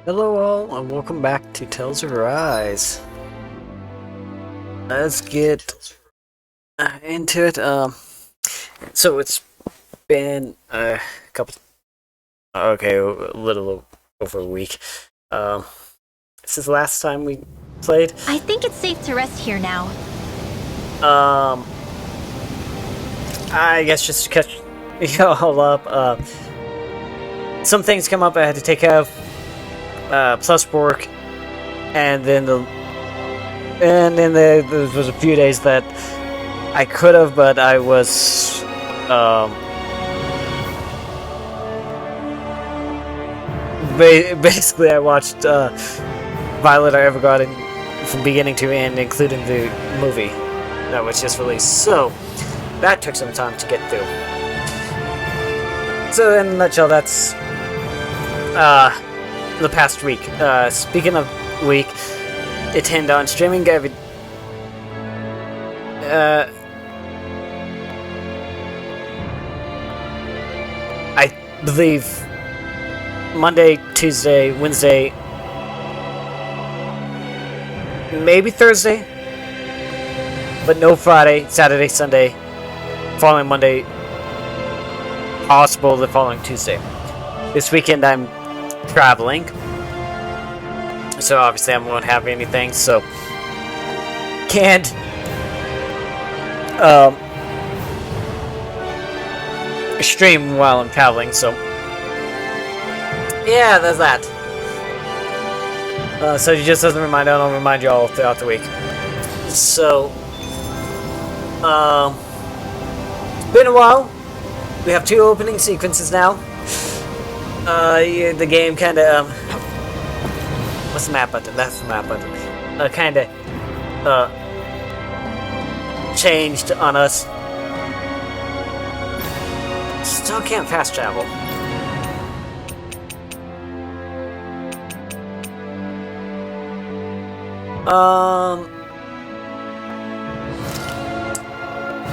Hello all, and welcome back to Tales of Rise. Let's get into it. So it's been a couple, okay, a little over a week. Since the last time we played. I think it's safe to rest here now. I guess just to catch you all up. Some things come up I had to take care of. Plus work, and then there was a few days that I could have, but I was basically I watched Violet Evergarden from beginning to end, including the movie that was just released. So that took some time to get through. So in a nutshell, that's the past week. Speaking of week, it turned on streaming every I believe Monday, Tuesday, Wednesday, maybe Thursday, but no Friday, Saturday, Sunday, following Monday, possible the following Tuesday. This weekend I'm traveling, so obviously I won't have anything, so can't stream while I'm traveling, so yeah, there's that. So just as a reminder, I'll remind you all throughout the week. So it's been a while. We have 2 opening sequences now. Yeah, the game kind of, what's the map button? That's the map button. Kind of, changed on us. Still can't fast travel.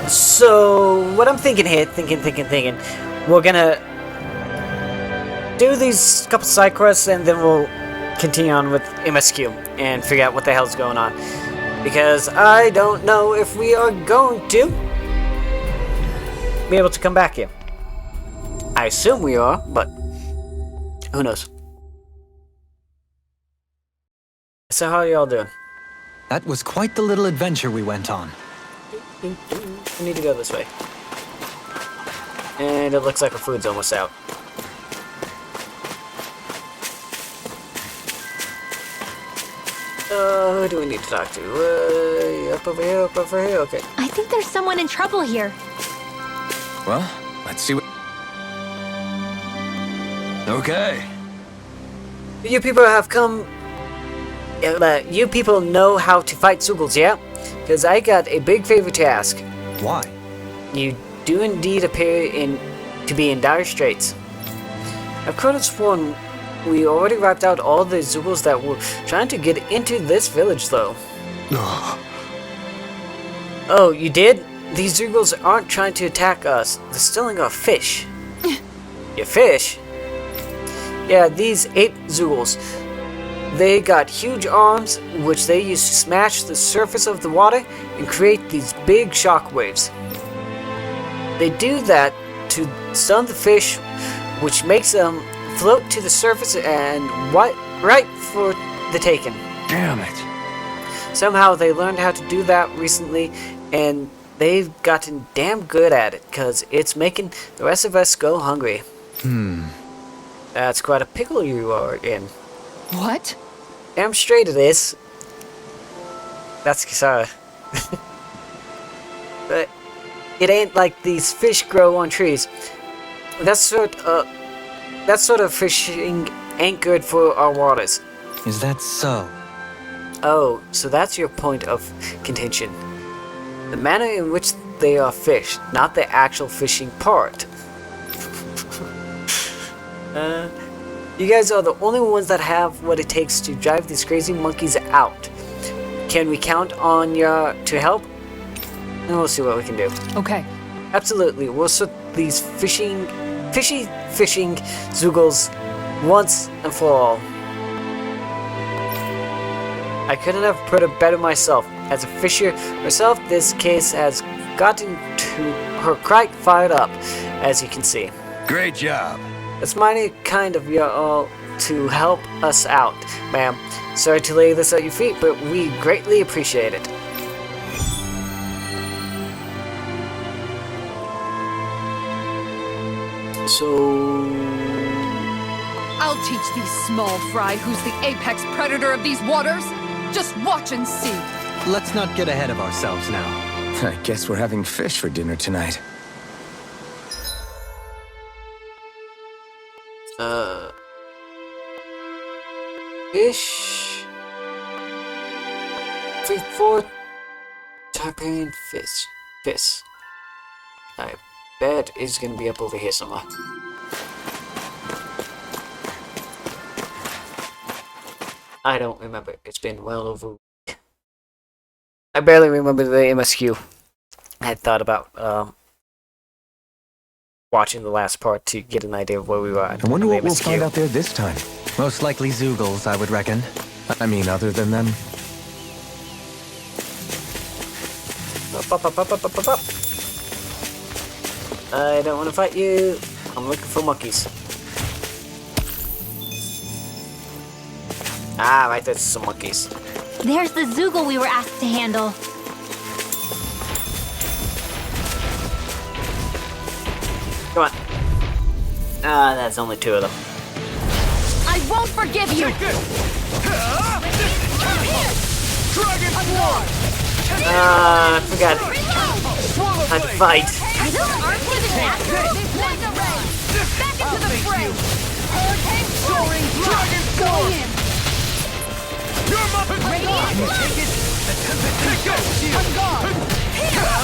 So, what I'm thinking here, thinking, we're gonna do these couple side quests, and then we'll continue on with MSQ and figure out what the hell's going on. Because I don't know if we are going to be able to come back here. I assume we are, but who knows? So how are y'all doing? That was quite the little adventure we went on. We need to go this way. And it looks like our food's almost out. Who do we need to talk to? Up over here, okay. I think there's someone in trouble here. Well, let's see what... Okay. You people have come... you people know how to fight Zugals, yeah? Because I got a big favor to ask. Why? You do indeed appear to be in dire straits. I've could have sworn we already wiped out all the Zugals that were trying to get into this village, though. Oh, you did? These Zugals aren't trying to attack us. They're stealing our fish. Your fish? Yeah, these 8 Zugals. They got huge arms, which they use to smash the surface of the water and create these big shock waves. They do that to stun the fish, which makes them float to the surface and right for the taking. Damn it. Somehow they learned how to do that recently, and they've gotten damn good at it, because it's making the rest of us go hungry. That's quite a pickle you are in. What? Damn straight it is. That's Kisara. But it ain't like these fish grow on trees. That sort of fishing ain't good for our waters. Is that so? Oh, so that's your point of contention. The manner in which they are fished, not the actual fishing part. You guys are the only ones that have what it takes to drive these crazy monkeys out. Can we count on ya to help? And we'll see what we can do. Okay. Absolutely, we'll sort these fishy fishing Zugals once and for all. I couldn't have put it better myself. As a fisher herself, this case has gotten to her quite fired up, as you can see. Great job. It's mighty kind of you all to help us out, ma'am. Sorry to lay this at your feet, but we greatly appreciate it. So... I'll teach these small fry who's the apex predator of these waters. Just watch and see. Let's not get ahead of ourselves now. I guess we're having fish for dinner tonight. Fish... 3-4... Tarpeian fish. Fish. I bet it's gonna be up over here somewhere. I don't remember. It's been well over a week. I barely remember the MSQ. I had thought about watching the last part to get an idea of where we were at. I wonder on the what we'll MSQ. find out there this time. Most likely Zoogles, I would reckon. I mean, other than them. Up. I don't want to fight you. I'm looking for monkeys. Ah, right, there's some monkeys. There's the Zoogle we were asked to handle. Come on. Ah, that's only 2 of them. I won't forgive you. I forgot how to fight. Back into the fray. Hurricane soaring dragon going in.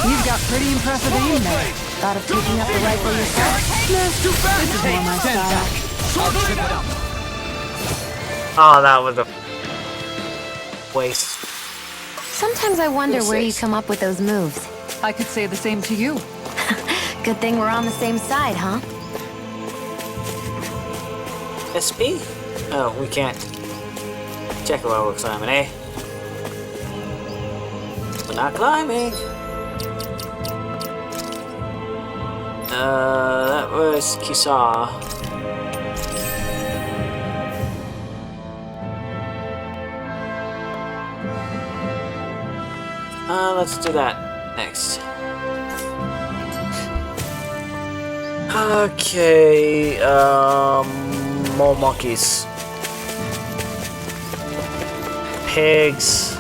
You've got pretty impressive aim there. Thought of picking up the rifle yourself? Nah, this is more my style. Oh, that was a waste. Sometimes I wonder where you come up with those moves. I could say the same to you. Good thing we're on the same side, huh? SP? Oh, we can't. Check while we're climbing, eh? We're not climbing. That was Kisara. Let's do that next. Okay, more monkeys. Pigs.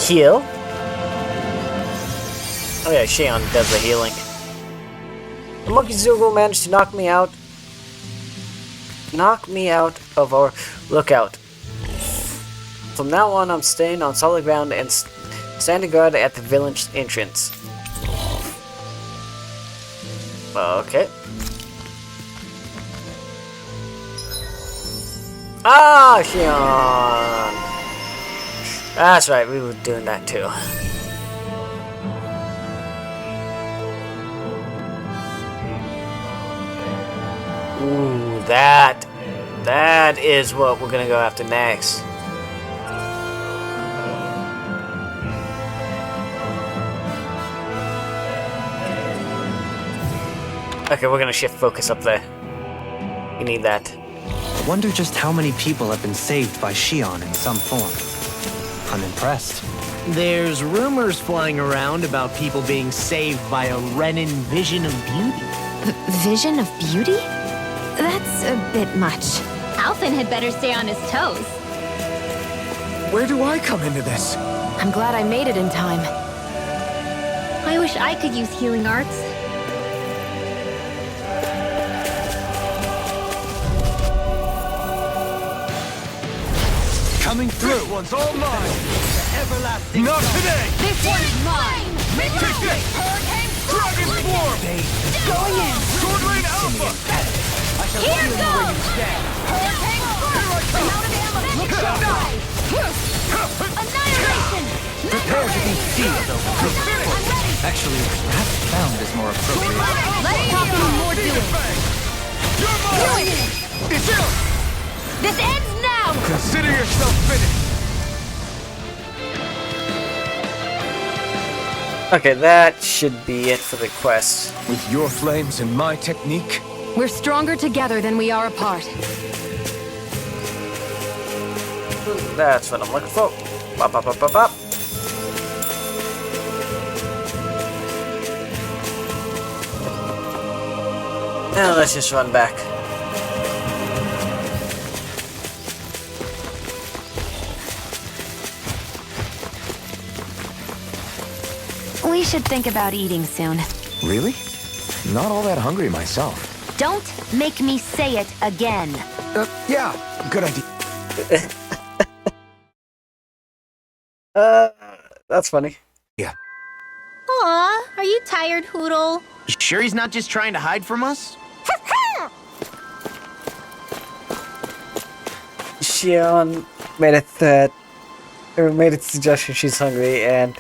Heal? Oh yeah, Shionne does the healing. The monkey Zoogle managed to knock me out of our lookout. From now on, I'm staying on solid ground and standing guard at the village entrance. Okay. Ah, Shionne! That's right, we were doing that too. Ooh, that is what we're gonna go after next. Okay, we're gonna shift focus up there. You need that. I wonder just how many people have been saved by Shionne in some form. I'm impressed. There's rumors flying around about people being saved by a Renin vision of beauty. Vision of beauty? That's a bit much. Alphen had better stay on his toes. Where do I come into this? I'm glad I made it in time. I wish I could use healing arts. Coming through. This one's all mine. The everlasting. Not today. This one's mine. Make it big. Hurricane Dragon form. going in. Sword Lane Alpha. Here goes. Hurricane I'm out of ammo. Annihilation! Prepare to be sealed over. Actually, perhaps found is more appropriate. Let's talk some more doing. This ends now! Consider yourself finished. Okay, that should be it for the quest. With your flames and my technique, We're stronger together than we are apart. That's what I'm looking for. Bop, bop, bop, bop, bop. Now let's just run back. We should think about eating soon. really? Not all that hungry myself. Don't make me say it again. Yeah, good idea. That's funny. Aw, are you tired, Hoodle? You sure he's not just trying to hide from us? Shionne made a suggestion she's hungry, and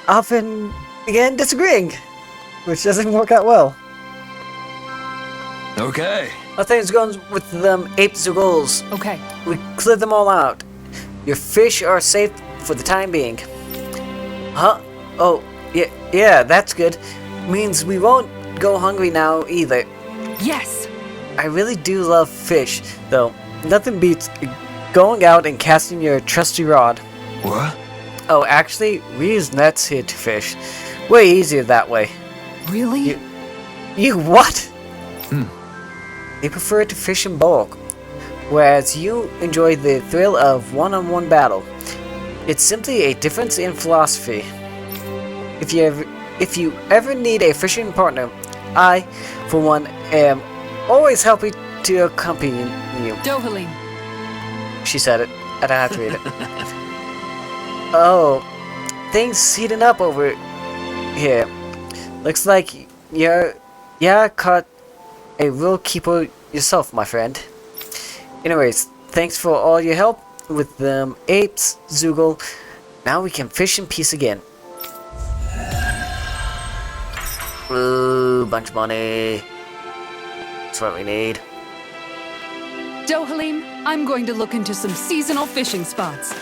often began disagreeing, which doesn't work out well. Okay. How things going with them ape Zugul's? Okay. We cleared them all out. Your fish are safe for the time being. Huh? Oh, yeah, that's good. Means we won't go hungry now either. Yes. I really do love fish, though. Nothing beats going out and casting your trusty rod. What? Oh, actually, we use nets here to fish. Way easier that way. Really? You what? They prefer to fish in bulk, whereas you enjoy the thrill of one-on-one battle. It's simply a difference in philosophy. If you ever need a fishing partner, I, for one, am always happy to accompany you. Dohalim. She said it. I don't have to read it. Oh, things heating up over here. Looks like you're caught a real keeper yourself, my friend. Anyways, thanks for all your help with them apes, Zugul. Now we can fish in peace again. Ooh, bunch of money. That's what we need. Dohalim, I'm going to look into some seasonal fishing spots.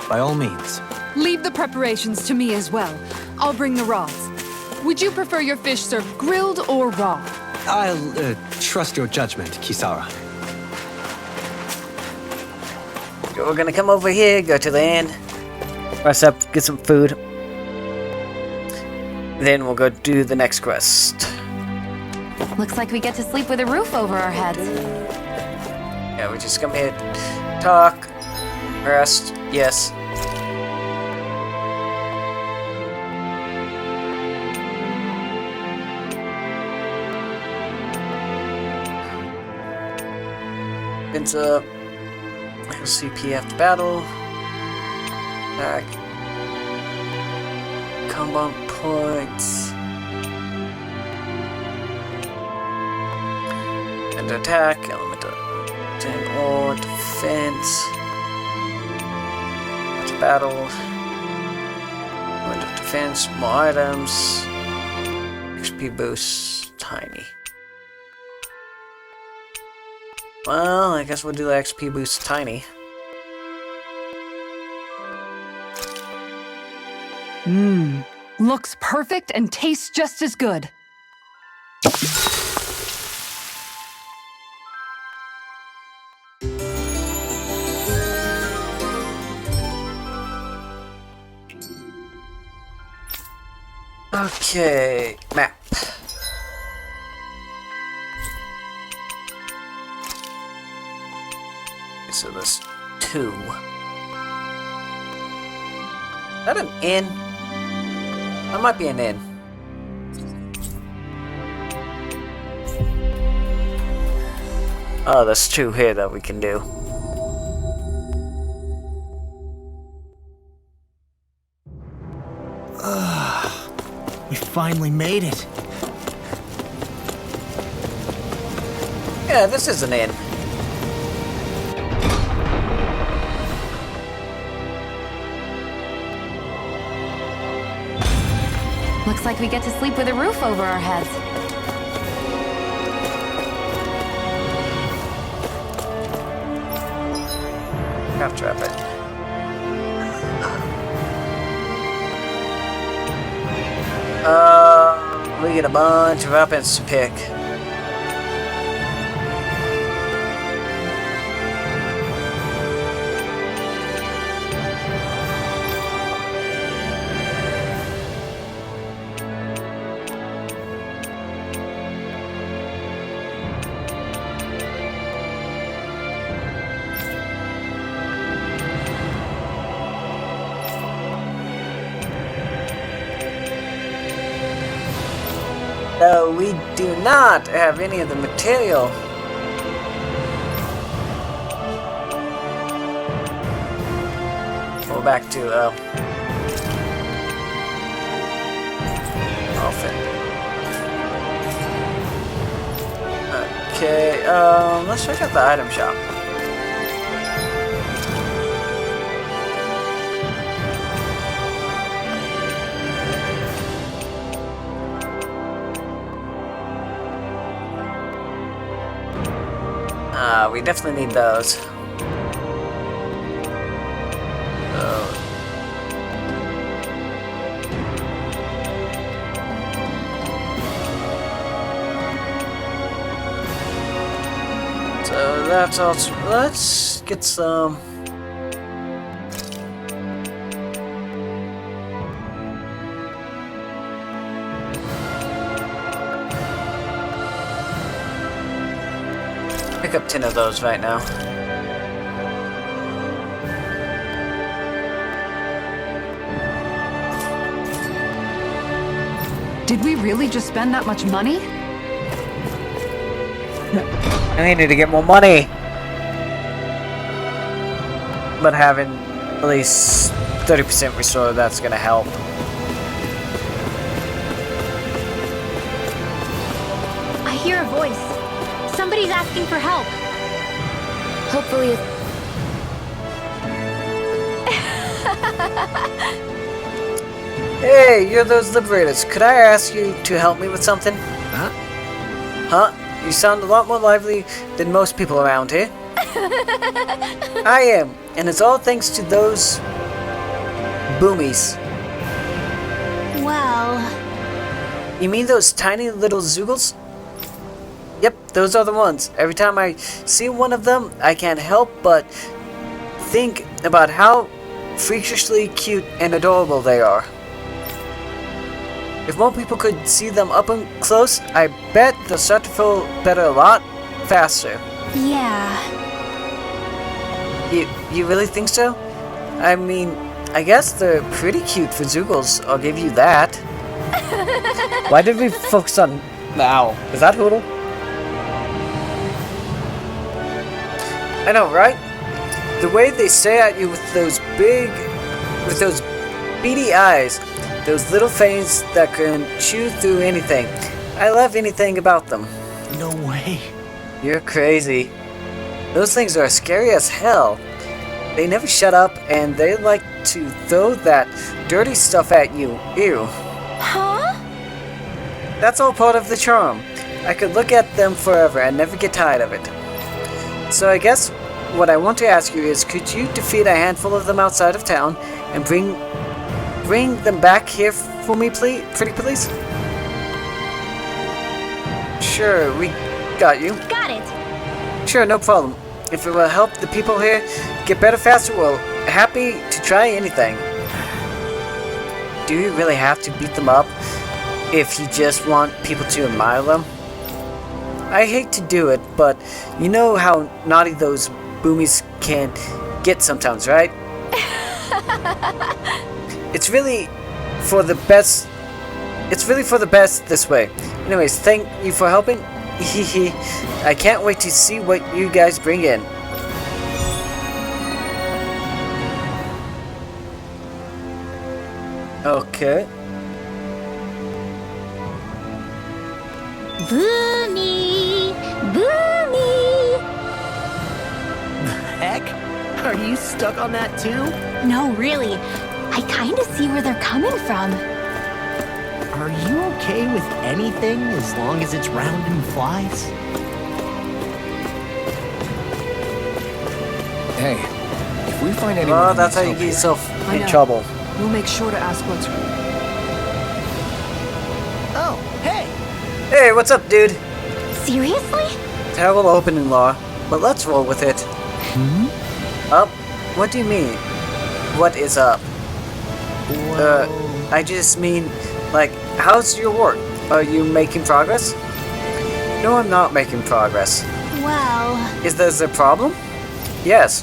By all means. Leave the preparations to me as well. I'll bring the rods. Would you prefer your fish served grilled or raw? I'll trust your judgment, Kisara. We're gonna come over here, go to the inn, rest up, get some food. Then we'll go do the next quest. Looks like we get to sleep with a roof over our heads. Yeah, we just come here, talk, rest, yes. It's up. CP after battle. Attack. Combat points. And attack. Element of or defense. After battle. Element of defense. More items. XP boost. Tiny. Well, I guess we'll do the XP boost tiny. Looks perfect and tastes just as good. Okay, map. So there's 2. Is that an inn? That might be an inn. Oh, there's 2 here that we can do. We finally made it. Yeah, this is an inn. Looks like we get to sleep with a roof over our heads. Half trap it. We get a bunch of weapons to pick. No, we do not have any of the material. Go back to outfit. Okay, let's check out the item shop. We definitely need those. So that's also. Let's get some. Pick up 10 of those right now. Did we really just spend that much money? I needed to get more money. But having at least 30% restore, that's gonna help. I hear a voice. Somebody's asking for help. Hopefully it's... Hey, you're those liberators. Could I ask you to help me with something? Huh? Huh? You sound a lot more lively than most people around here. I am, and it's all thanks to those boomies. Well... You mean those tiny little zoogles? Yep, those are the ones. Every time I see one of them, I can't help but think about how freakishly cute and adorable they are. If more people could see them up and close, I bet they'll start to feel better a lot faster. Yeah... You really think so? I mean, I guess they're pretty cute for zoogles, I'll give you that. Why did we focus on the owl? Is that Hoodle? I know, right? The way they stare at you with those beady eyes, those little fangs that can chew through anything. I love anything about them. No way. You're crazy. Those things are scary as hell. They never shut up, and they like to throw that dirty stuff at you. Ew. Huh? That's all part of the charm. I could look at them forever and never get tired of it. So I guess what I want to ask you is, could you defeat a handful of them outside of town and bring them back here for me, please? Pretty please? Sure, we got you. Got it. Sure, no problem. If it will help the people here get better faster, well, happy to try anything. Do you really have to beat them up if you just want people to admire them? I hate to do it, but you know how naughty those boomies can get sometimes, right? It's really for the best. It's really for the best this way. Anyways, thank you for helping. I can't wait to see what you guys bring in. Okay. Boomy! Boomy! Heck? Are you stuck on that too? No, really. I kind of see where they're coming from. Are you okay with anything as long as it's round and flies? Hey, if we find anyone Well, who that's how needs you help get here, yourself I in know. trouble. We'll make sure to ask what's... Oh, hey! Hey, what's up, dude? Seriously? Terrible opening, Law, but let's roll with it. Up? What do you mean? What is up? I just mean, like, how's your work? Are you making progress? No, I'm not making progress. Well, Is there a problem? Yes.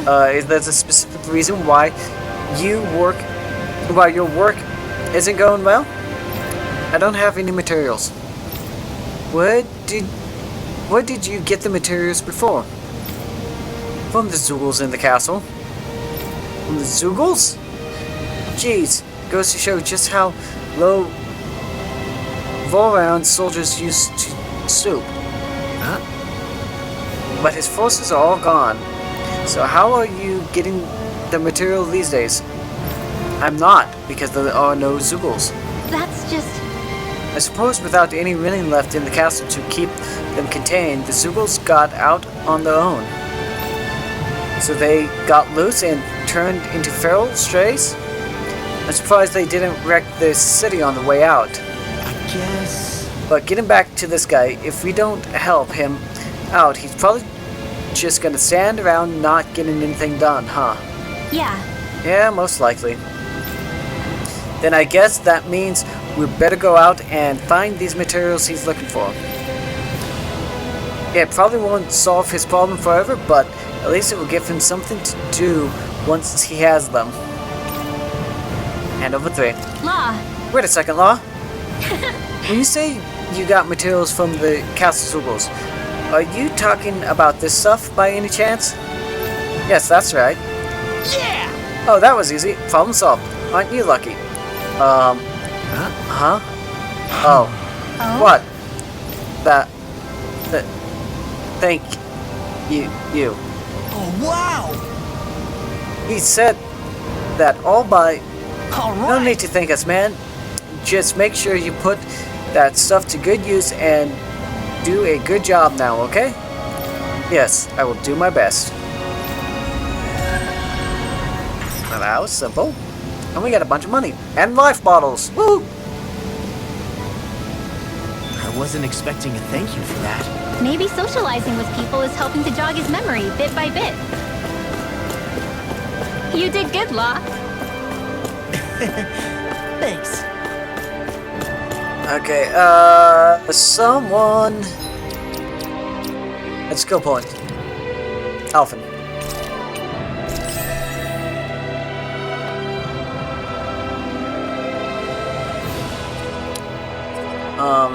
Is there a specific reason why your work isn't going well? I don't have any materials. Where did you get the materials before? From the Zoogles in the castle. From the Zoogles? Jeez, goes to show just how low Voran soldiers used to stoop. But his forces are all gone. So how are you getting the material these days? I'm not, because there are no Zoogles. that's just... I suppose without any rain left in the castle to keep them contained, the Zoogles got out on their own. So they got loose and turned into feral strays? I'm surprised they didn't wreck the city on the way out. I guess... But getting back to this guy, if we don't help him out, he's probably just gonna stand around not getting anything done, huh? Yeah. Yeah, most likely. Then I guess that means we better go out and find these materials he's looking for. Yeah, it probably won't solve his problem forever, but at least it will give him something to do once he has them. And over 3. Law. Wait a second, Law. When you say you got materials from the Castle Zoogles, are you talking about this stuff by any chance? Yes, that's right. Yeah! Oh, that was easy. Problem solved. Aren't you lucky? Huh? Oh. What? Thank you. Oh, wow! He said that all by... All right! No need to thank us, man. Just make sure you put that stuff to good use and do a good job now, okay? Yes, I will do my best. Well, that was simple. And we got a bunch of money. And life bottles! Woo! I wasn't expecting a thank you for that. Maybe socializing with people is helping to jog his memory bit by bit. You did good, Law. Thanks. Okay, someone... At skill point. Alphen.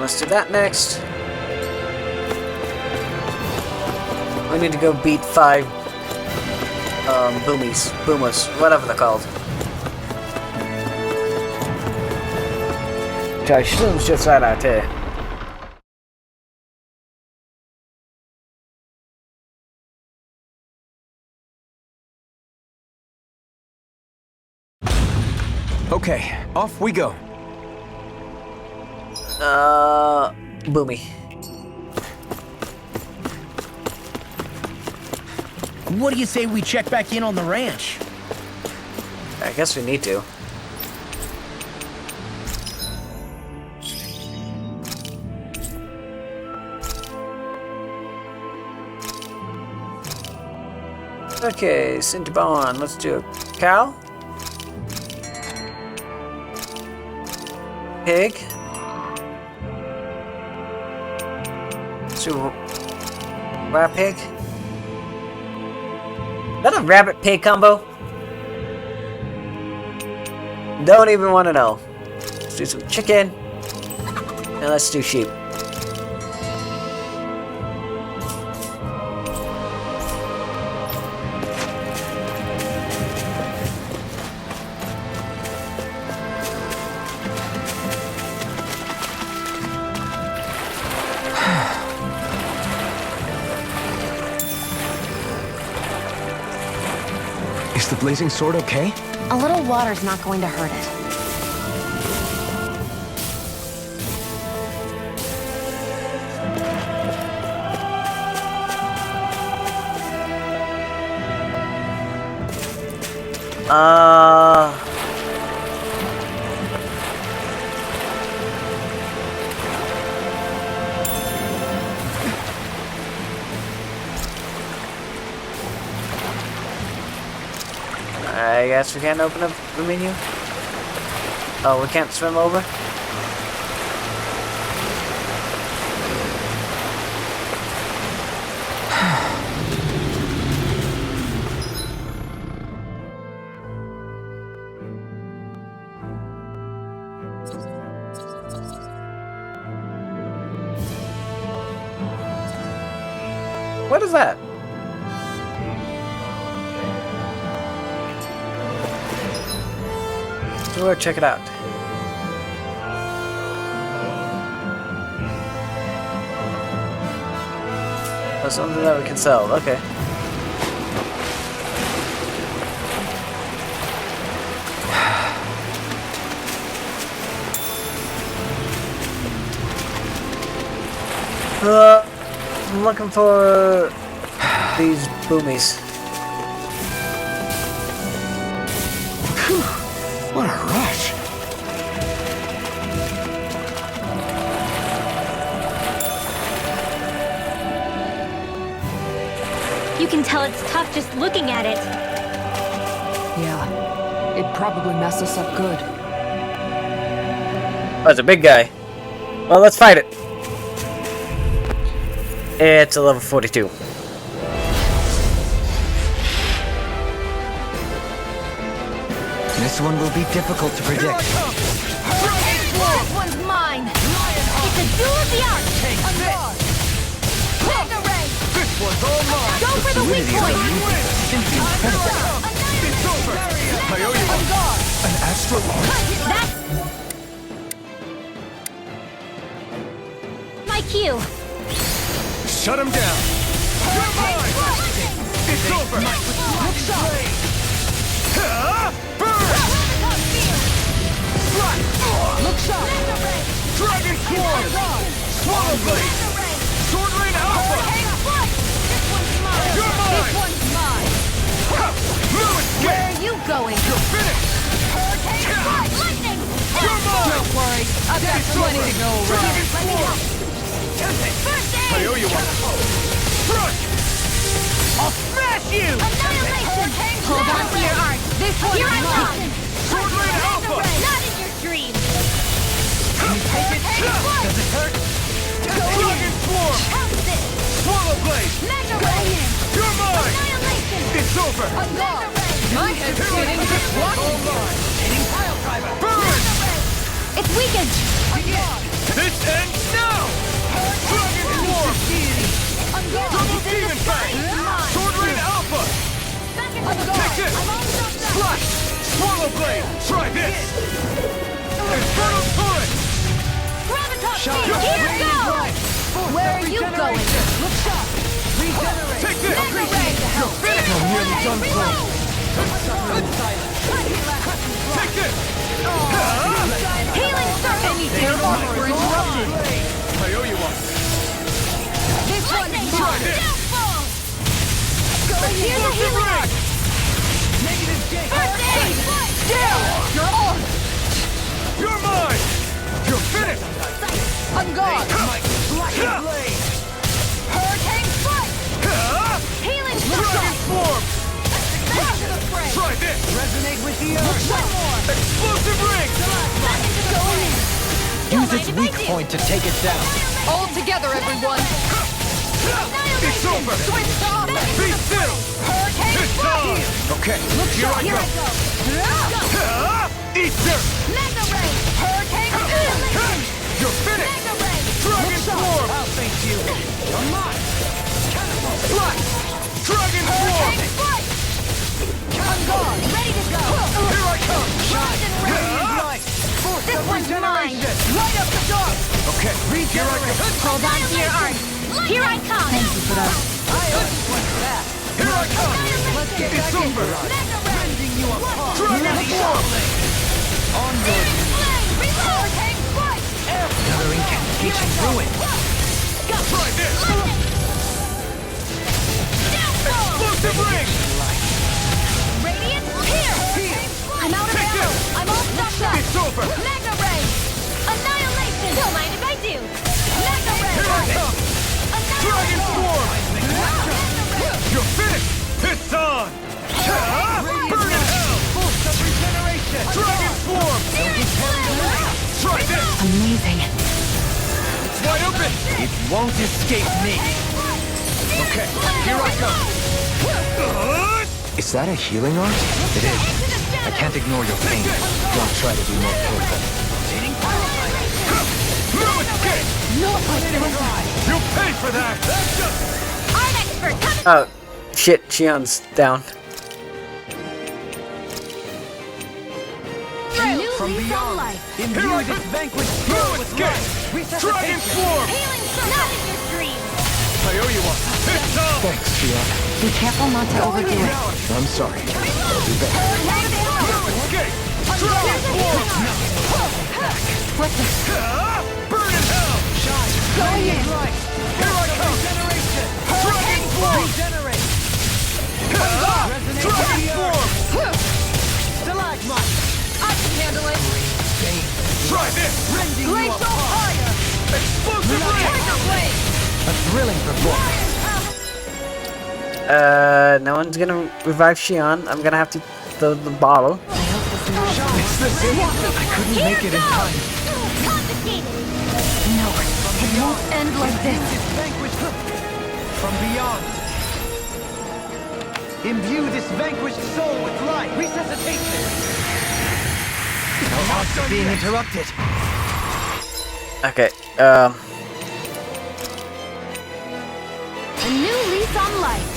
Let's do that next. We need to go beat 5 boomers, whatever they're called. I assume it's just right out here. Okay, off we go. Boomy. What do you say we check back in on the ranch? I guess we need to. Okay, Cinnabon, let's do a cow. Pig. Let's do rat pig. Is that a rabbit pig combo? Don't even want to know. Let's do some chicken. And let's do sheep. Is the blazing sword okay? A little water's not going to hurt it. I guess we can't open up the menu. Oh, we can't swim over? What is that? Go check it out. Oh, something that we can sell. Okay. I'm looking for these boomies. What a rush! You can tell it's tough just looking at it. Yeah, it'd probably mess us up good. Oh, it's a big guy. Well, let's fight it. It's a level 42. This one will be difficult to predict. This one's mine. It's a duel of the arts. Mega Ray. This one's all mine! Go for the weak point. It's over! I owe you one! An astral arm? That's my cue. Shut him down! You're mine! It's over! Look sharp! Burn! Look sharp! Dragon Swarm! Swallow Blade! Sword Rain Alpha! You're mine! This one's mine! No escape! Where are you going? You're finished! Lightning. You're mine! Don't worry, I've got plenty to go around. Dragon Swarm! First I aid. owe you one! Crush! I'll smash you! Annihilation. Hold on to your art. This one's Here I mine! come. Sword Rain Alpha! Not in your dreams. Does it hurt? Dragon Swarm! How's this? Swallow Blade! Mega Ray. You're mine! Annihilation. It's over! I'm gone! My head's getting disrupted! Burn! It's weakened. This ends now! Dragon Swarm! Double Demon Fang! Sword Rain Alpha! Take this! Slash! Swallow Blade! Try this! Infernal Turret! Here goes. Where are you going? Look sharp! Regenerate! Take this! Mega Ray. You're finished! I'm nearly done for. Take this! Healing circle. Anything for interrupted! I owe you one! This one's Try mine! this! Here's a healing arc. Negative J! First aid. You're on! You're mine! You're finished! I'm gone! Blade! Hurricane foot. Healing Dragon circle. Swarm! Try this! Resonate with the earth! One more. Explosive Ring! Use its weak point to take it down. All together, everyone! It's over! Switch off. Be still! Hurricane It's foot. on! Okay, here I Here go! I go. Eat dirt! Mega Ray. Hurricane annihilation. You're finished! Mega Ray. Dragon Swarm! I'll thank you! I'm mine! Slash! Dragon Swarm! Hurricane foot. I'm gone. Ready to go. Here I come! Frozen ray. This one's mine. Light up the dark! Okay, here I go! Hold on to your art. Here I come. Thank you for that. Here I come! Let's get It's back into over! it! Mega Ray. you apart! Another incantation ruin! Try this! Explosive ring! Radiant, here! I'm out of ammo! I'm all stuffed up! It's over! Mega Ray! Annihilation! Don't mind if I do! Mega Ray! Here I come! Dragon Swarm! You're finished! It's on! Burn in hell! Boost of regeneration! Dragon Swarm! Try this! Amazing. It's wide open! It won't escape me! Okay, here I come! Is that a healing art? It is. I can't ignore your pain. Don't try to be more careful. No escape! You'll pay for that! Art expert coming. Oh, shit, Shionne's down. From beyond, imbue this vanquished No soul with escape! life. Dragon Resuscitation! Swarm! Healing not in your dreams. I owe you one! It's on! Thanks, Shionne. Be careful not to overdo it. I'm sorry. I'll do better. No escape! Dragon Swarm! What the? Burn in hell! Going in! Light! Here I come! Regeneration! Dragon Swarm! Regenerate! Dragon Swarm! Stalagmite! I can handle it! Try this! Rending you Glacial apart! fire! Explosive ring! Tiger blade! A thrilling performance! No one's gonna revive Shionne. I'm gonna have to throw the bottle. It's the same. I couldn't make it in time. Confiscated. No, it won't end like this. This vanquished from beyond. Imbue this vanquished soul with life. Resuscitation. No odds of being interrupted. Okay, A new lease on life.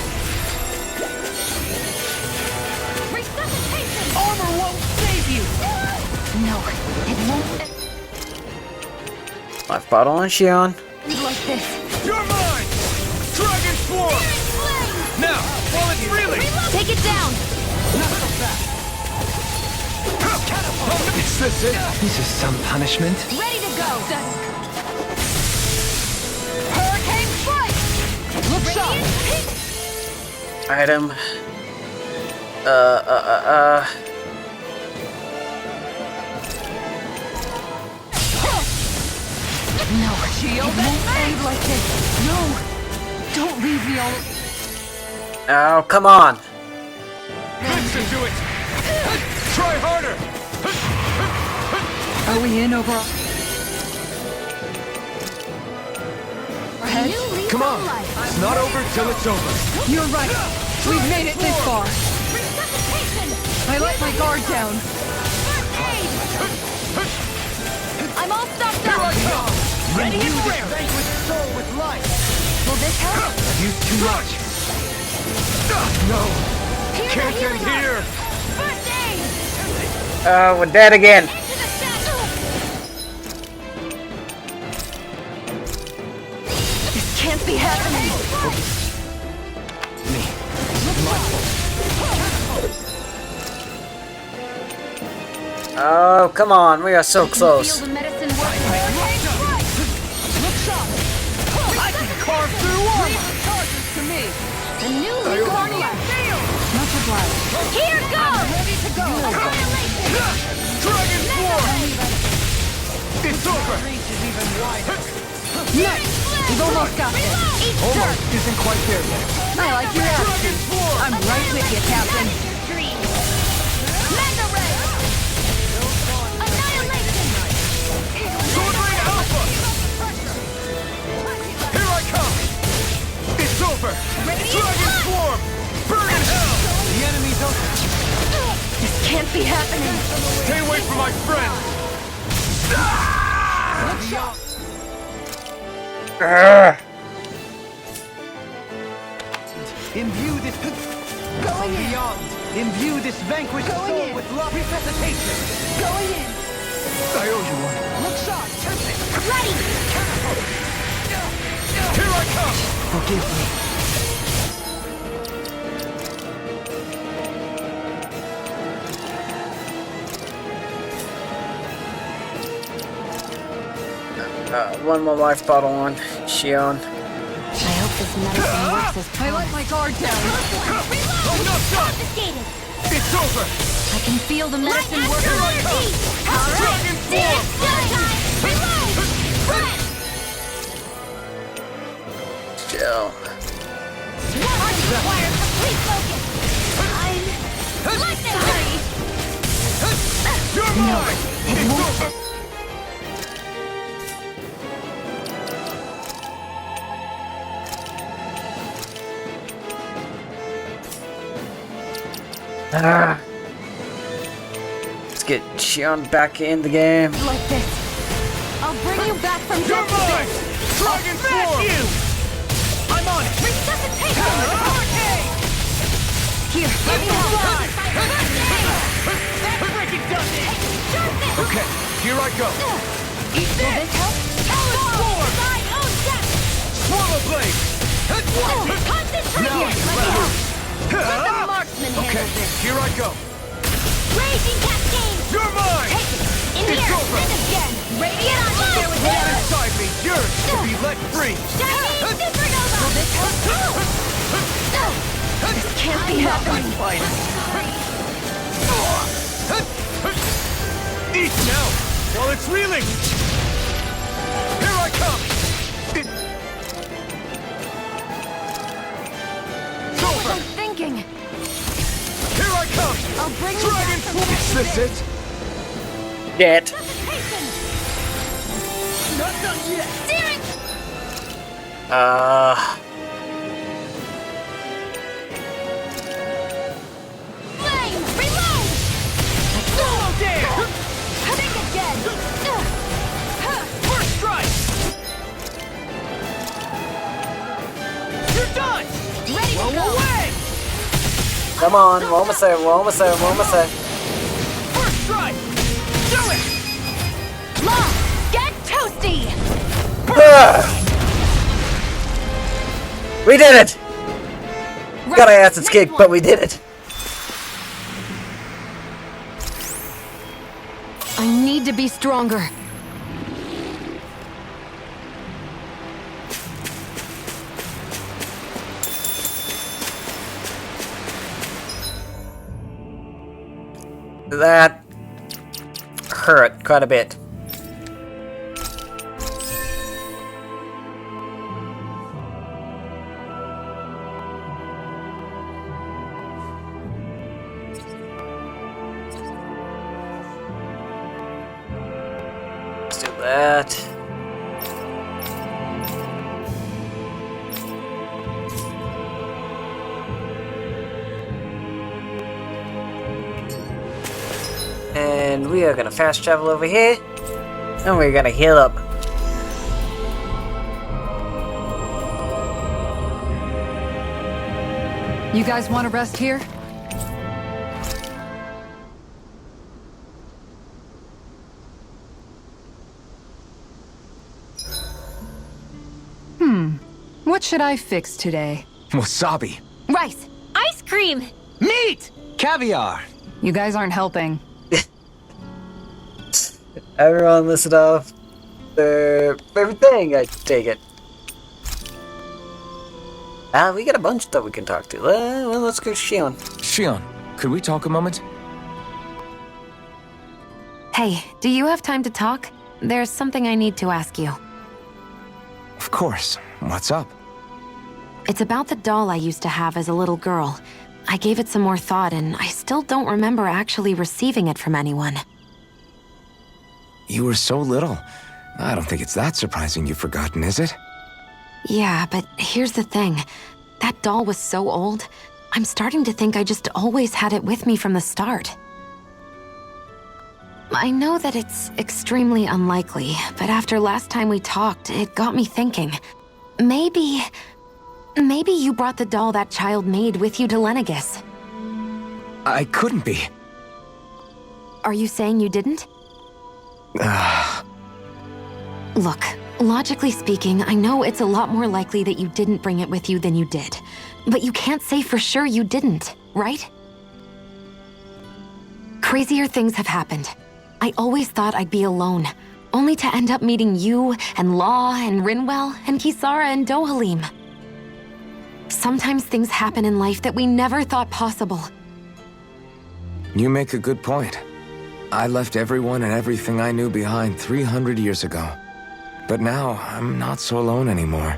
Resuscitation. Armor won't save you. No, it won't life bottle on Shionne. end like this. You're mine! Dragon Swarm! Now, while it's reeling! Take it down. Is this it? This is some punishment. Ready to go. Hurricane strike! Look sharp! Item. No, Shield it won't end like this. No, don't leave me all. Oh, come on. This should do it! Try harder! Are we in over? A new lease Come on! life. It's not over till it's over! You're right. We've made it this far. Resuscitation. I let my guard down. First aid. I'm all stuffed Here I up. come! Ready and rare. Vanquished soul with life. Will this help? I've used too much! No! Here's Can't a end healing art. here! First aid. We're dead again. Into the shadow. This can't be happening. Oh, come on. We are so close. Feel the medicine work. Look sharp! I can carve through armor! Charges to me! A new lease on life. Much obliged. Here goes. Ready to go! Dragon Swarm! It's over! Nice. We've almost got this. Eat Almost isn't quite there yet. I like your Dragon attitude. Swarm! I'm right with you, Captain. your dreams. Mega Ray. Annihilation. Sword Ring Alpha! Here I come! It's over! Dragon Swarm! Burn in hell! The enemy's open. This can't be happening. Stay away from my friends! Imbue this from beyond. Imbue this vanquished soul with love. Resuscitation. Going in. I owe you one. Look sharp. Ready. Here I come! Forgive me. One more life bottle on Shionne. I hope this medicine works as I let my guard down. Confiscated. It's over! I can feel the medicine working. Dragon form! Chill. Requires complete focus. Legendary. You're mine! It's over! Let's get Shionne back in the game. Like this. I'll bring you back from You're death to mine! this. Dragon form! I'm on it! Resuscitation. Here, let me help. Okay, here I go! Eat this. Will this help? Form. My own death. Swallow blade! Concentrate. Now Here, let me help. Let the marksman Okay, handle this. here I go! Raging cascade. You're mine! In It's here. over. And again. Radiant on you there with Born this. inside me, yours to be let free! Chinese supernova. Will this help? This can't be happening. Eat now, while it's reeling! Here I come! It's I'm over! thinking. Here I come! I'll bring you Dragon back from form! death Is to this this. it? Dead. Resuscitation. Not done yet! Searing. Flame. Reload. Solo dance! Think again. First strike! You're done! Ready to Roll go. away! Come on, we're almost there, we're almost there, we're almost there. First strike! Do it! Law. Get toasty. We did it! Got our asses kicked, but we did it. I need to be stronger. That hurt quite a bit. Let's do that. And we are gonna fast travel over here, and we're gonna heal up. You guys want to rest here? What should I fix today? Wasabi. Rice. Ice cream. Meat! Caviar. You guys aren't helping. Everyone listed off their favorite thing, I take it. We got a bunch that we can talk to. Well, let's go to Shionne. Shionne, could we talk a moment? Hey, do you have time to talk? There's something I need to ask you. Of course. What's up? It's about the doll I used to have as a little girl. I gave it some more thought, and I still don't remember actually receiving it from anyone. You were so little. I don't think it's that surprising you've forgotten, is it? Yeah, but here's the thing. That doll was so old, I'm starting to think I just always had it with me from the start. I know that it's extremely unlikely, but after last time we talked, it got me thinking. Maybe you brought the doll that child made with you to Lenegis. I couldn't be. Are you saying you didn't? Look, logically speaking, I know it's a lot more likely that you didn't bring it with you than you did. But you can't say for sure you didn't, right? Crazier things have happened. I always thought I'd be alone. only to end up meeting you and Law and Rinwell and Kisara and Dohalim. Sometimes things happen in life that we never thought possible. You make a good point. I left everyone and everything I knew behind 300 years ago. But now, I'm not so alone anymore.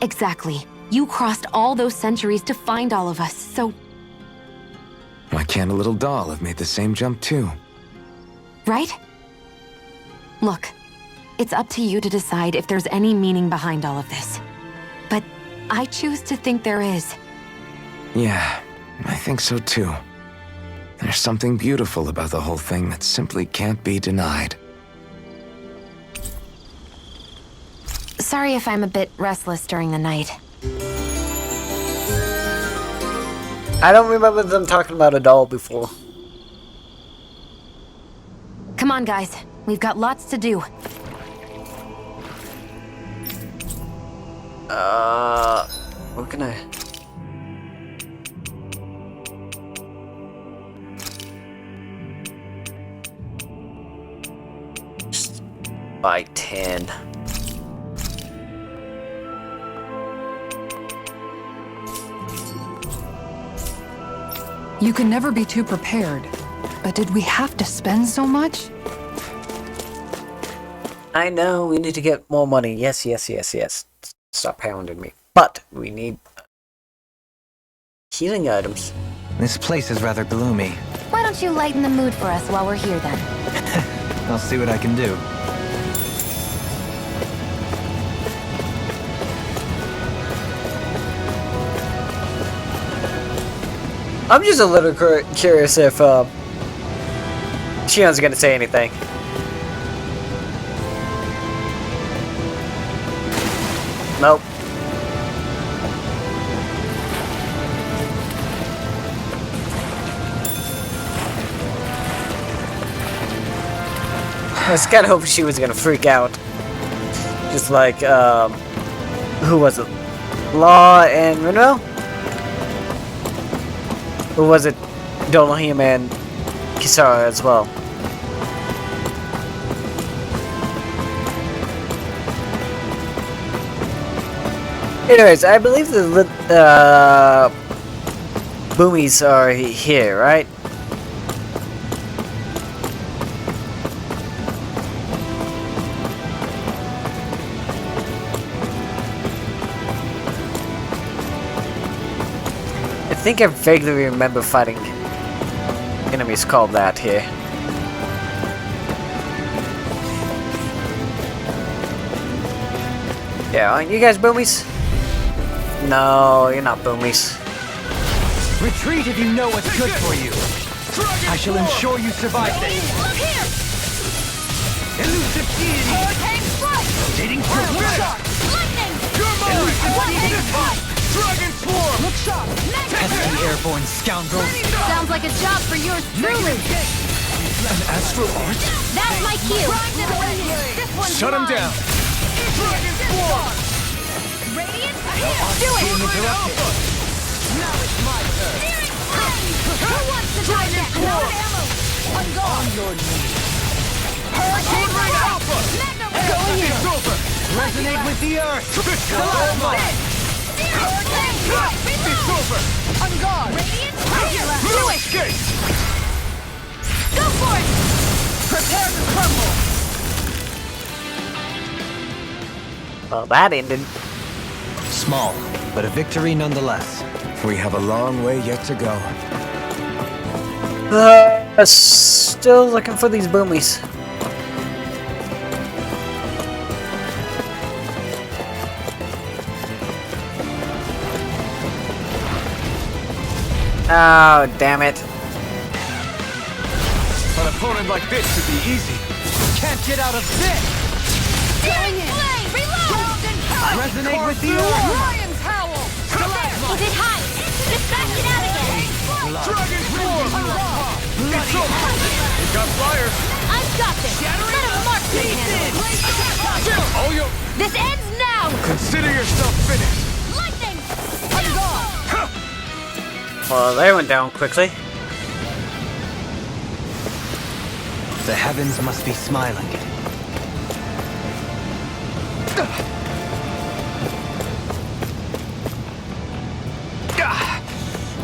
Exactly. You crossed all those centuries to find all of us, so... Why can't a little doll have made the same jump too? Right? Look, it's up to you to decide if there's any meaning behind all of this. But I choose to think there is. Yeah, I think so too. There's something beautiful about the whole thing that simply can't be denied. Sorry if I'm a bit restless during the night. I don't remember them talking about a doll before. Come on, guys. We've got lots to do. What can I... Just buy 10. You can never be too prepared. But did we have to spend so much? I know, we need to get more money. Yes, yes, yes, yes. Stop pounding me. But we need healing items. This place is rather gloomy. Why don't you lighten the mood for us while we're here, then? I'll see what I can do. I'm just a little curious if Shionne's gonna say anything. Nope. I was kinda hoping she was gonna freak out. Just like, who was it? Law and Rinwell? Or was it Dohalim and Kisara as well? Anyways, I believe the boomies are here, right? I think I vaguely remember fighting enemies called that here. Yeah, aren't you guys boomies? No, you're not boomies. Retreat if you know what's good for you. I shall ensure you survive this. Look here! Elusive deity. Hurricane strike! Rotating purple shot. Lightning! You're mine! Elusive strike! Dragon Swarm! Look sharp. Pesky airborne scoundrels. Sounds like a job for yours truly. An astral art. That's my cue. This one's Shut him mine. down! Dragon Swarm! Radiant, here! Do it! Being interrupted. Now it's my turn. Who wants to die next? No ammo! On guard! On your knees. Hurricane Ring strike! Alpha! Magna It's over! Resonate with the earth. This All mine. Hurricane strike! It's over! On guard! Radiant, here! Do No it! escape! Go for it! Prepare to crumble. Well, that ended. Small, but a victory nonetheless. We have a long way yet to go. Still looking for these boomies. Oh, damn it. An opponent like this should be easy. Can't get out of this. Going in! Reload! Resonate with the earth. Lion's howl! Is it hot? Just back it out again! Dragon Swarm! It's over! We got fire! I've got this! Let him mark this handle! All you... This ends now! Consider yourself finished! Lightning! On guard! Well, they went down quickly. The heavens must be smiling.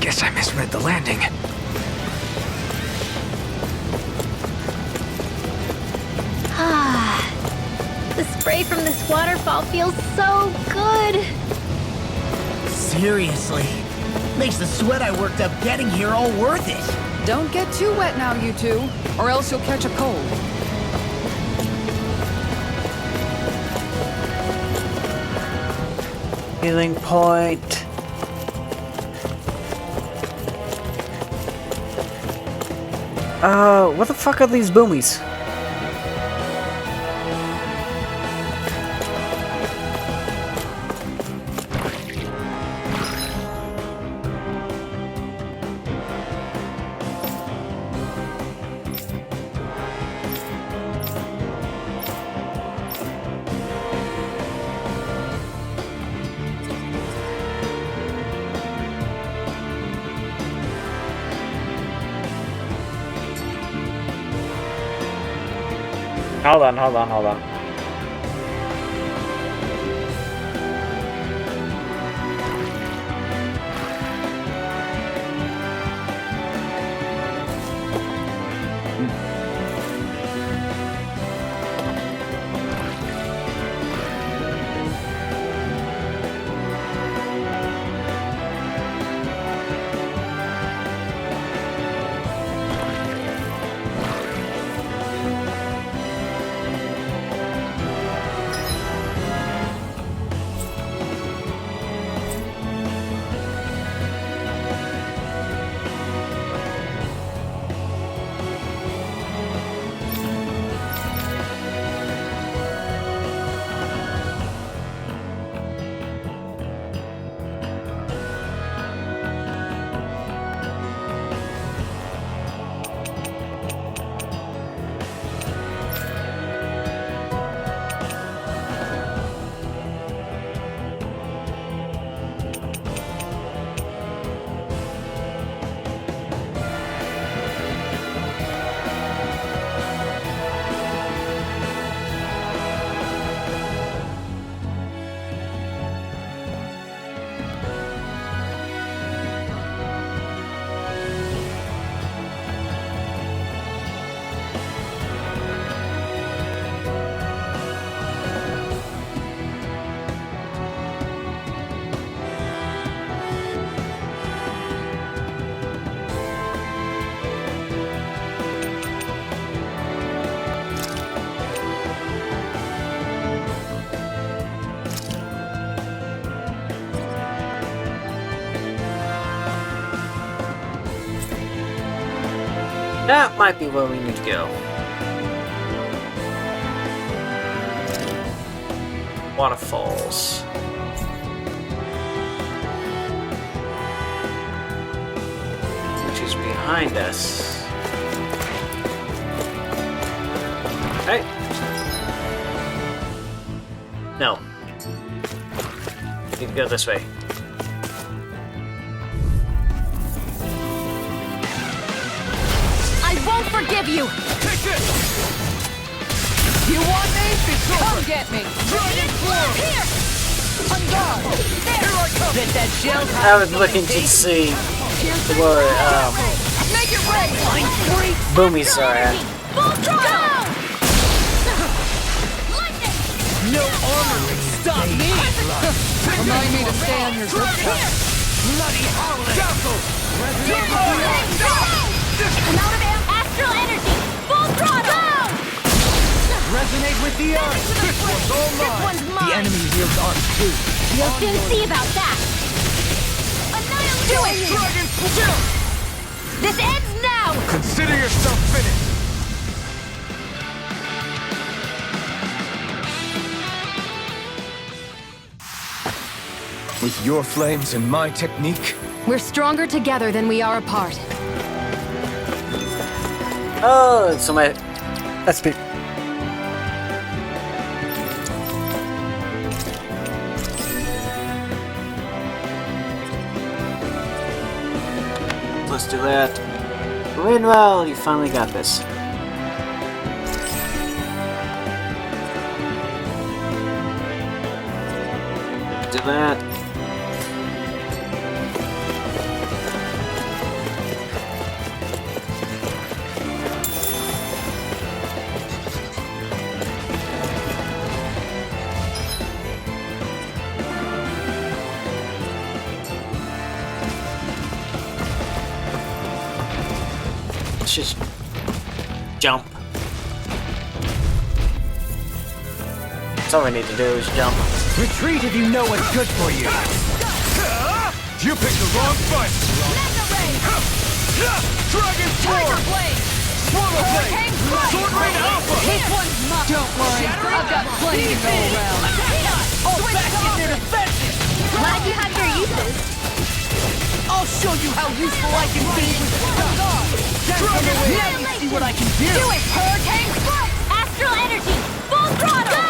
Guess I misread the landing. Ah, the spray from this waterfall feels so good. Seriously. Makes the sweat I worked up getting here all worth it. Don't get too wet now, you two, or else you'll catch a cold. Healing point. What the fuck are these boomies? Hold on. That might be where we need to go. Waterfalls. Which is behind us. Hey. No. Need to go this way. I won't forgive you! Take this! You want me? Come get me! Dragon form! Here! On guard! There! Here I come! Bet that shell's I was looking to see where Make it rain! boomies are at. Full throttle! Lightning! no armor can stop me! Remind me to stay on your zip line. Bloody howling! Dazzle! I'm out of astral energy! Full throttle! Resonate with the earth! This one's all This mine! one's The mine! enemy wields arms too. You'll soon see about that! Annihilate! Do it! Dragon form! This ends now! Consider yourself finished! With your flames and my technique, We're stronger together than we are apart. Oh, so my SP. Let's do that. Rinwell, you finally got this. Do that. Let's just jump. That's all we need to do is jump. Retreat if you know what's good for you. You picked the wrong fight. Dragon Sword! Swallow Blade! Sword Rain Alpha! This one's mine. Don't worry, I've got plenty to go around. All back in their defenses! Glad you have your uses. I'll show you how useful I can be with Dragon Now you see what I can do! Do it, Hurricane Strike! Astral Energy! Full throttle! Go!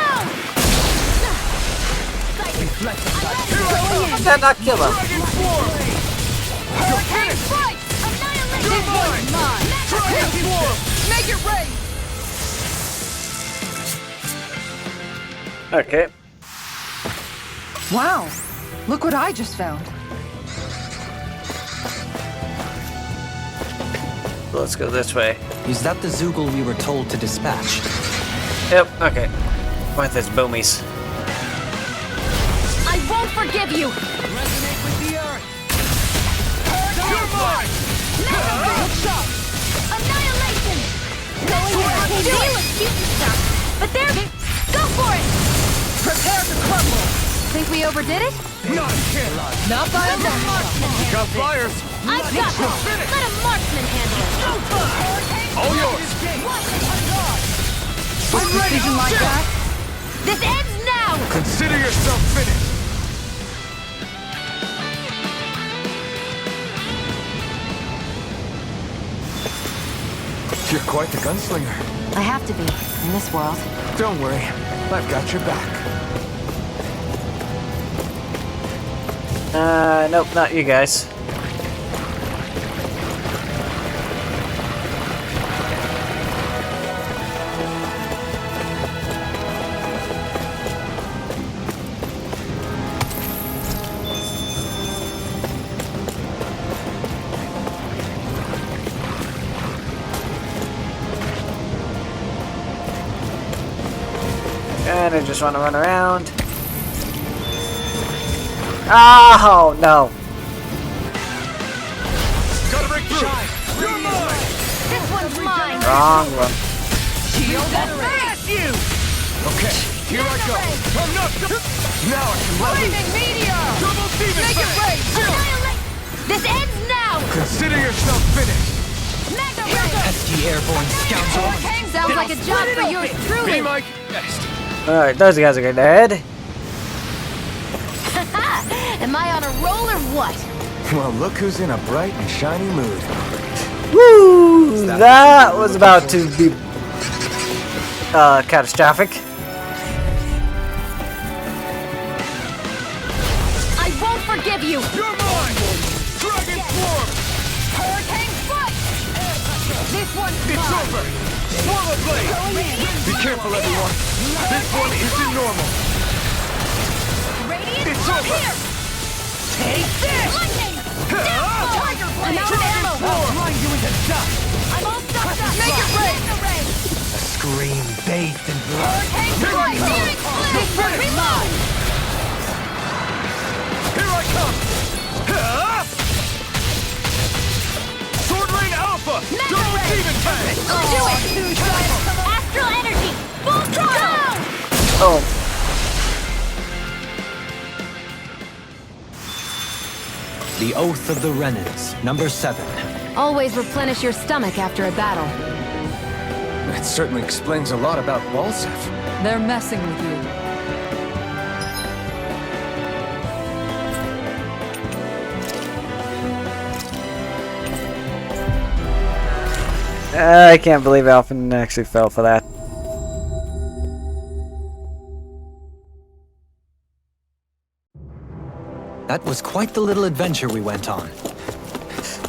How did that not kill him? Dragon Swarm! Hurricane Strike! This one's mine. Dragon Swarm! Make it rain. Okay. Wow, look what I just found. Let's go this way. Is that the Zoogle we were told to dispatch? Yep, okay. With his boomies. I won't forgive you! Resonate with the earth! You're mine! Annihilation! Going here! They look cute and stuff, but they're... Go for it! Prepare to crumble. Think we overdid it? Not a chance! Not by a Let a long marksman handle Got it. flyers! I've got this! Let a marksman handle it! All yours! precision like that. This ends now! Consider yourself finished! You're quite the gunslinger. I have to be, in this world. Don't worry, I've got your back. Nope, not you guys. And I just want to run around. Oh, no. Gotta break through! You're mine! This one's mine! Wrong one. Shield Blast you! Okay, here I go! I'm not done! Now I can let loose! Flaming meteor! Double demon Make it fang! rain! Annihilate! This ends now! Consider yourself finished! Mega Ray! Pesky airborne scoundrel! Sounds like a job for yours Be truly. my guest! Alright, those guys are good. Dead. Am I on a roll or what? Well, look who's in a bright and shiny mood. Woo! That was about to be catastrophic. I won't forgive you! You're mine! Dragon Swarm! Hurricane Strike! This one's It's mine. over! Swallow Blade! Be careful, everyone! This one isn't normal! Radiant It's over! here! Take this! Lightning! Tiger Blade! I'm out of ammo! Grind you into dust! I'm all stuffed up! Make it rain! Mega Ray! A scream bathed in blood. Hurricane Strike! Searing This Flame! one's mine. Here I come! Sword Rain Alpha! Mega Double Ray! demon fang! Do it! Astral Energy! Full throttle! Oh, The Oath of the Renans, number 7. Always replenish your stomach after a battle. That certainly explains a lot about Balsef. They're messing with you. I can't believe Alphen actually fell for that. That was quite the little adventure we went on.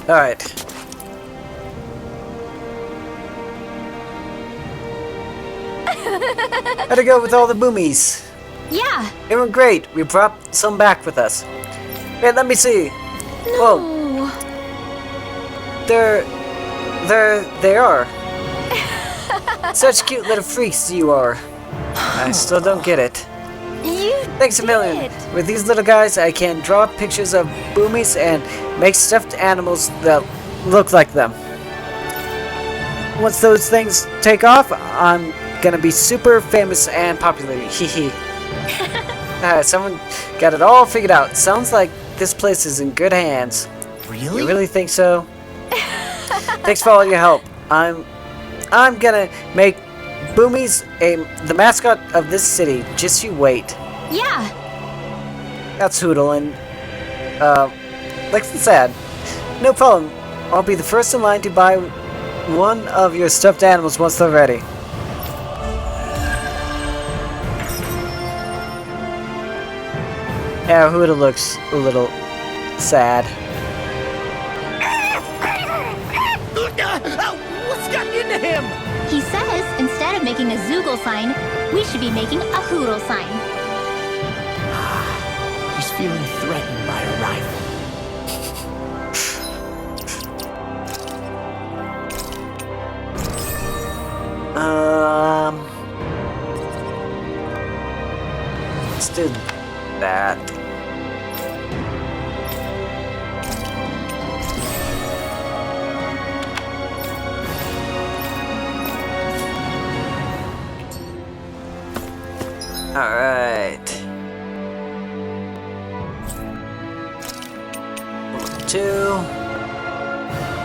Alright. How'd it go with all the boomies? Yeah. They were great. We brought some back with us. Wait, let me see. No. Whoa. They are. Such cute little freaks you are. I still don't get it. You Thanks a million. With these little guys, I can draw pictures of boomies and make stuffed animals that look like them. Once those things take off, I'm gonna be super famous and popular. Hehe. Someone got it all figured out. Sounds like this place is in good hands. Really? You really think so? Thanks for all your help. I'm gonna make Boomies the mascot of this city. Just you wait. Yeah. That's Hoodle and Lex's sad. No problem. I'll be the first in line to buy one of your stuffed animals once they're ready. Yeah, Hoodle looks a little sad. What's gotten into him? He says instead of making a Zoogle sign, we should be making a Hoodle sign. He's feeling threatened by a rival. Let's do that. Alright. 2.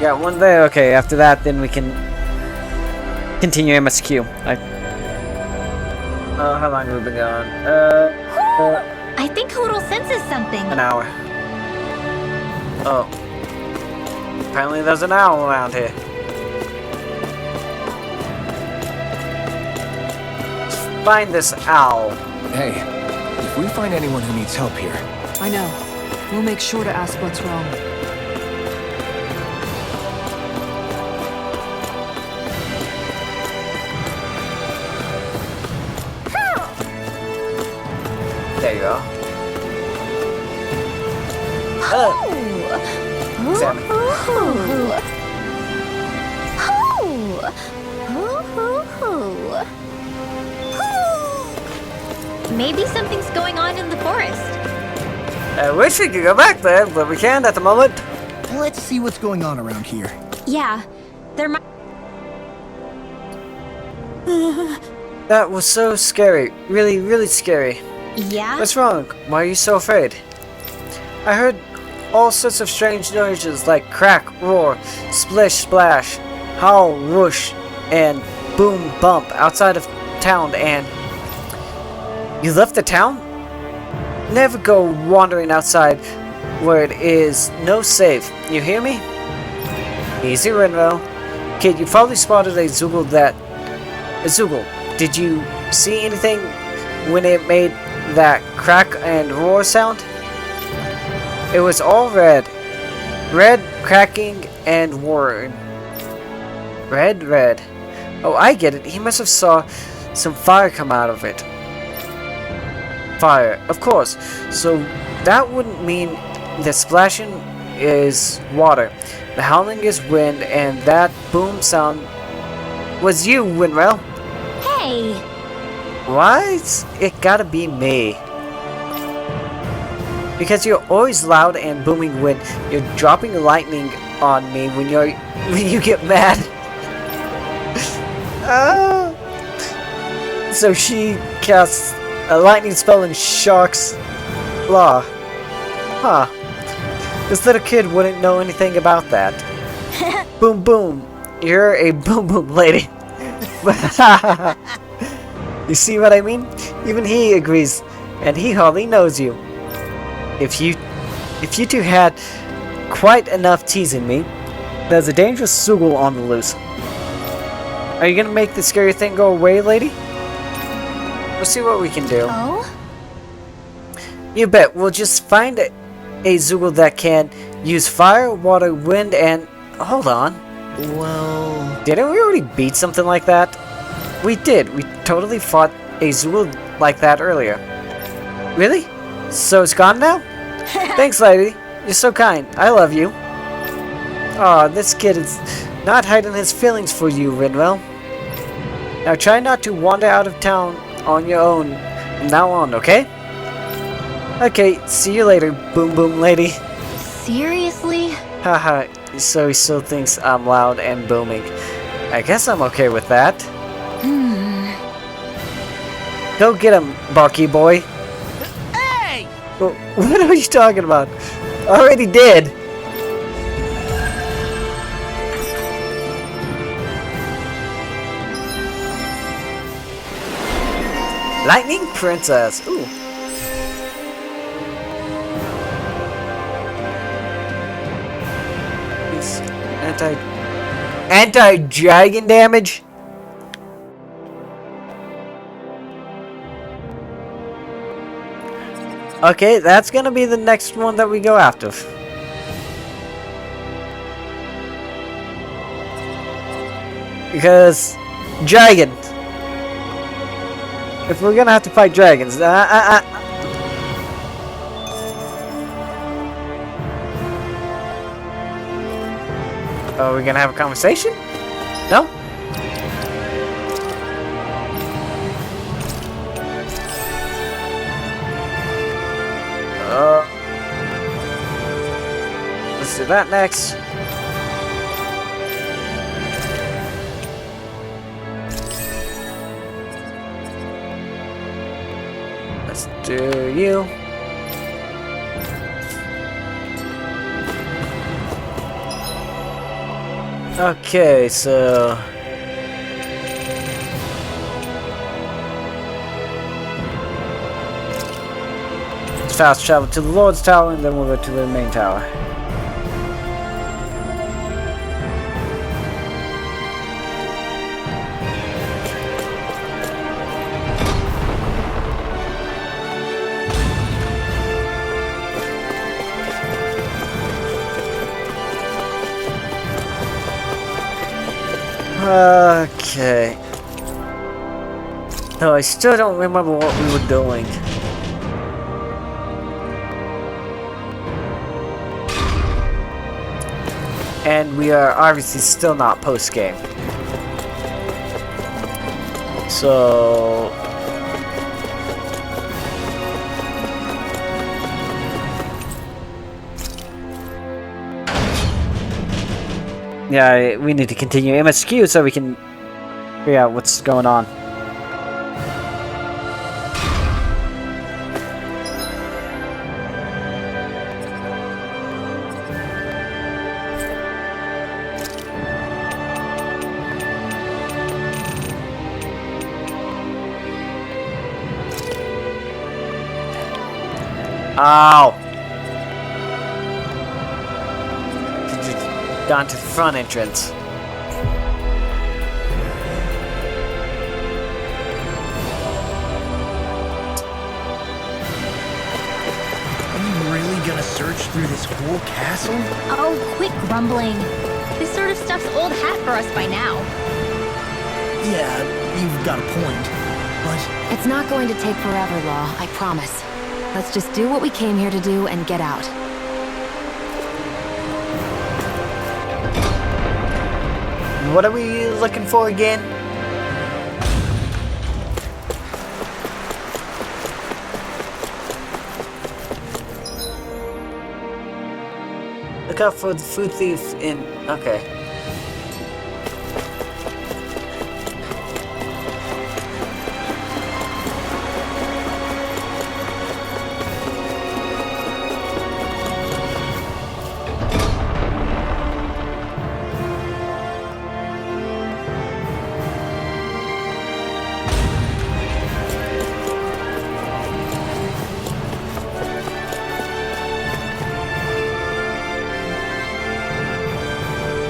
Got one there. Okay, after that, then we can continue MSQ. How long have we been gone? I think Hoodle senses something. An hour. Oh. Apparently there's an owl around here. Find this owl. Hey, if we find anyone who needs help here... I know. We'll make sure to ask what's wrong. There you go. Sammy. Maybe something's going on in the forest. I wish we could go back there, but we can't at the moment. Let's see what's going on around here. Yeah, there might. That was so scary. Really, really scary. Yeah? What's wrong? Why are you so afraid? I heard all sorts of strange noises like crack, roar, splish, splash, howl, whoosh, and boom, bump outside of town. And you left the town? Never go wandering outside where it is no safe. You hear me? Easy, Rinwell. Kid, you probably spotted a Zoogle A Zoogle. Did you see anything when it made that crack and roar sound? It was all red. Red, cracking, and roaring. Red. Oh, I get it. He must have saw some fire come out of it. Fire, of course. So that wouldn't mean the splashing is water. The howling is wind, and that boom sound was you, Rinwell. Hey! Why? It gotta be me. Because you're always loud and booming when you're dropping lightning on me when you get mad. So she casts a lightning spell in Shark's Law. Huh. This little kid wouldn't know anything about that. Boom boom. You're a boom boom lady. You see what I mean? Even he agrees, and he hardly knows you. If you two had quite enough teasing me, there's a dangerous Zoogle on the loose. Are you gonna make the scary thing go away, lady? We'll see what we can do. Oh? You bet. We'll just find a Zoogle that can use fire, water, wind, and... Hold on. Well... Didn't we already beat something like that? We did. We totally fought a Zoogle like that earlier. Really? So it's gone now? Thanks, lady. You're so kind. I love you. Aw, this kid is not hiding his feelings for you, Rinwell. Now try not to wander out of town on your own from now on, okay? Okay, see you later, boom boom lady. Seriously? Haha, so he still thinks I'm loud and booming. I guess I'm okay with that. Go get him, Barky boy. Hey! What are you talking about? Already did. Lightning Princess. Ooh. It's anti-dragon damage. Okay, that's gonna be the next one that we go after. Because dragon. If we're gonna have to fight dragons, are we gonna have a conversation? No? Let's do that next. Let's do you. Okay, so let's fast travel to the Lord's Tower and then we'll go to the main tower. Okay. No, I still don't remember what we were doing. And we are obviously still not post-game. So... yeah, we need to continue MSQ so we can figure out what's going on. Ow! Gone to the front entrance. Are you really gonna search through this whole castle? Oh, quit grumbling. This sort of stuff's old hat for us by now. Yeah, you've got a point, but... It's not going to take forever, Law, I promise. Let's just do what we came here to do and get out. What are we looking for again? Look out for the food thief in... okay.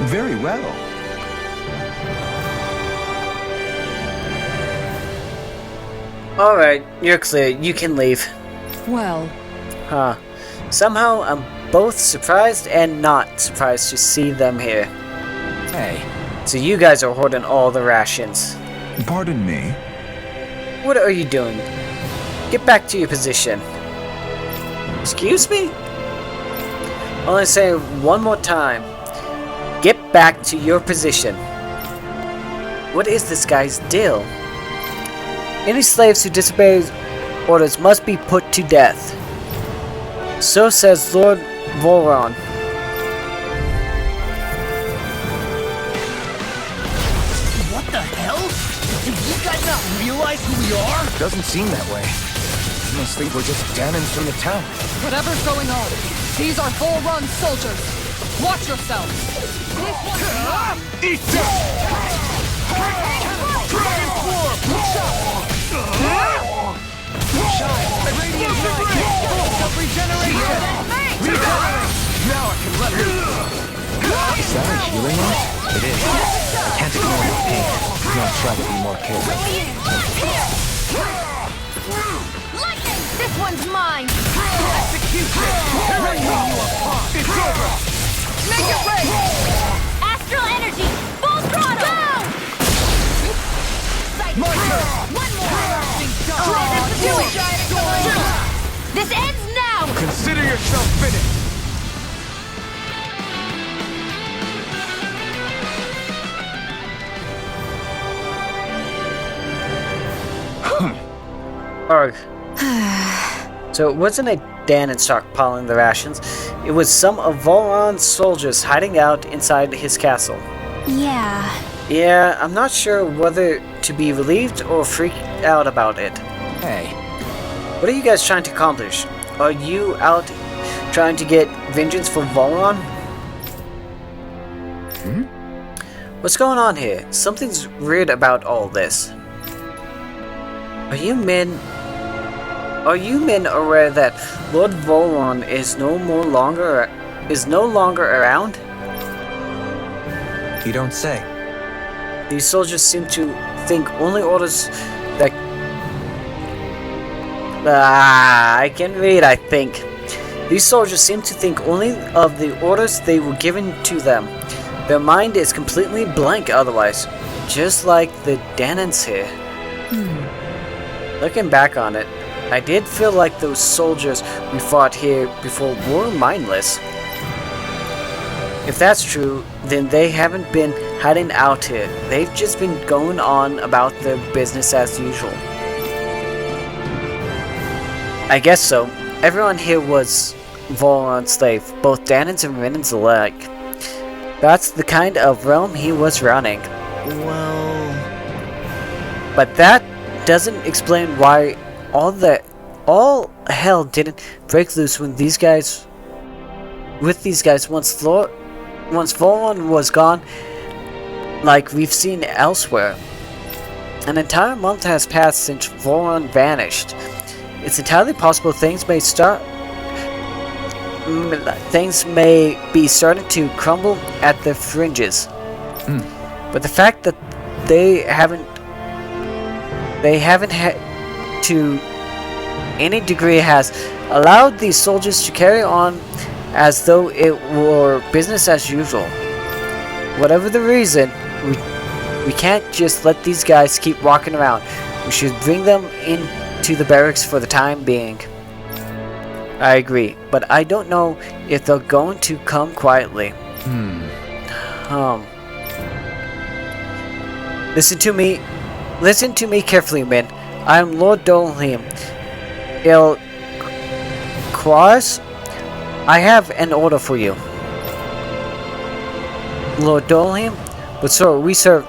Very well. Alright, you're clear. You can leave. Well, Huh. Somehow, I'm both surprised and not surprised to see them here. Hey. So you guys are hoarding all the rations. Pardon me? What are you doing? Get back to your position. Excuse me? Only say one more time. Get back to your position. What is this guy's deal? Any slaves who disobey orders must be put to death. So says Lord Volron. What the hell? Do you guys not realize who we are? Doesn't seem that way. You must think we're just Danons from the town. Whatever's going on, these are full-run soldiers. Watch yourselves. This one's mine. Eat that! Dragon Form! Radiant light! Self-regeneration! Regenerate! Now I can let her. Is that a healing art? It is. I can't ignore the pain. Now try to be more careful. Lightning! This one's mine! Execution! Tearing you apart! It's over! Make it rain! Astral energy! Full throttle! Go! My turn! One more! Dragon Do it, Form! giant! This ends now! Consider yourself finished! Arg. So it wasn't a Danon stockpiling the rations. It was some of Volron's soldiers hiding out inside his castle. Yeah. Yeah, I'm not sure whether to be relieved or freaked out about it. Hey, What are you guys trying to accomplish? Are you out trying to get vengeance for Volron? What's going on here? Something's weird about all this. Are you men aware that Lord Volron is no longer around? You don't say. These soldiers seem to think only orders that... I can read, I think. These soldiers seem to think only of the orders they were given to them. Their mind is completely blank otherwise, just like the Danons here. Looking back on it, I did feel like those soldiers we fought here before were mindless. If that's true, then they haven't been hiding out here. They've just been going on about their business as usual. I guess so. Everyone here was Volron's slave, both Danons and Renans alike. That's the kind of realm he was running. Well... But that doesn't explain why all hell didn't break loose when these guys once Volron was gone, like we've seen elsewhere. An entire month has passed since Volron vanished. It's entirely possible things may be starting to crumble at the fringes. But the fact that they haven't had to any degree has allowed these soldiers to carry on as though it were business as usual. Whatever the reason, we can't just let these guys keep walking around. We should bring them into the barracks for the time being. I agree, but I don't know if they're going to come quietly. Listen to me carefully, men. I am Lord Dolheim. Quas, I have an order for you. Lord Dolheim? But sir, we serve...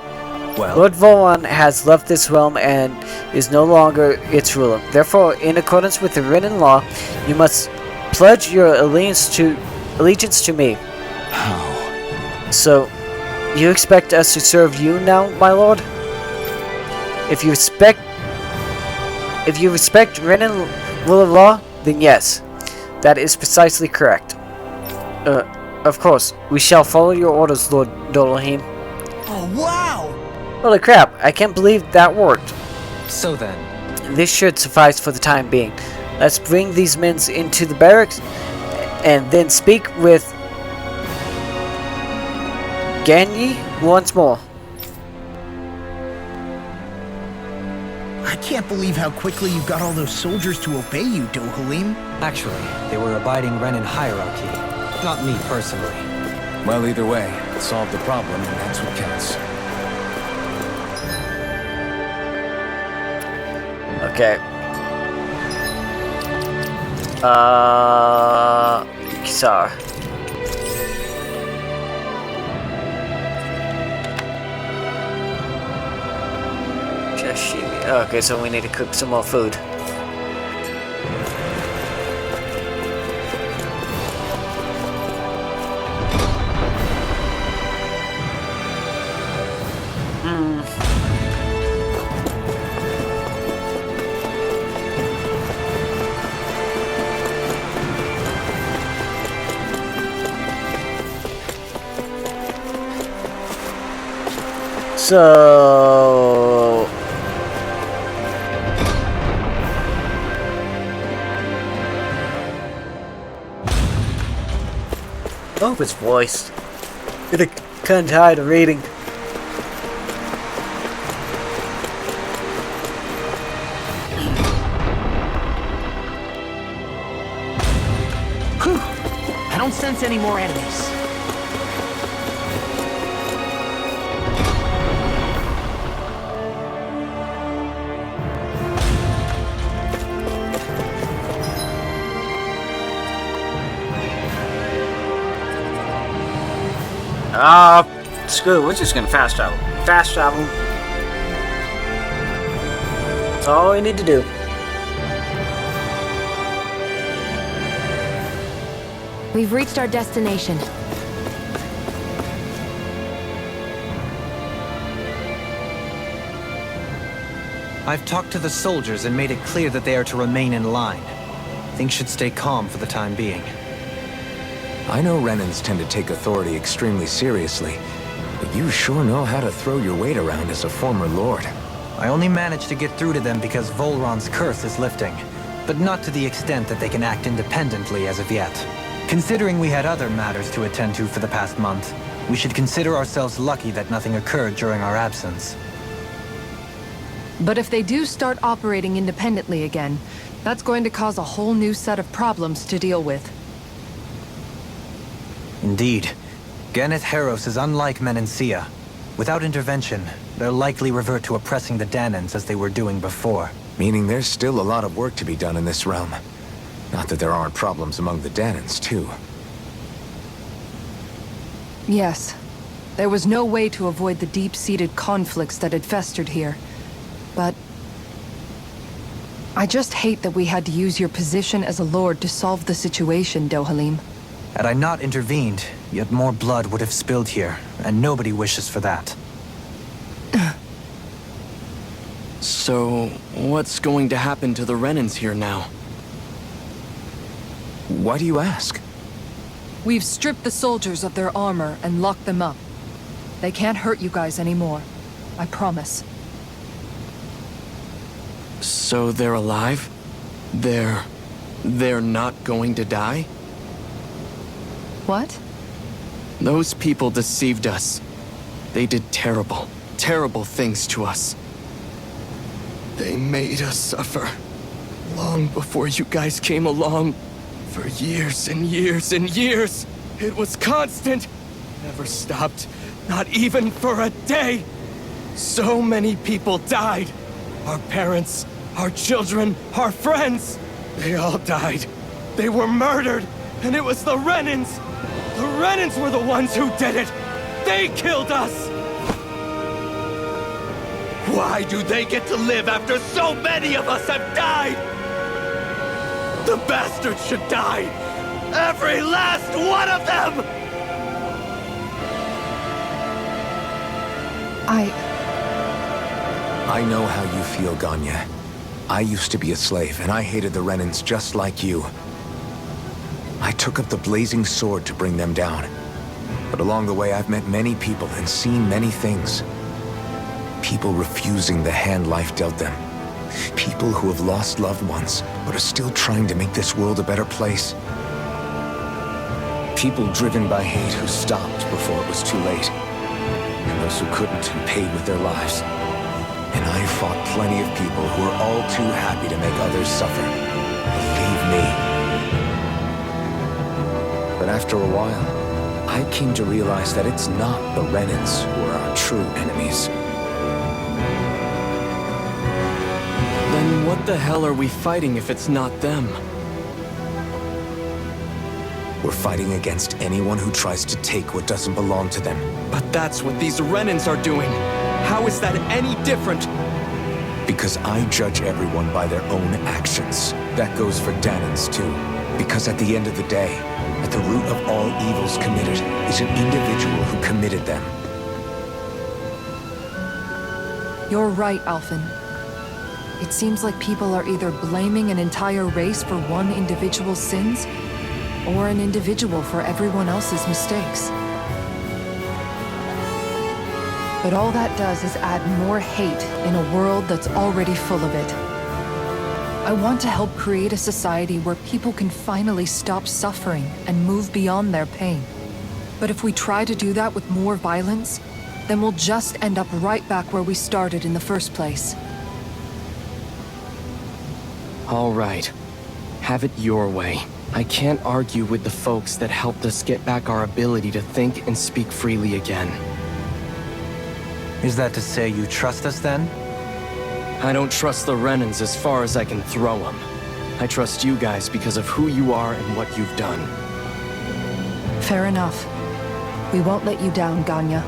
Well, Lord Volron has left this realm and is no longer its ruler. Therefore, in accordance with the written law, you must pledge your allegiance to me. how? So, you expect us to serve you now, my lord? If you respect written rule of law, then yes, that is precisely correct. Of course, we shall follow your orders, Lord Dolheim. Oh, wow! Holy crap, I can't believe that worked. so then, This should suffice for the time being. Let's bring these men into the barracks and then speak with Ganyi once more. I can't believe how quickly you got all those soldiers to obey you, Dohalim. Actually, they were abiding Renan hierarchy, not me personally. Well, either way, it solved the problem, and that's what counts. Okay. Kisara. Sashimi. Okay, so we need to cook some more food. So I hope it's voiced. I'm kind of tired of reading. Whew. I don't sense any more enemies. Screw it, we're just gonna fast travel. Fast travel. That's all we need to do. We've reached our destination. I've talked to the soldiers and made it clear that they are to remain in line. Things should stay calm for the time being. I know Renans tend to take authority extremely seriously, but you sure know how to throw your weight around as a former lord. I only managed to get through to them because Volron's curse is lifting, but not to the extent that they can act independently as of yet. Considering we had other matters to attend to for the past month, we should consider ourselves lucky that nothing occurred during our absence. But if they do start operating independently again, that's going to cause a whole new set of problems to deal with. Indeed. Ganeth Heros is unlike Menancia. Without intervention, they'll likely revert to oppressing the Danans as they were doing before. Meaning there's still a lot of work to be done in this realm. Not that there aren't problems among the Danans, too. Yes. There was no way to avoid the deep-seated conflicts that had festered here. But I just hate that we had to use your position as a lord to solve the situation, Dohalim. Had I not intervened, yet more blood would have spilled here, and nobody wishes for that. So, what's going to happen to the Renans here now? Why do you ask? We've stripped the soldiers of their armor and locked them up. They can't hurt you guys anymore. I promise. So they're alive? They're not going to die? What? Those people deceived us. They did terrible, terrible things to us. They made us suffer. Long before you guys came along. For years and years and years. It was constant. Never stopped. Not even for a day. So many people died. Our parents, our children, our friends. They all died. They were murdered. And it was the Renans. The Renans were the ones who did it! They killed us! Why do they get to live after so many of us have died? The bastards should die! Every last one of them! I know how you feel, Ganya. I used to be a slave, and I hated the Renans just like you. I took up the blazing sword to bring them down. But along the way, I've met many people and seen many things. People refusing the hand life dealt them. People who have lost loved ones, but are still trying to make this world a better place. People driven by hate who stopped before it was too late. And those who couldn't and paid with their lives. And I fought plenty of people who were all too happy to make others suffer. Believe me. But after a while, I came to realize that it's not the Renans who are our true enemies. Then what the hell are we fighting if it's not them? We're fighting against anyone who tries to take what doesn't belong to them. But that's what these Renans are doing. How is that any different? Because I judge everyone by their own actions. That goes for Danans too. Because at the end of the day, at the root of all evils committed is an individual who committed them. You're right, Alphen. It seems like people are either blaming an entire race for one individual's sins, or an individual for everyone else's mistakes. But all that does is add more hate in a world that's already full of it. I want to help create a society where people can finally stop suffering and move beyond their pain. But if we try to do that with more violence, then we'll just end up right back where we started in the first place. All right. Have it your way. I can't argue with the folks that helped us get back our ability to think and speak freely again. Is that to say you trust us then? I don't trust the Renans as far as I can throw them. I trust you guys because of who you are and what you've done. Fair enough. We won't let you down, Ganya.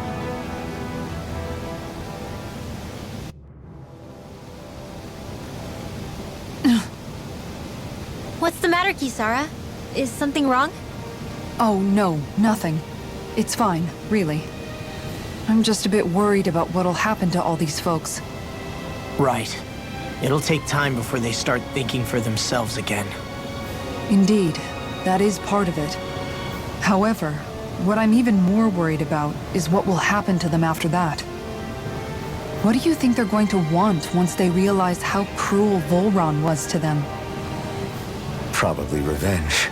What's the matter, Kisara? Is something wrong? Oh, no, nothing. It's fine, really. I'm just a bit worried about what'll happen to all these folks. Right. It'll take time before they start thinking for themselves again. Indeed, that is part of it. However, what I'm even more worried about is what will happen to them after that. What do you think they're going to want once they realize how cruel Volron was to them? Probably revenge.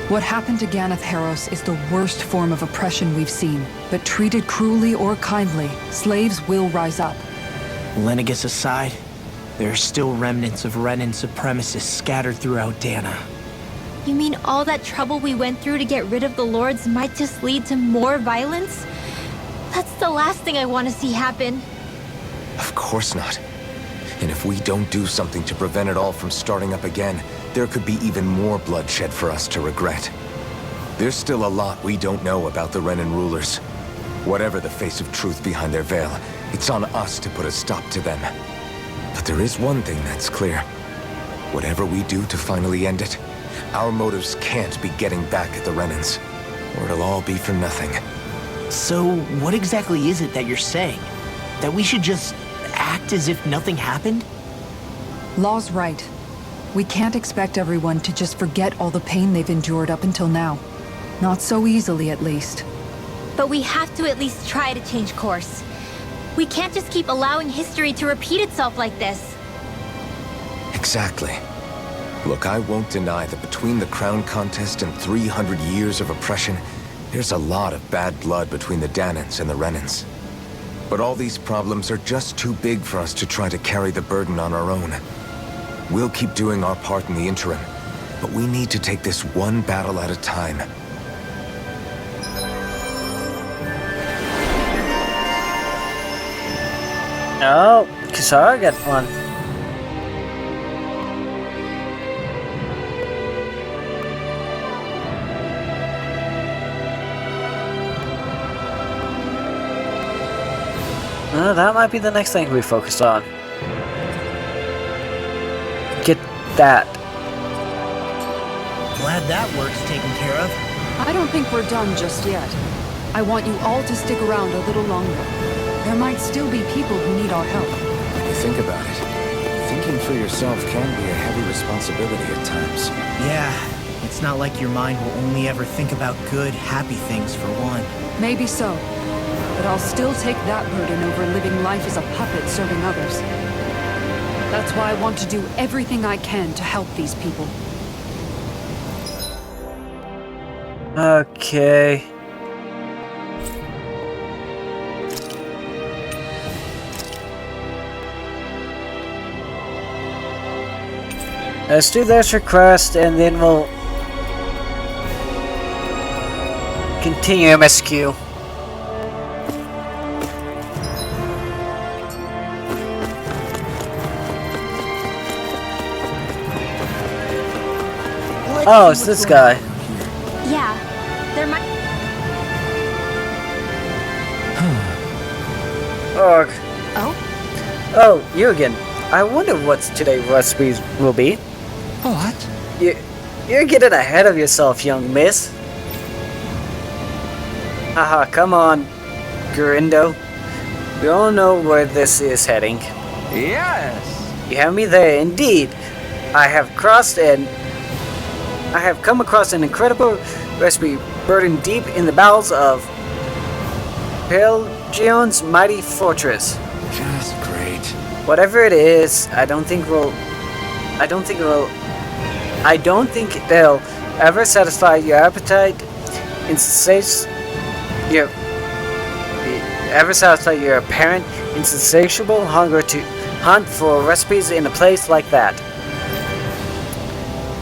What happened to Ganeth Haros is the worst form of oppression we've seen, but treated cruelly or kindly, slaves will rise up. Lenegus aside, there are still remnants of Renan supremacists scattered throughout Dana. You mean all that trouble we went through to get rid of the Lords might just lead to more violence? That's the last thing I want to see happen. Of course not. And if we don't do something to prevent it all from starting up again, there could be even more bloodshed for us to regret. There's still a lot we don't know about the Renan rulers. Whatever the face of truth behind their veil, it's on us to put a stop to them. But there is one thing that's clear. Whatever we do to finally end it, our motives can't be getting back at the Renans, or it'll all be for nothing. So, what exactly is it that you're saying? That we should just act as if nothing happened? Law's right. We can't expect everyone to just forget all the pain they've endured up until now. Not so easily, at least. But we have to at least try to change course. We can't just keep allowing history to repeat itself like this. Exactly. Look, I won't deny that between the crown contest and 300 years of oppression, there's a lot of bad blood between the Danans and the Renans. But all these problems are just too big for us to try to carry the burden on our own. We'll keep doing our part in the interim, but we need to take this one battle at a time. Oh, Kisara got one. That might be the next thing we focus on. Get that. Glad that work's taken care of. I don't think we're done just yet. I want you all to stick around a little longer. There might still be people who need our help. When you think about it, thinking for yourself can be a heavy responsibility at times. Yeah, it's not like your mind will only ever think about good, happy things for one. Maybe so. But I'll still take that burden over living life as a puppet serving others. That's why I want to do everything I can to help these people. Okay. Let's do this request and then we'll continue MSQ. Oh, it's this guy. Yeah, there might. Ugh. Oh? Oh, you again. I wonder what today's recipes will be. What? You're getting ahead of yourself, young miss. Haha, come on, Gurindo. We all know where this is heading. Yes! You have me there, indeed. I have come across an incredible recipe burdened deep in the bowels of Shionne's mighty fortress. Just great. Whatever it is, I don't think they'll ever satisfy your appetite your apparent insatiable hunger to hunt for recipes in a place like that.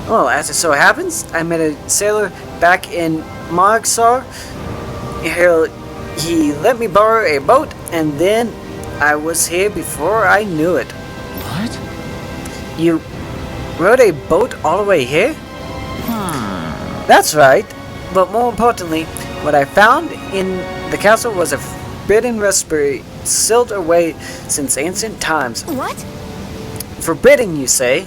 Well, as it so happens, I met a sailor back in Mogsar. He let me borrow a boat, and then I was here before I knew it. What? You rode a boat all the way here? That's right. But more importantly, what I found in the castle was a forbidden recipe sealed away since ancient times. What? Forbidden, you say?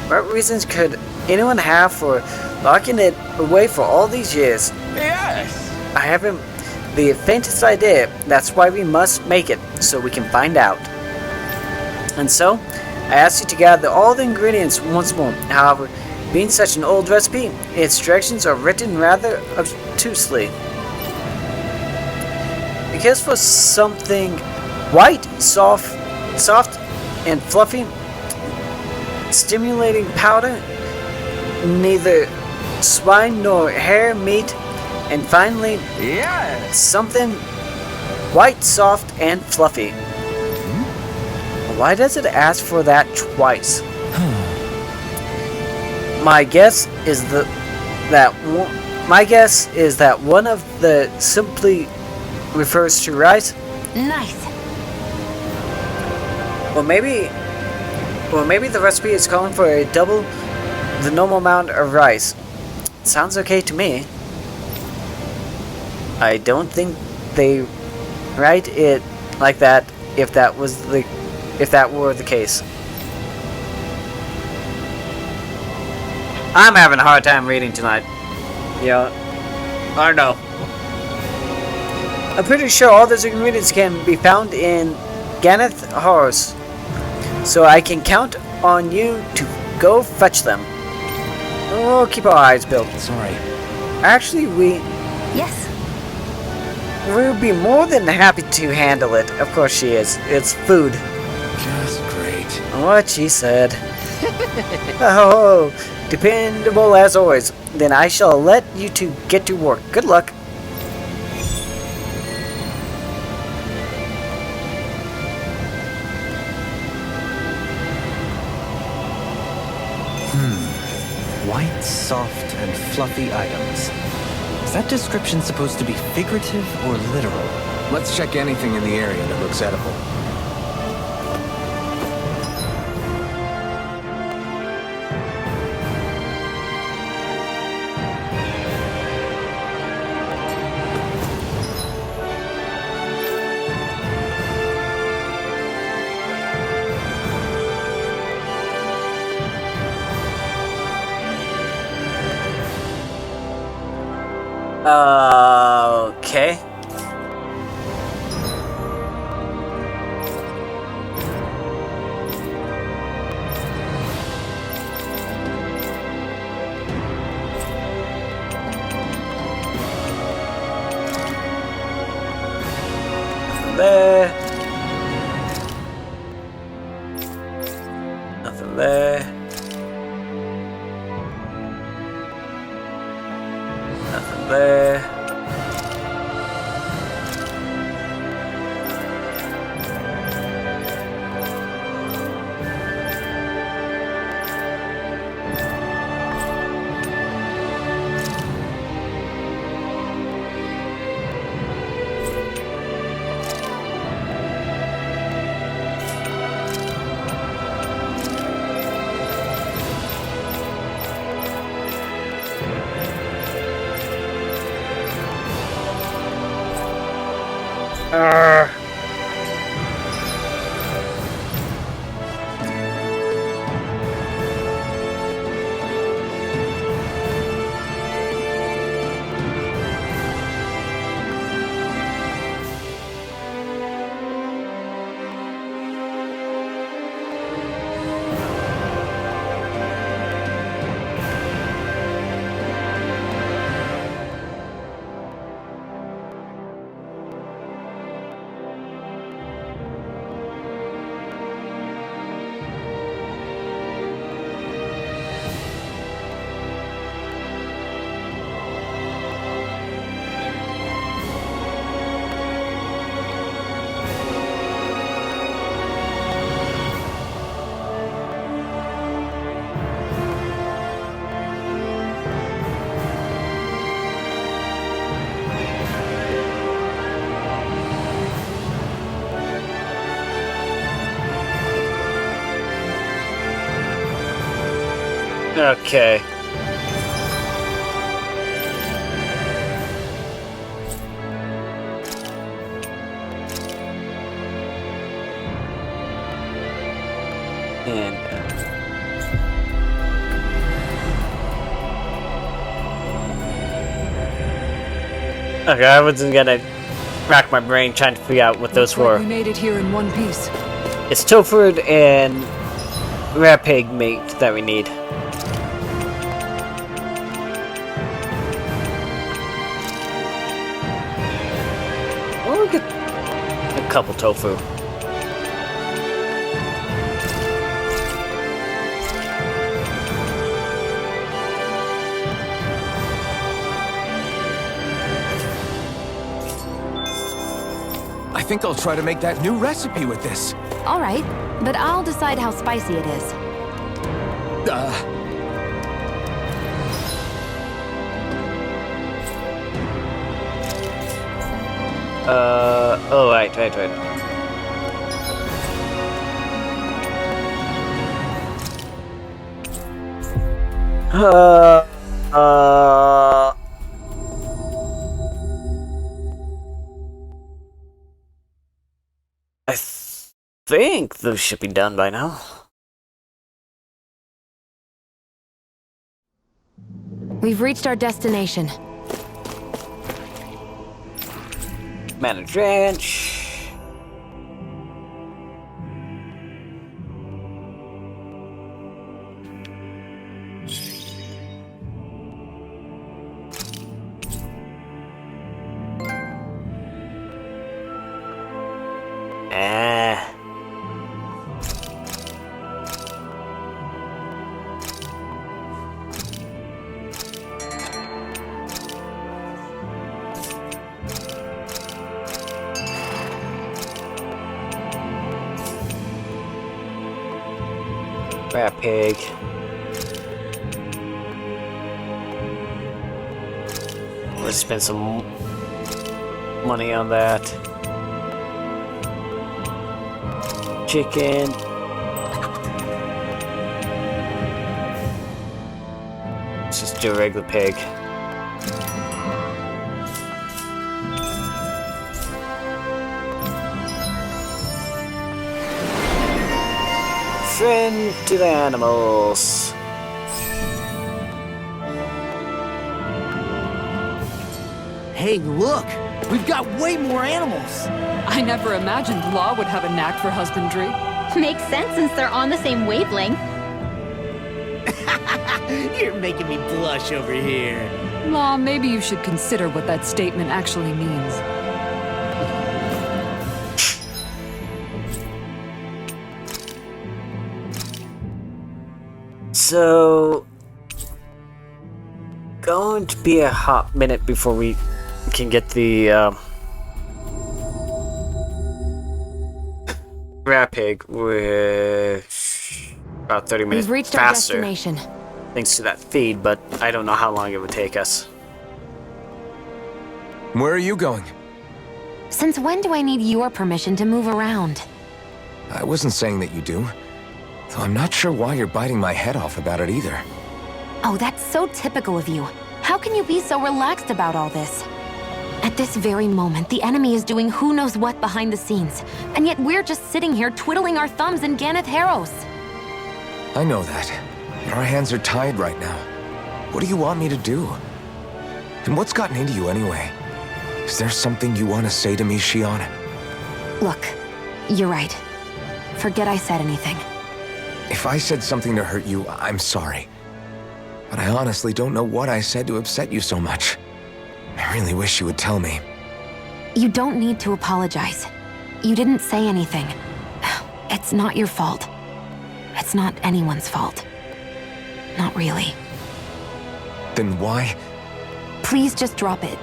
What reasons could anyone have for locking it away for all these years? Yes! I haven't the faintest idea. That's why we must make it, so we can find out. And so, I asked you to gather all the ingredients once more. However, being such an old recipe, its directions are written rather obtusely. Because for something white, soft and fluffy, stimulating powder, neither swine nor hare meat, and finally, Yes! something white, soft, and fluffy. Why does it ask for that twice? My guess is that one of the simply refers to rice. Nice. Or maybe the recipe is calling for a double the normal amount of rice. Sounds okay to me. I don't think they write it like that if that were the case. I'm having a hard time reading tonight. Yeah, I know. I'm pretty sure all those ingredients can be found in Ganeth Horse, so I can count on you to go fetch them. We'll keep our eyes peeled. Sorry. Actually, Yes. we'll be more than happy to handle it. Of course she is. It's food. Just great. What she said. Oh, dependable as always. Then I shall let you two get to work. Good luck. White, soft, and fluffy items. Is that description supposed to be figurative or literal? Let's check anything in the area that looks edible. Okay. There. Nothing there. Nothing there. Okay. And okay, I wasn't gonna rack my brain trying to figure out what those Looks like were. we made it here in one piece. It's Topher and rare pig meat that we need. Well, we get a couple tofu. I think I'll try to make that new recipe with this. All right, but I'll decide how spicy it is. Oh, right. I think those should be done by now. We've reached our destination. Manage ranch. Rat pig. Let's spend some money on that. Chicken. Let's just do a regular pig. Friend to the animals. Hey, look! We've got way more animals! I never imagined Law would have a knack for husbandry. Makes sense since they're on the same wavelength. You're making me blush over here. Law, maybe you should consider what that statement actually means. So, going to be a hot minute before we can get the rat pig with about 30 minutes We've reached faster, our destination. thanks to that feed, but I don't know how long it would take us. Where are you going? Since when do I need your permission to move around? I wasn't saying that you do. Though I'm not sure why you're biting my head off about it either. Oh, that's so typical of you. How can you be so relaxed about all this? At this very moment, the enemy is doing who knows what behind the scenes. And yet we're just sitting here twiddling our thumbs in Ganeth Harros. I know that. But our hands are tied right now. What do you want me to do? And what's gotten into you anyway? Is there something you want to say to me, Shionne? Look, you're right. Forget I said anything. If I said something to hurt you, I'm sorry. But I honestly don't know what I said to upset you so much. I really wish you would tell me. You don't need to apologize. You didn't say anything. It's not your fault. It's not anyone's fault. Not really. Then why? Please just drop it.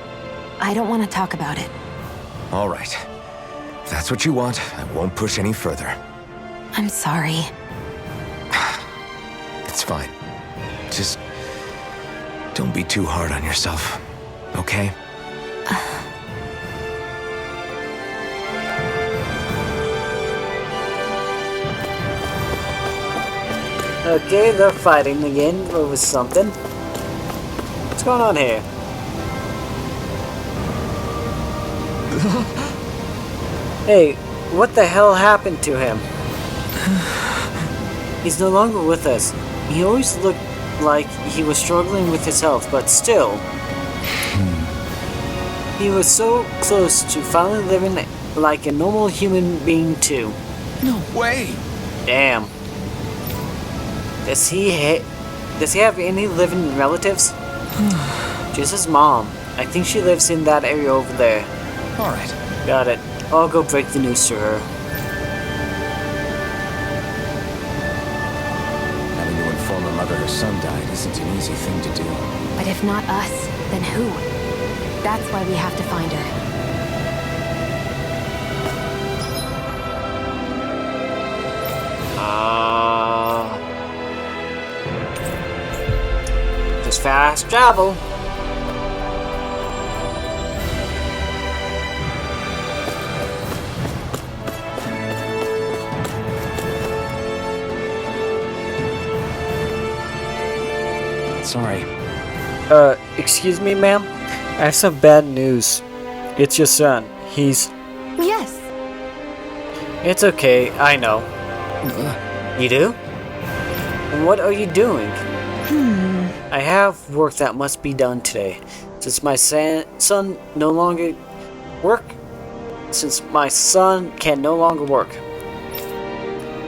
I don't want to talk about it. All right. If that's what you want, I won't push any further. I'm sorry. It's fine. Just don't be too hard on yourself, okay? Okay, they're fighting again over something. What's going on here? Hey, what the hell happened to him? He's no longer with us. He always looked like he was struggling with his health, but still. He was so close to finally living like a normal human being too. No way! Damn. Does he have any living relatives? Just his mom. I think she lives in that area over there. Alright. Got it. I'll go break the news to her. Having to inform her mother her son died isn't an easy thing to do. But if not us, then who? That's why we have to find her. Just fast travel. Sorry. Excuse me, ma'am? I have some bad news. It's your son. He's... Yes. It's okay, I know. You do? What are you doing? I have work that must be done today. Since my son no longer work... Since my son can no longer work.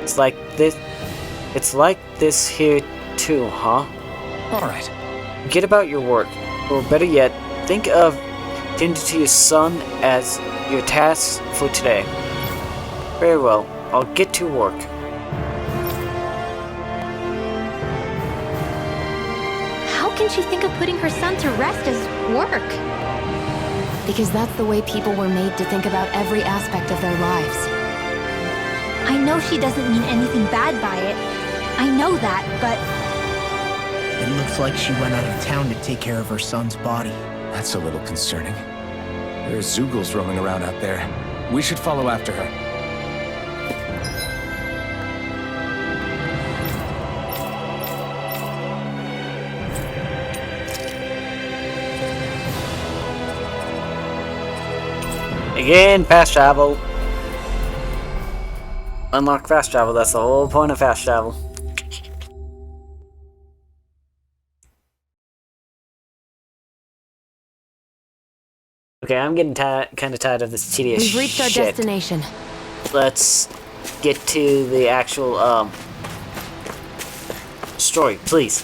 It's like this here too, huh? Alright. Get about your work, or better yet, think of tending to your son as your task for today. Very well, I'll get to work. How can she think of putting her son to rest as work? Because that's the way people were made to think about every aspect of their lives. I know she doesn't mean anything bad by it. I know that, but... It looks like she went out of town to take care of her son's body. That's a little concerning. There's Zeugles roaming around out there. We should follow after her. Again, fast travel. Unlock fast travel, that's the whole point of fast travel. Okay, I'm getting kind of tired of this tedious shit. We've reached our destination. Let's get to the actual, story, please.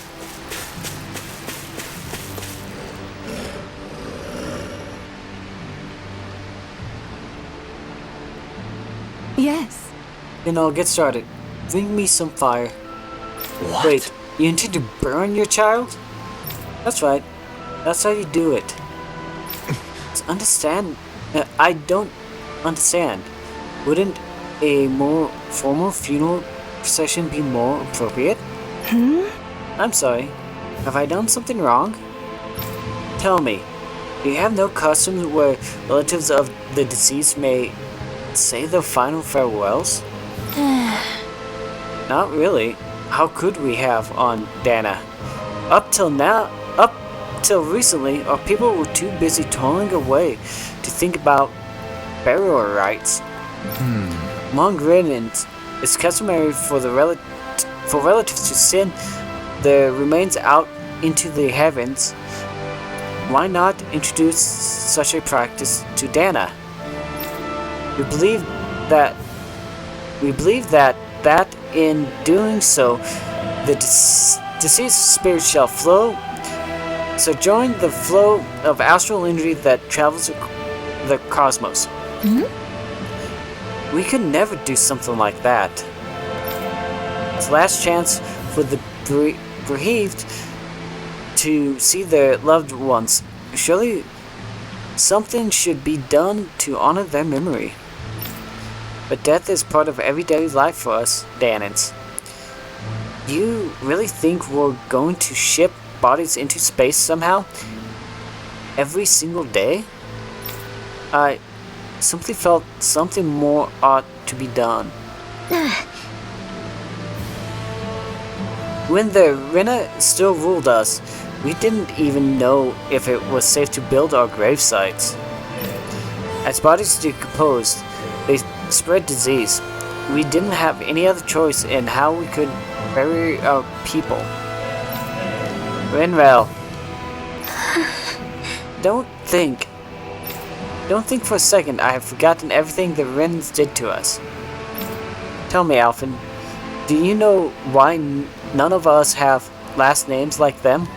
Yes. Then I'll get started. Bring me some fire. What? Wait, you intend to burn your child? That's right. That's how you do it. Understand? I don't understand. Wouldn't a more formal funeral procession be more appropriate? I'm sorry. Have I done something wrong? Tell me, do you have no customs where relatives of the deceased may say their final farewells? Not really. How could we have on Dana? Up until recently, our people were too busy toiling away to think about burial rites. Among Renans, it's customary for relatives to send their remains out into the heavens. Why not introduce such a practice to Dana? We believe that in doing so, the deceased spirit shall flow. So join the flow of astral energy that travels the cosmos. We could never do something like that. It's the last chance for the bereaved to see their loved ones. Surely something should be done to honor their memory. But death is part of everyday life for us, Danans. You really think we're going to ship bodies into space somehow? Every single day? I simply felt something more ought to be done. When the Rena still ruled us, we didn't even know if it was safe to build our grave sites. As bodies decomposed, they spread disease. We didn't have any other choice in how we could bury our people. Rinwell, don't think for a second I have forgotten everything the Renans did to us. Tell me, Alphen, do you know why none of us have last names like them?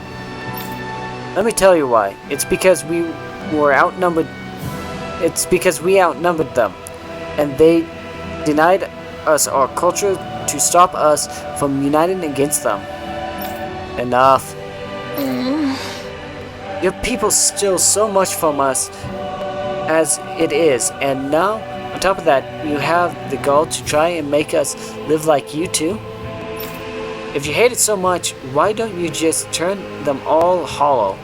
Let me tell you why. It's because we outnumbered them, and they denied us our culture to stop us from uniting against them. Enough. Your people steal so much from us as it is, and now, on top of that, you have the gall to try and make us live like you two? If you hate it so much, why don't you just turn them all hollow?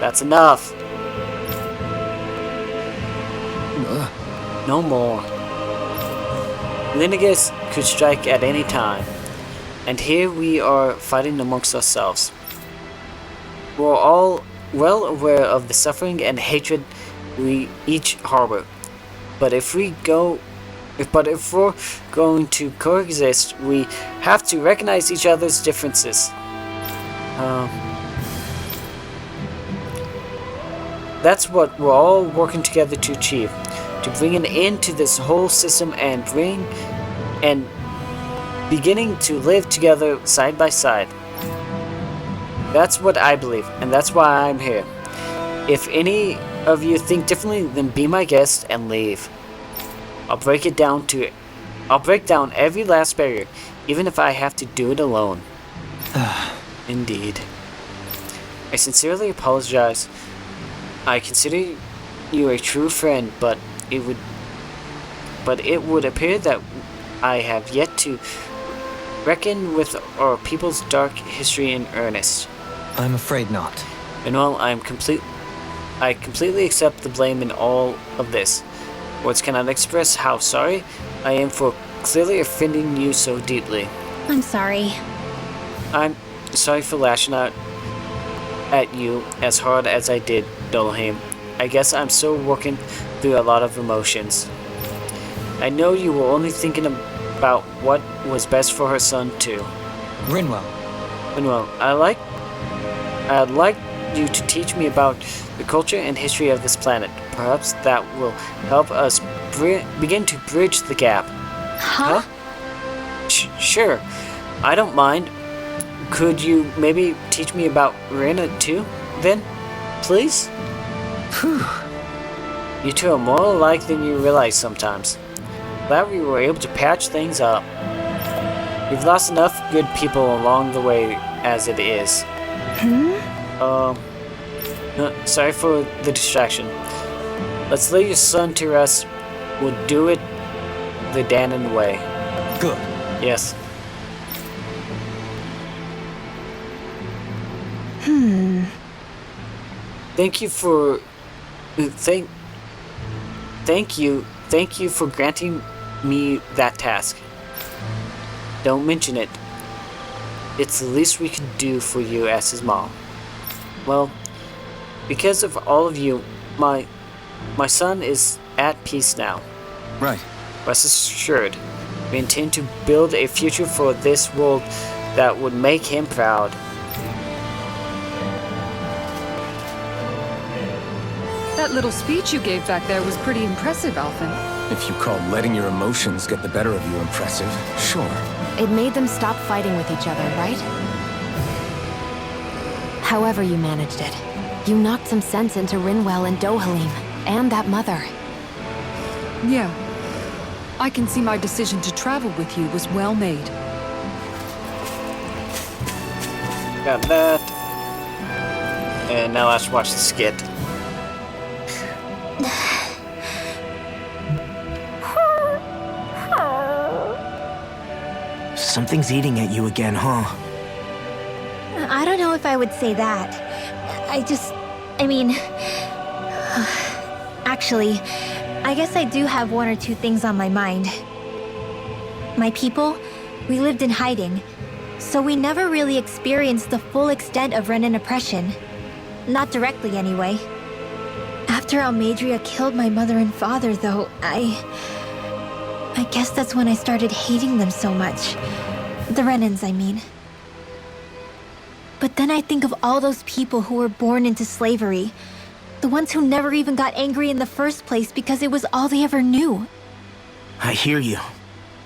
That's enough. No more. Linagus could strike at any time, and here we are fighting amongst ourselves. We're all well aware of the suffering and hatred we each harbor, but if we're going to coexist, we have to recognize each other's differences. That's what we're all working together to achieve. To bring an end to this whole system and beginning to live together side by side. That's what I believe, and that's why I'm here. If any of you think differently, then be my guest and leave. I'll break down every last barrier, even if I have to do it alone. Indeed. I sincerely apologize. I consider you a true friend, but it would appear that I have yet to reckon with our people's dark history in earnest. I'm afraid not. Meanwhile, I completely accept the blame in all of this. Words cannot express how sorry I am for clearly offending you so deeply. I'm sorry. I'm sorry for lashing out at you as hard as I did, Dolheim. I guess I'm still working through a lot of emotions. I know you were only thinking about what was best for her son, too. Rinwell, I'd like you to teach me about the culture and history of this planet. Perhaps that will help us begin to bridge the gap. Huh? Sure. I don't mind. Could you maybe teach me about Rena too, then? Please? You two are more alike than you realize sometimes. Glad we were able to patch things up. We've lost enough good people along the way as it is. Sorry for the distraction. Let's lay your son to rest. We'll do it the Danon way. good. Yes. Thank you for granting me that task. Don't mention it. it's the least we can do for you as his mom. Well, because of all of you, my son is at peace now. Right. Rest assured, we intend to build a future for this world that would make him proud. That little speech you gave back there was pretty impressive, Alphen. If you call letting your emotions get the better of you impressive, sure. It made them stop fighting with each other, right? However you managed it, you knocked some sense into Rinwell and Dohalim, and that mother. Yeah. I can see my decision to travel with you was well made. Got that. And now let's watch the skit. Something's eating at you again, huh? I don't know if I would say that. I mean... Actually, I guess I do have one or two things on my mind. My people, we lived in hiding, so we never really experienced the full extent of Renan oppression. Not directly, anyway. After Almadria killed my mother and father, though, I guess that's when I started hating them so much. The Renans, I mean. But then I think of all those people who were born into slavery. The ones who never even got angry in the first place because it was all they ever knew. I hear you.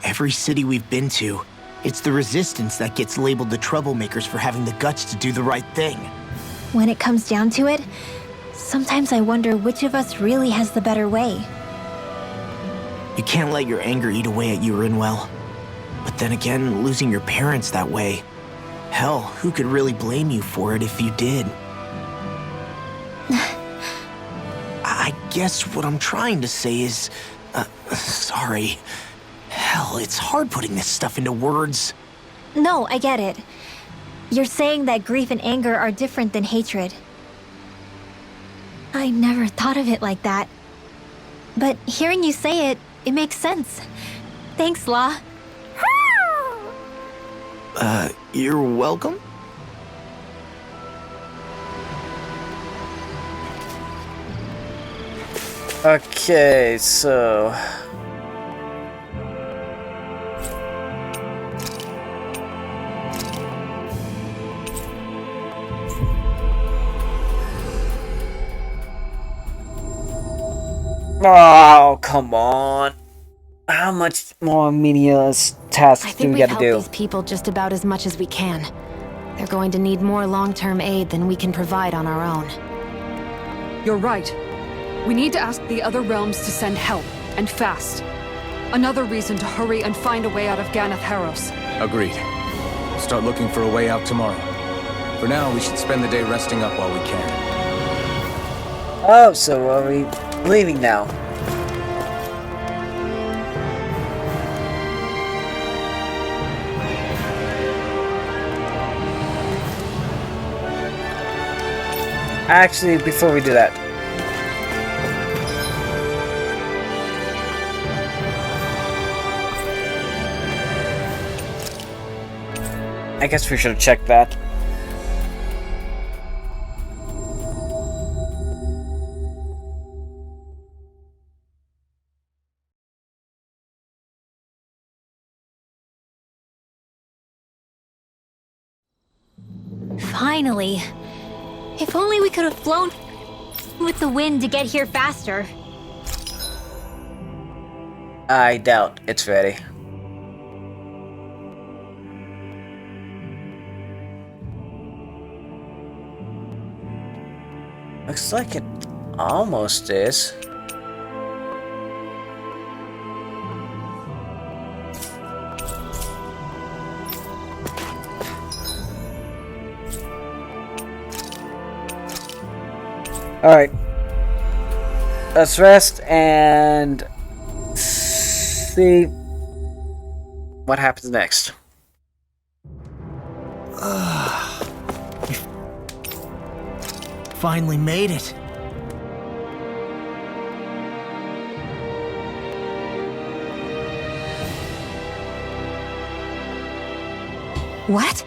Every city we've been to, it's the resistance that gets labeled the troublemakers for having the guts to do the right thing. When it comes down to it, sometimes I wonder which of us really has the better way. You can't let your anger eat away at you, Rinwell. But then again, losing your parents that way... Hell, who could really blame you for it if you did? I guess what I'm trying to say is... sorry. Hell, it's hard putting this stuff into words. No, I get it. You're saying that grief and anger are different than hatred. I never thought of it like that. But hearing you say it, it makes sense. Thanks, La. You're welcome? Okay, so... Oh, come on. How much more menial tasks I do think we we've gotta helped do? these people just about as much as we can. They're going to need more long-term aid than we can provide on our own. You're right. We need to ask the other realms to send help, and fast. Another reason to hurry and find a way out of Ganath Haros. Agreed. We'll start looking for a way out tomorrow. For now, we should spend the day resting up while we can. Oh, so are we leaving now? Actually, before we do that, I guess we should have checked that. Finally. If only we could have flown with the wind to get here faster. I doubt it's ready. Looks like it almost is. Alright. Let's rest and see what happens next. Finally made it. What?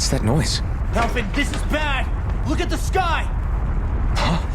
What's that noise? Alfred, this is bad! Look at the sky! Huh?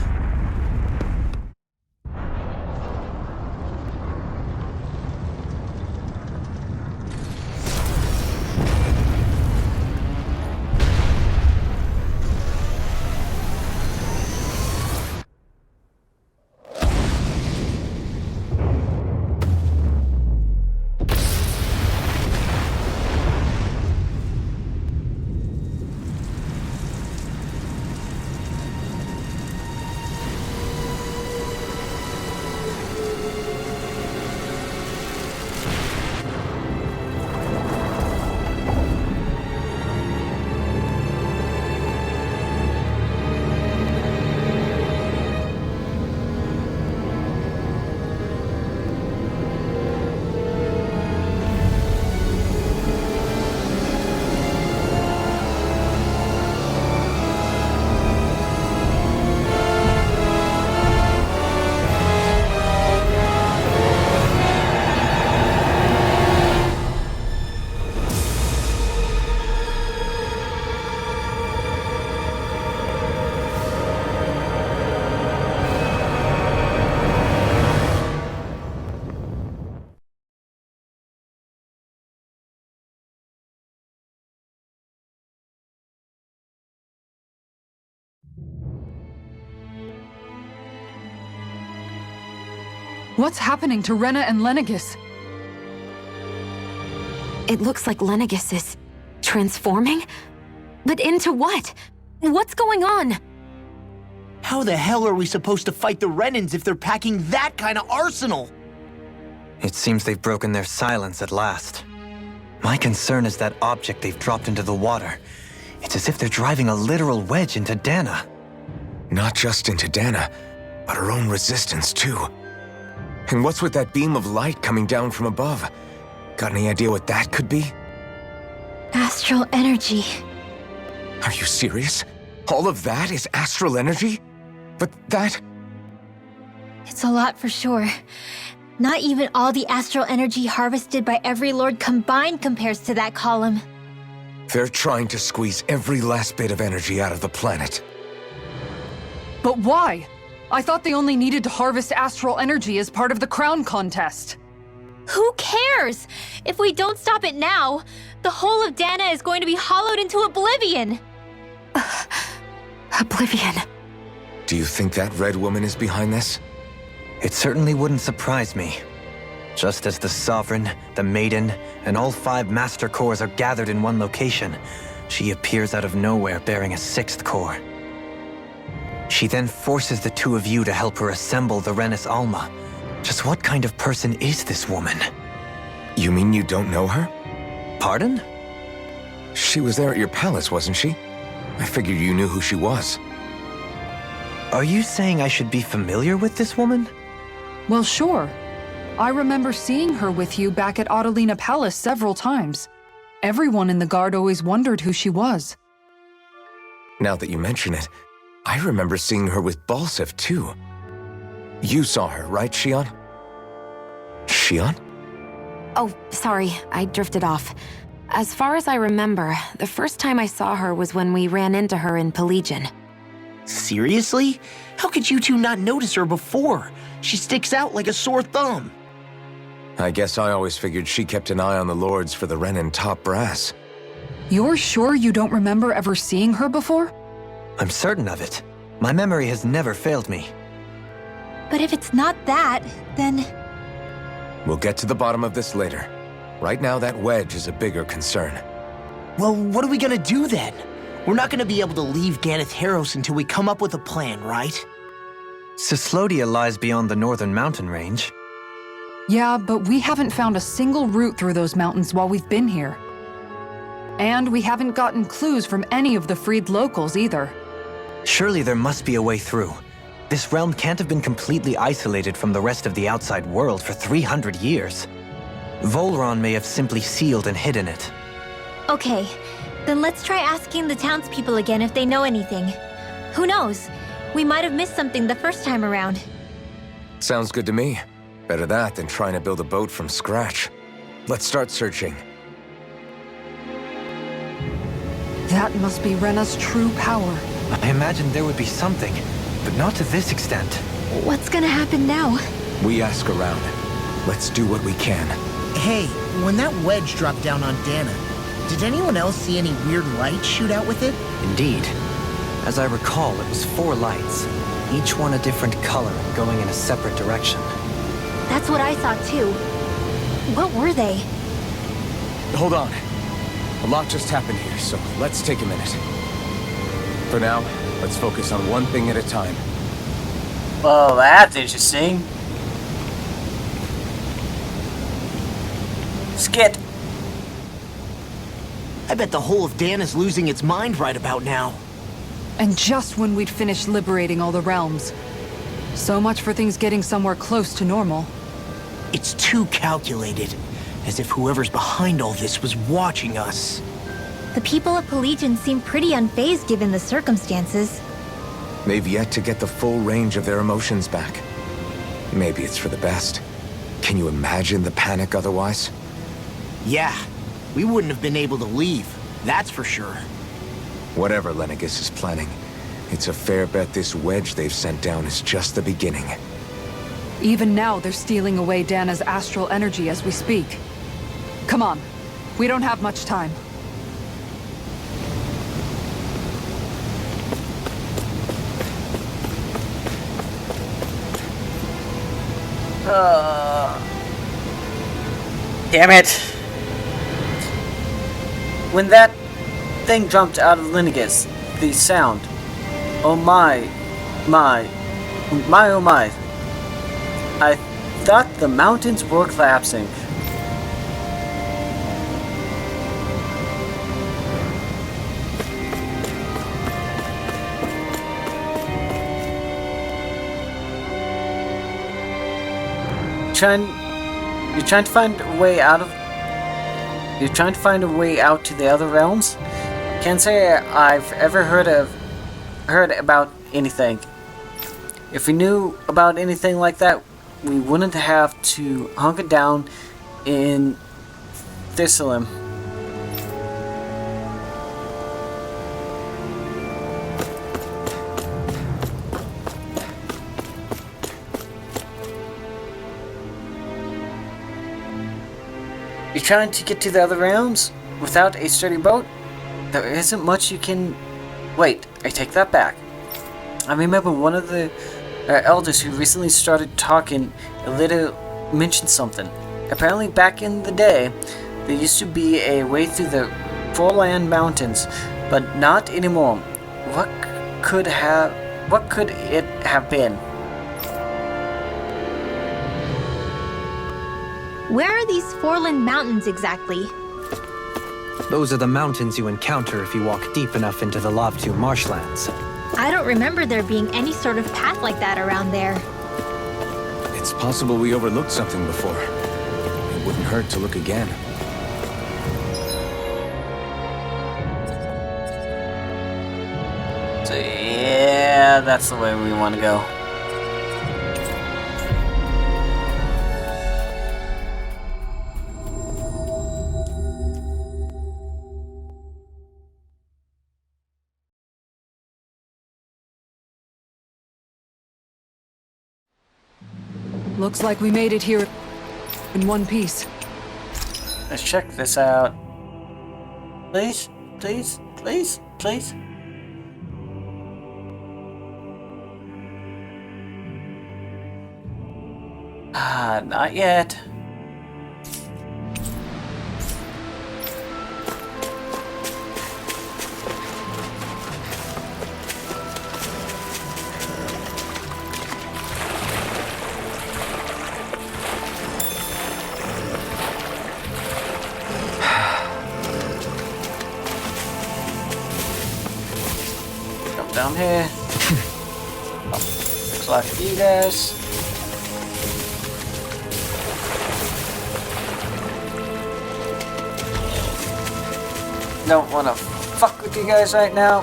What's happening to Rena and Lenegis? It looks like Lenegis is transforming? But into what? What's going on? How the hell are we supposed to fight the Renans if they're packing that kind of arsenal? It seems they've broken their silence at last. My concern is that object they've dropped into the water. It's as if they're driving a literal wedge into Dana. Not just into Dana, but her own resistance too. And what's with that beam of light coming down from above? Got any idea what that could be? Astral energy. Are you serious? All of that is astral energy? But that... It's a lot for sure. Not even all the astral energy harvested by every lord combined compares to that column. They're trying to squeeze every last bit of energy out of the planet. But why? I thought they only needed to harvest astral energy as part of the crown contest. Who cares? If we don't stop it now, the whole of Dana is going to be hollowed into oblivion. Oblivion. Do you think that red woman is behind this? It certainly wouldn't surprise me. Just as the Sovereign, the Maiden, and all 5 Master Cores are gathered in one location, she appears out of nowhere bearing a 6th core. She then forces the 2 of you to help her assemble the Renis Alma. Just what kind of person is this woman? You mean you don't know her? Pardon? She was there at your palace, wasn't she? I figured you knew who she was. Are you saying I should be familiar with this woman? Well, sure. I remember seeing her with you back at Adelina Palace several times. Everyone in the guard always wondered who she was. Now that you mention it, I remember seeing her with Balsef, too. You saw her, right, Shionne? Shionne? Oh, sorry, I drifted off. As far as I remember, the first time I saw her was when we ran into her in Pelagian. Seriously? How could you two not notice her before? She sticks out like a sore thumb. I guess I always figured she kept an eye on the lords for the Renin top brass. You're sure you don't remember ever seeing her before? I'm certain of it. My memory has never failed me. But if it's not that, then... We'll get to the bottom of this later. Right now, that wedge is a bigger concern. Well, what are we gonna do then? We're not gonna be able to leave Ganeth Haros until we come up with a plan, right? Cyslodia lies beyond the northern mountain range. Yeah, but we haven't found a single route through those mountains while we've been here. And we haven't gotten clues from any of the freed locals either. Surely there must be a way through. This realm can't have been completely isolated from the rest of the outside world for 300 years. Volron may have simply sealed and hidden it. Okay, then let's try asking the townspeople again if they know anything. Who knows? We might have missed something the first time around. Sounds good to me. Better that than trying to build a boat from scratch. Let's start searching. That must be Rena's true power. I imagined there would be something, but not to this extent. What's gonna happen now? We ask around. Let's do what we can. Hey, when that wedge dropped down on Dana, did anyone else see any weird lights shoot out with it? Indeed. As I recall, it was 4 lights, each one a different color and going in a separate direction. That's what I saw too. What were they? Hold on. A lot just happened here, so let's take a minute. For now, let's focus on one thing at a time. Well, that's interesting. Skit. I bet the whole of Dan is losing its mind right about now. And just when we'd finished liberating all the realms. So much for things getting somewhere close to normal. It's too calculated, as if whoever's behind all this was watching us. The people of Pelegion seem pretty unfazed given the circumstances. They've yet to get the full range of their emotions back. Maybe it's for the best. Can you imagine the panic otherwise? Yeah, we wouldn't have been able to leave, that's for sure. Whatever Lenegis is planning, it's a fair bet this wedge they've sent down is just the beginning. Even now, they're stealing away Dana's astral energy as we speak. Come on, we don't have much time. Damn it. When that thing jumped out of Lenegis, the sound. Oh my. I thought the mountains were collapsing. You're trying to find a way out of... You're trying to find a way out to the other realms? Can't say I've ever heard about anything. If we knew about anything like that, we wouldn't have to hunker down in Thistleum. You're trying to get to the other realms without a sturdy boat? There isn't much you can... Wait, I take that back. I remember one of the elders who recently started talking a little mentioned something. Apparently back in the day, there used to be a way through the Foreland Mountains, but not anymore. What could it have been? Where are these Foreland Mountains exactly? Those are the mountains you encounter if you walk deep enough into the Lavtu marshlands. I don't remember there being any sort of path like that around there. It's possible we overlooked something before. It wouldn't hurt to look again. So yeah, that's the way we want to go. Looks like we made it here in one piece. Let's check this out. Please, please, please, please. Not yet. Down here. Looks like you guys. Don't want to fuck with you guys right now.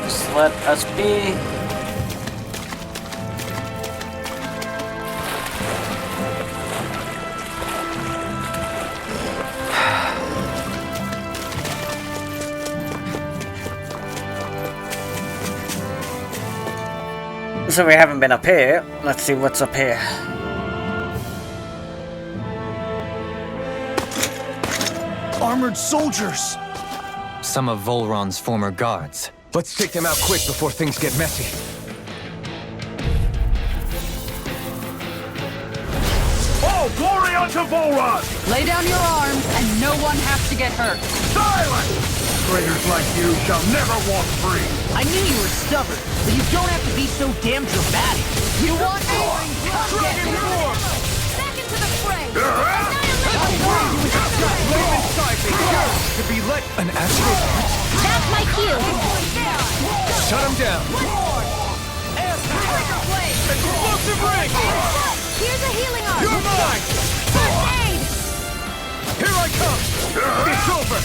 Just let us be. So we haven't been up here. Let's see what's up here. Armored soldiers! Some of Volron's former guards. Let's take them out quick before things get messy. All glory unto Volron! Lay down your arms, and no one has to get hurt. Silence! Traitors like you shall never walk free! I knew you were stubborn, but you don't have to be so damn dramatic. You want me? Dragon War! Back into the fray! To be let An astral... That's my cue. Shut him down! explosive ring! Here's a healing arm! You're mine! First aid! Here I come! It's over!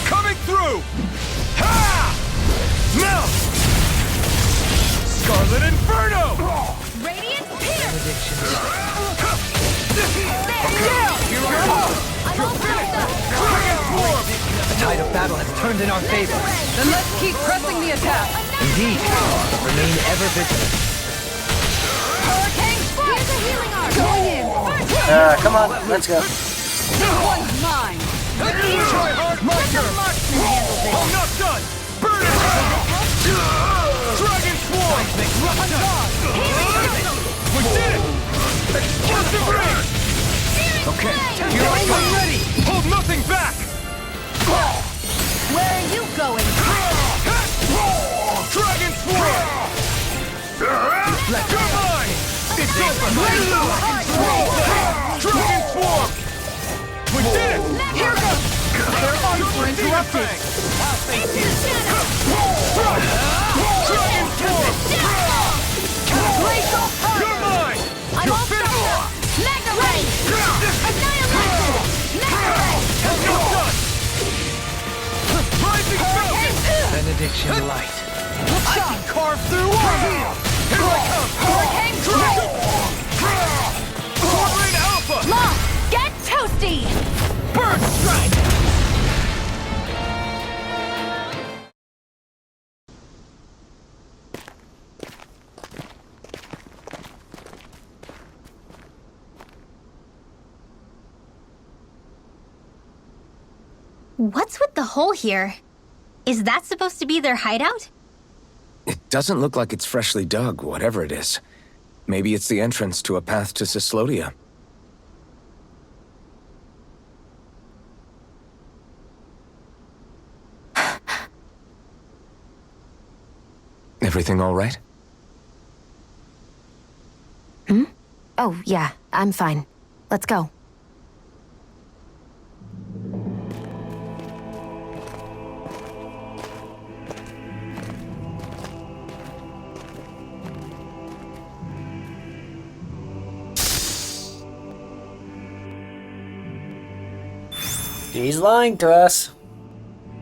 Coming through! Ha! Melt! Scarlet Inferno! Radiant Pierce! I'm all Dragon Swarm! The tide of battle has turned in our favor. Then let's keep pressing the attack! Indeed. Remain ever vigilant. Hurricane Strike! Here's a healing arm! Going in! Come on, let's go. This one's mine! Try hard, my turn! I'm not done! Burn it! Dragon Swarm! We did it! Explosive ring! Okay, Here I come! Ready! Hold nothing back! Where are you going? Dragon Swarm! You're mine! It's over! Dragon Swarm! We did it! Here goes! Their arms were interrupted! Dragon Swarm! Glacial Curse! You're mine! I'm all set up! Mega Ray! Annihilation! Mega Ray! Not done! Rising Falcon! Benediction light. I can carve through all! Here I come! Hurricane Strike! Sword Rain Alpha! Lock! Get toasty! Bird Strike! What's with the hole here? Is that supposed to be their hideout? It doesn't look like it's freshly dug, whatever it is. Maybe it's the entrance to a path to Cyslodia. Everything all right? Oh, yeah, I'm fine. Let's go. He's lying to us.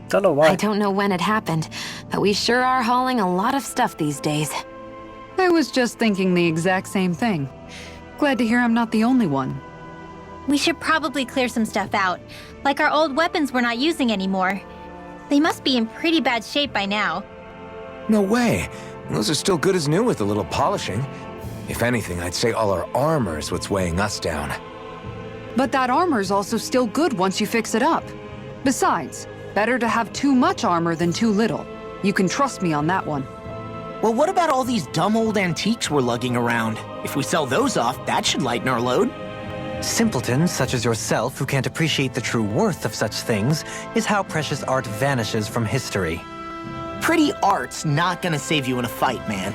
Don't know why. I don't know when it happened, but we sure are hauling a lot of stuff these days. I was just thinking the exact same thing. Glad to hear I'm not the only one. We should probably clear some stuff out, like our old weapons we're not using anymore. They must be in pretty bad shape by now. No way. Those are still good as new with a little polishing. If anything, I'd say all our armor is what's weighing us down. But that armor's also still good once you fix it up. Besides, better to have too much armor than too little. You can trust me on that one. Well, what about all these dumb old antiques we're lugging around? If we sell those off, that should lighten our load. Simpletons such as yourself who can't appreciate the true worth of such things is how precious art vanishes from history. Pretty art's not gonna save you in a fight, man.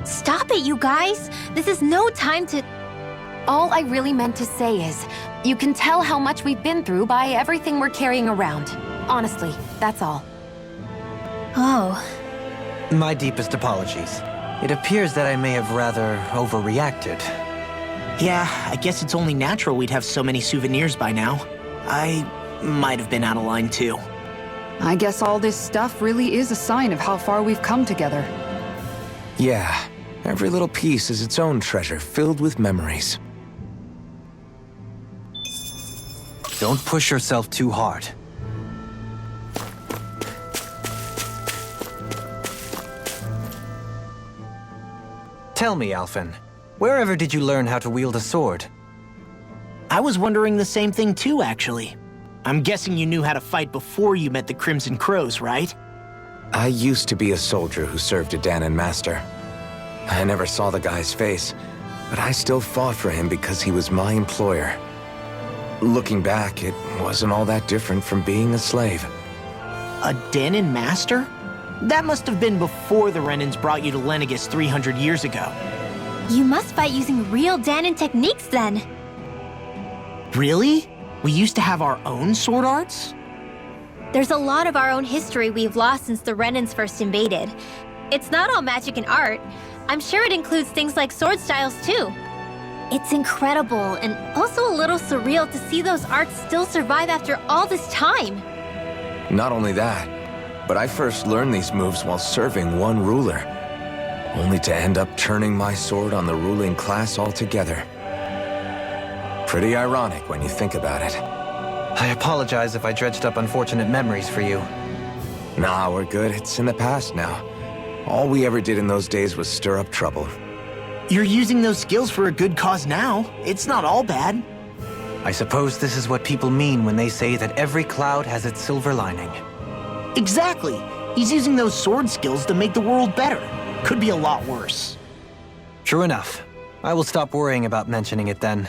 Stop it, you guys! This is no time to... All I really meant to say is, you can tell how much we've been through by everything we're carrying around. Honestly, that's all. Oh. My deepest apologies. It appears that I may have rather overreacted. Yeah, I guess it's only natural we'd have so many souvenirs by now. I might have been out of line too. I guess all this stuff really is a sign of how far we've come together. Yeah, every little piece is its own treasure filled with memories. Don't push yourself too hard. Tell me, Alphen, wherever did you learn how to wield a sword? I was wondering the same thing too, actually. I'm guessing you knew how to fight before you met the Crimson Crows, right? I used to be a soldier who served a Danon master. I never saw the guy's face, but I still fought for him because he was my employer. Looking back, it wasn't all that different from being a slave. A Danon master? That must have been before the Renans brought you to Lenegis 300 years ago. You must fight using real Danon techniques then. Really? We used to have our own sword arts? There's a lot of our own history we've lost since the Renans first invaded. It's not all magic and art. I'm sure it includes things like sword styles too. It's incredible and also a little surreal to see those arts still survive after all this time. Not only that, but I first learned these moves while serving one ruler, only to end up turning my sword on the ruling class altogether. Pretty ironic when you think about it. I apologize if I dredged up unfortunate memories for you. Nah, we're good. It's in the past now. All we ever did in those days was stir up trouble. You're using those skills for a good cause now. It's not all bad. I suppose this is what people mean when they say that every cloud has its silver lining. Exactly. He's using those sword skills to make the world better. Could be a lot worse. True enough. I will stop worrying about mentioning it then.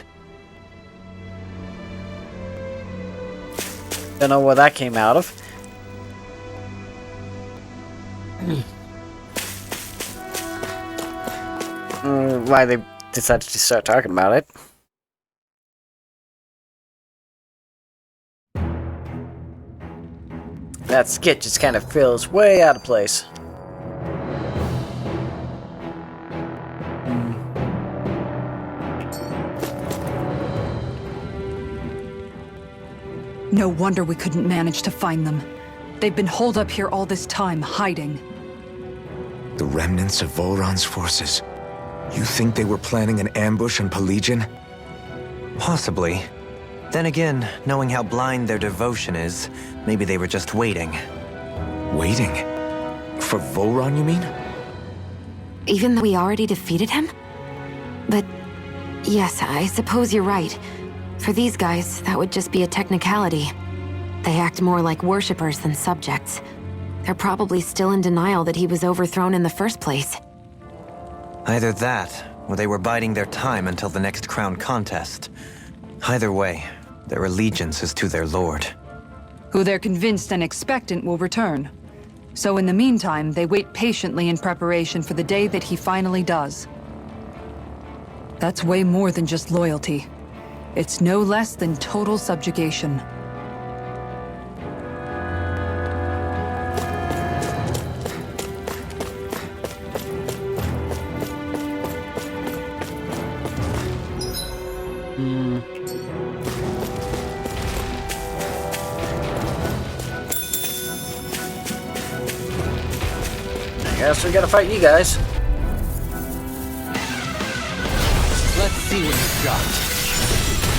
Don't know where that came out of. Why they decided to start talking about it. That skit just kind of feels way out of place. No wonder we couldn't manage to find them. They've been holed up here all this time, hiding. The remnants of Volron's forces. You think they were planning an ambush on Pelegion? Possibly. Then again, knowing how blind their devotion is, maybe they were just waiting. Waiting? For Volron, you mean? Even though we already defeated him? But yes, I suppose you're right. For these guys, that would just be a technicality. They act more like worshippers than subjects. They're probably still in denial that he was overthrown in the first place. Either that, or they were biding their time until the next crown contest. Either way, their allegiance is to their lord. Who they're convinced and expectant will return. So in the meantime, they wait patiently in preparation for the day that he finally does. That's way more than just loyalty. It's no less than total subjugation. Guess we gotta fight you guys. Let's see what you've got.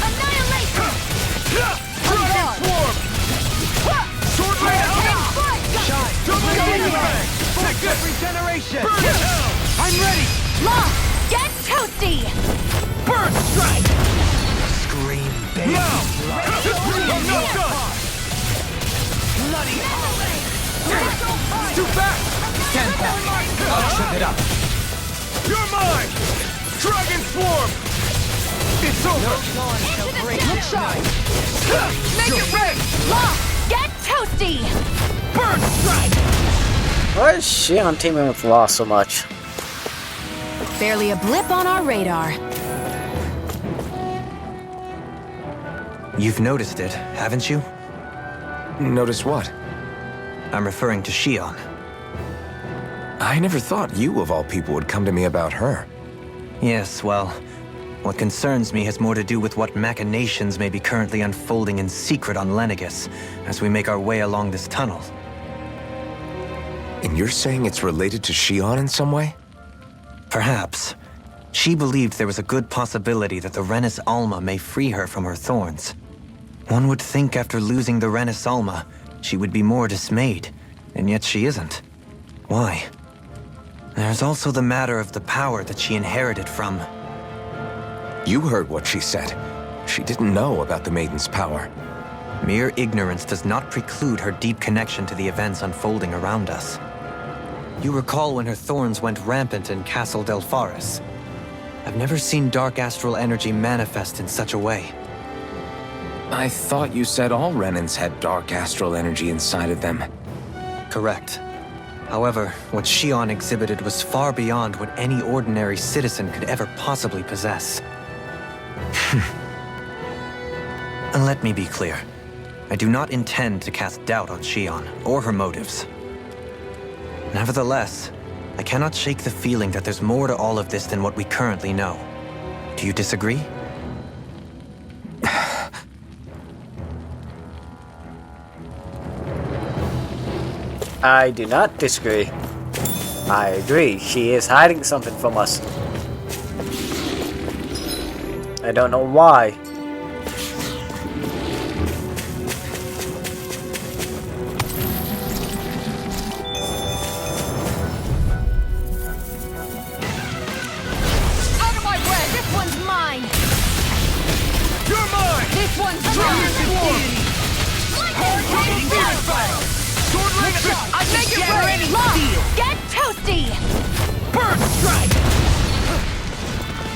Annihilation! Dragon Swarm! Sword Blade out! Shine! Double Boomerang! Take this! Regeneration! Burn hell! I'm ready! Law, get toasty! Burn Strike! Scream, baby! Now! I'm not done! Bloody Too fast! Stand back! I'll trip it up! You're mine! Dragon Swarm! It's over! Look sharp! Make it red! Law, get toasty! Burn Strike! Why is Shionne teaming with Law so much? Barely a blip on our radar. You've noticed it, haven't you? Notice what? I'm referring to Shionne. I never thought you, of all people, would come to me about her. Yes, well, what concerns me has more to do with what machinations may be currently unfolding in secret on Lenegis as we make our way along this tunnel. And you're saying it's related to Shionne in some way? Perhaps. She believed there was a good possibility that the Renis Alma may free her from her thorns. One would think after losing the Renis Alma, she would be more dismayed, and yet she isn't. Why? There's also the matter of the power that she inherited from... You heard what she said. She didn't know about the Maiden's power. Mere ignorance does not preclude her deep connection to the events unfolding around us. You recall when her thorns went rampant in Castle Del Faris. I've never seen dark astral energy manifest in such a way. I thought you said all Renans had dark astral energy inside of them. Correct. However, what Shionne exhibited was far beyond what any ordinary citizen could ever possibly possess. And let me be clear. I do not intend to cast doubt on Shionne or her motives. Nevertheless, I cannot shake the feeling that there's more to all of this than what we currently know. Do you disagree? I do not disagree. I agree. She is hiding something from us. I don't know why. Out of my way! This one's mine! You're mine! This one's mine! Sword ring shot! I make it rain! Lock! Get toasty! Bird strike!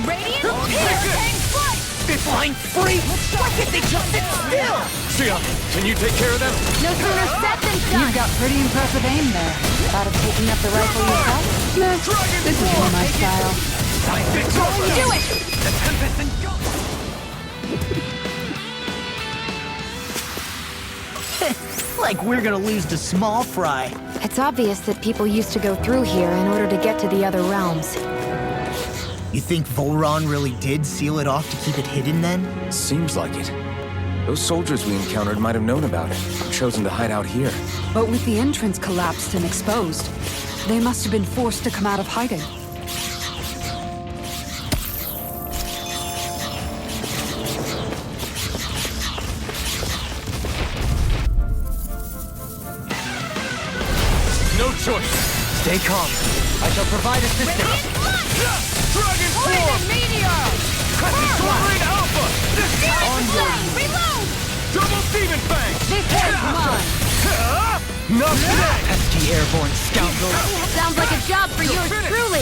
Radiant pierce! Flight! Flying free? Why can't they just sit still? Shionne, can you take care of them? No sooner said than done. You've got pretty impressive aim there. Thought of picking up the rifle yourself? Nah, this is more my style. Do it! The Tempest and go! Like we're gonna lose to small fry. It's obvious that people used to go through here in order to get to the other realms. You think Volron really did seal it off to keep it hidden then? Seems like it. Those soldiers we encountered might have known about it, chosen to hide out here. But with the entrance collapsed and exposed, they must have been forced to come out of hiding. No choice! Stay calm. I shall provide assistance. Dragon Form! Meteor! Sword Rain Alpha! This Reload! Double Demon Fang! This one's mine! Not today! Pesky airborne scoundrel. Sounds like a job for yours Finish. truly!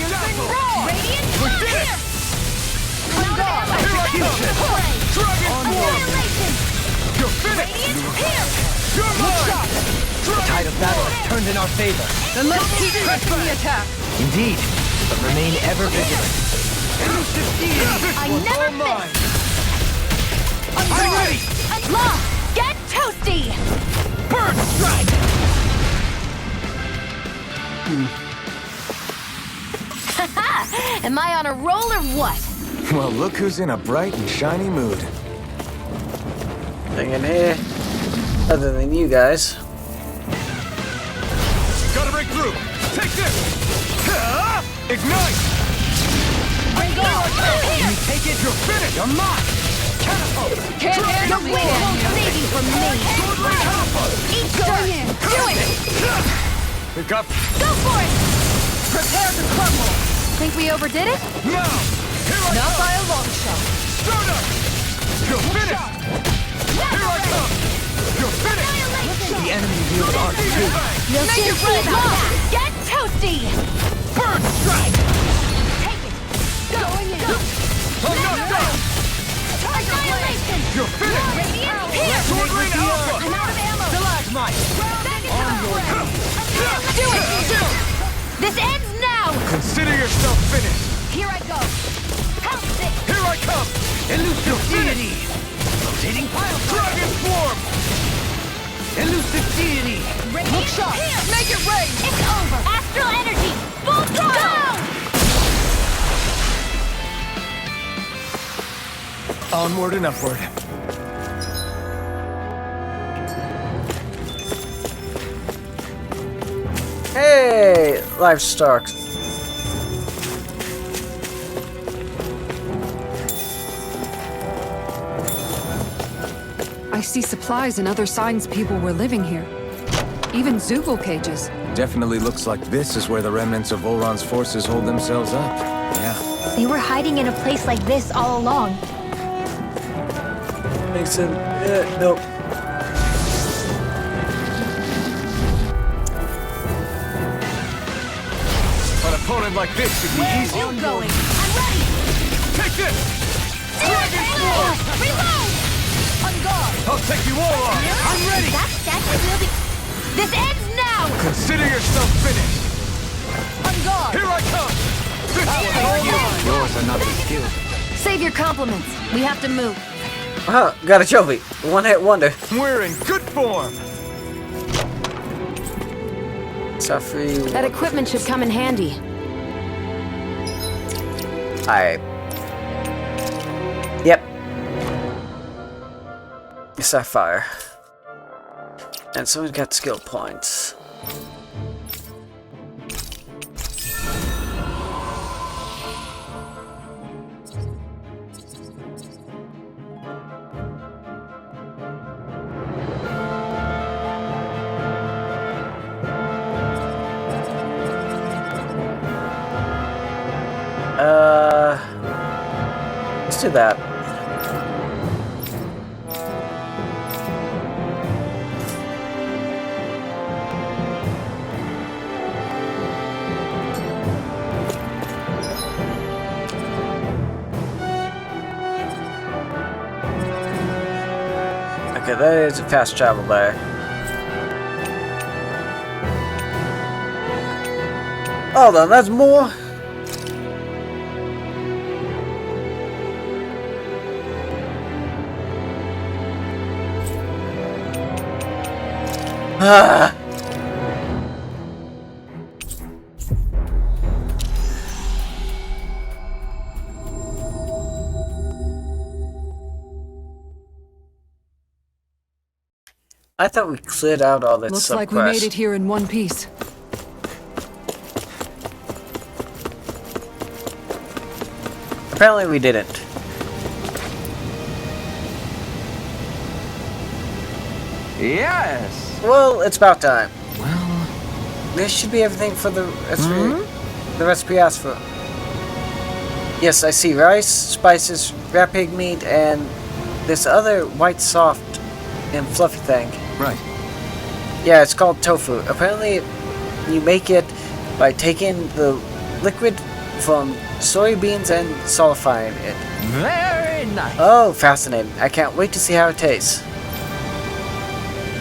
Dazzle! Radiant Pierce! Dragon Annihilation! You're finished! Radiant Pierce! You're mine! The tide of battle has turned in our favor. Then let's keep pressing the attack. Indeed, but remain ever vigilant. I never mine! miss! I'm ready! Law! Get toasty! Bird strike! Am I on a roll or what? Well, look who's in a bright and shiny mood. Nothing in here other than you guys. Gotta break through! Take this! Ignite! Here! You take it, you're finished! You're mine! Catapult! Can't handle The me. wind won't save you from me! Sword Rain Alpha! Eat going in! Do it! Pick up! Go for it! Prepare to crumble! Think we overdid it? Now! Here I Not come! by a long shot. Start up! You're finished! Here I come! You're finished! The enemy wield art too. No sympathy about that! Get toasty! Bird strike! Take it! Going in! I'm not done! Annihilation! You're finished! Radiant Pierce! Sword Rain Alpha! I'm out of ammo! Stalagmite! Back into the fray! Do it! This ends now! Consider yourself finished! Here I go! Help this! Here I come! Elusive deity! Rotating pile Dragon Swarm! Elusive deity! Radiant Pierce! Make it rain! It's over! Astral energy! Full throttle! Onward and upward. Hey, livestock. I see supplies and other signs people were living here. Even Zoogle cages. Definitely looks like this is where the remnants of Volron's forces hold themselves up. Yeah. They were hiding in a place like this all along. Makes sense. Nope. An opponent like this should be easy. I'm ready! Take this! Dragon Sword! Reload! On guard! I'll take you all on! I'm ready! That's wielding. This ends now! Consider yourself finished! On guard! Here I come! This one's all mine! Yours are not the skilled. Save your compliments. We have to move. Got a trophy. One-hit wonder. We're in good form! Suffering. That equipment should come in handy. Alright. Yep. Sapphire. And someone's got skill points. Let's do that. Okay, that is a fast travel there. Hold on, that's more. Ah. I thought we cleared out all that Looks sub like we made it here in one piece. Apparently we didn't. Yes! Well, it's about time. Well, This should be everything for the recipe asked for. Yes, I see rice, spices, rat pig meat, and this other white soft and fluffy thing. right. Yeah, it's called tofu. Apparently, you make it by taking the liquid from soybeans and solidifying it. Very nice! Oh, fascinating. I can't wait to see how it tastes.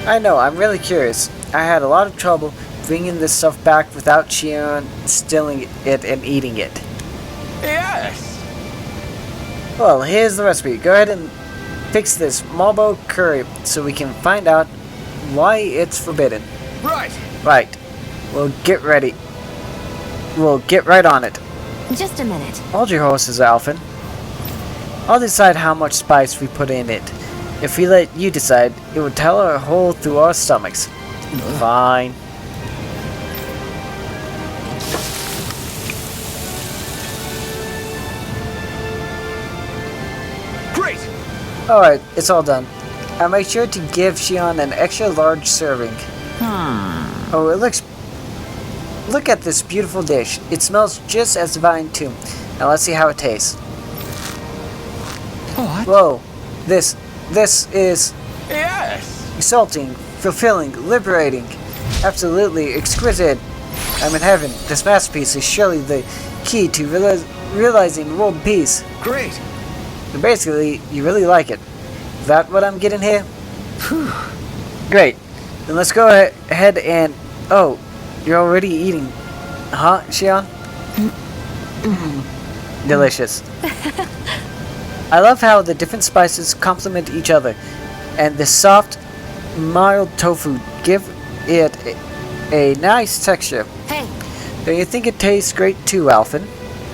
I know, I'm really curious. I had a lot of trouble bringing this stuff back without Shionne stealing it and eating it. Yes! Well, here's the recipe. Go ahead and fix this Marlboro curry so we can find out why it's forbidden. Right! Right. We'll get ready. We'll get right on it. Just a minute. Hold your horses, Alphen. I'll decide how much spice we put in it. If we let you decide, it would tear a hole through our stomachs. Fine. Great! Alright, it's all done. I made sure to give Shionne an extra large serving. Oh, it looks... Look at this beautiful dish. It smells just as divine too. Now let's see how it tastes. What? Whoa. This is Yes! exalting, fulfilling, liberating, absolutely exquisite. I'm in heaven. This masterpiece is surely the key to realizing world peace. Great! So basically, you really like it. Is that what I'm getting here? Great. Then let's go ahead and... Oh, you're already eating. Huh, Shionne? Delicious. I love how the different spices complement each other, and the soft, mild tofu give it a nice texture. Hey, Don't you think it tastes great too, Alphen?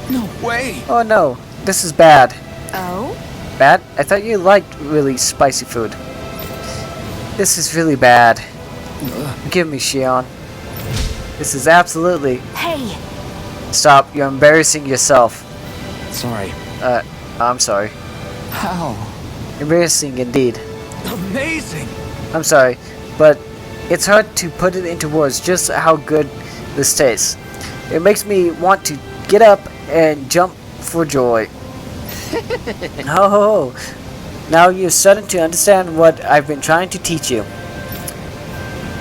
No way! Oh no, this is bad. oh? Bad? I thought you liked really spicy food. This is really bad. Forgive me, Shionne. This is absolutely... Hey! Stop, you're embarrassing yourself. Sorry. I'm sorry. How? Embarrassing indeed. Amazing! I'm sorry, but It's hard to put it into words just how good this tastes. It makes me want to get up and jump for joy. Oh, now you're starting to understand what I've been trying to teach you.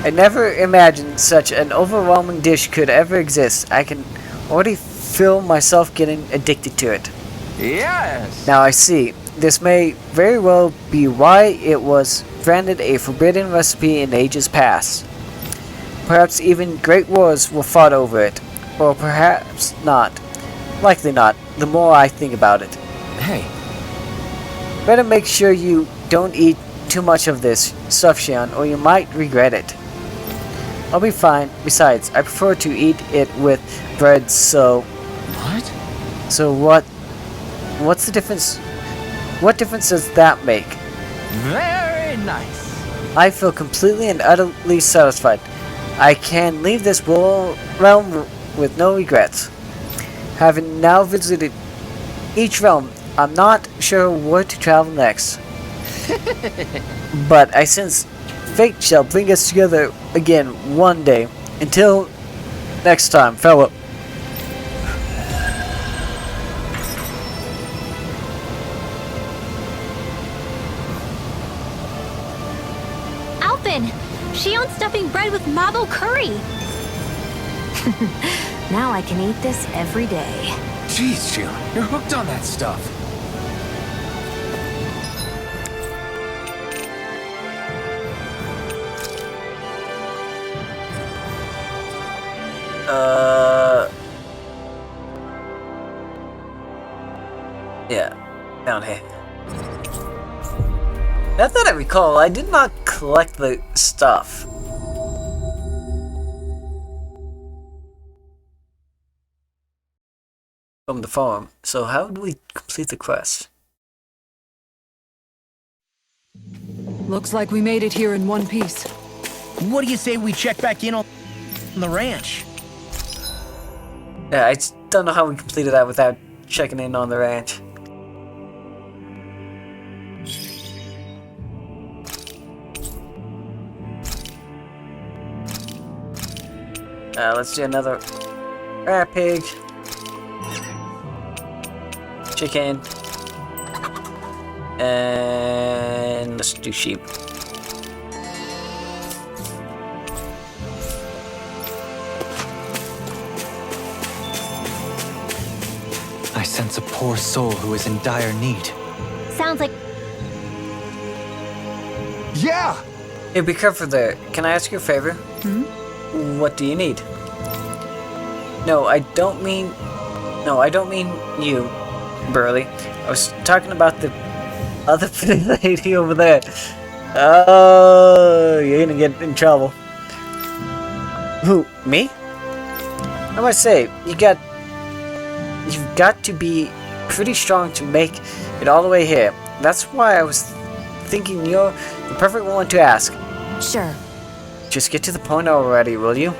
I never imagined such an overwhelming dish could ever exist. I can already feel myself getting addicted to it. Yes! Now I see. This may very well be why it was granted a forbidden recipe in ages past. Perhaps even great wars were fought over it. Or perhaps not. Likely not, the more I think about it. Hey. Better make sure you don't eat too much of this stuff, Shionne, or you might regret it. I'll be fine. Besides, I prefer to eat it with bread, so... What? So what's the difference? What difference does that make? Very nice. I feel completely and utterly satisfied. I can leave this realm with no regrets. Having now visited each realm, I'm not sure where to travel next. But I sense fate shall bring us together again one day. Until next time, farewell. Alpin! Shionne's stuffing bread with marble curry! Now I can eat this every day. Jeez, Shionne, you're hooked on that stuff. Yeah, down here. Now that I recall, I did not collect the stuff. From the farm. So how do we complete the quest? Looks like we made it here in one piece. What do you say we check back in on the ranch? Yeah, I just don't know how we completed that without checking in on the ranch. Let's do another rat pig. Chicken. And let's do sheep. I sense a poor soul who is in dire need. Sounds like... Yeah! Hey, be careful there. Can I ask you a favor? What do you need? No, I don't mean you, Burley. I was talking about the other pretty lady over there. Oh, you're gonna get in trouble. Who? Me? I must say, you've got to be pretty strong to make it all the way here. That's why I was thinking you're the perfect one to ask. Sure. Just get to the point already, will you?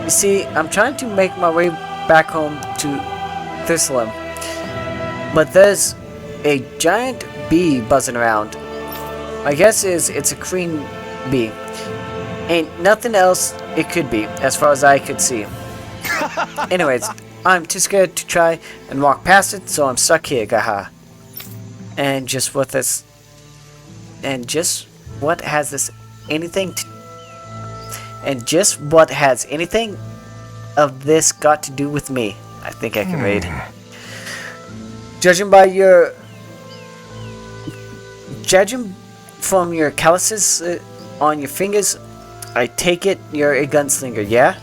You see, I'm trying to make my way back home to Thistleum, but there's a giant bee buzzing around. My guess is it's a queen bee. Ain't nothing else it could be, as far as I could see. Anyways, I'm too scared to try and walk past it, so I'm stuck here, gaha. And just what has anything of this got to do with me? I think I can read. Judging from your calluses on your fingers, I take it you're a gunslinger, yeah?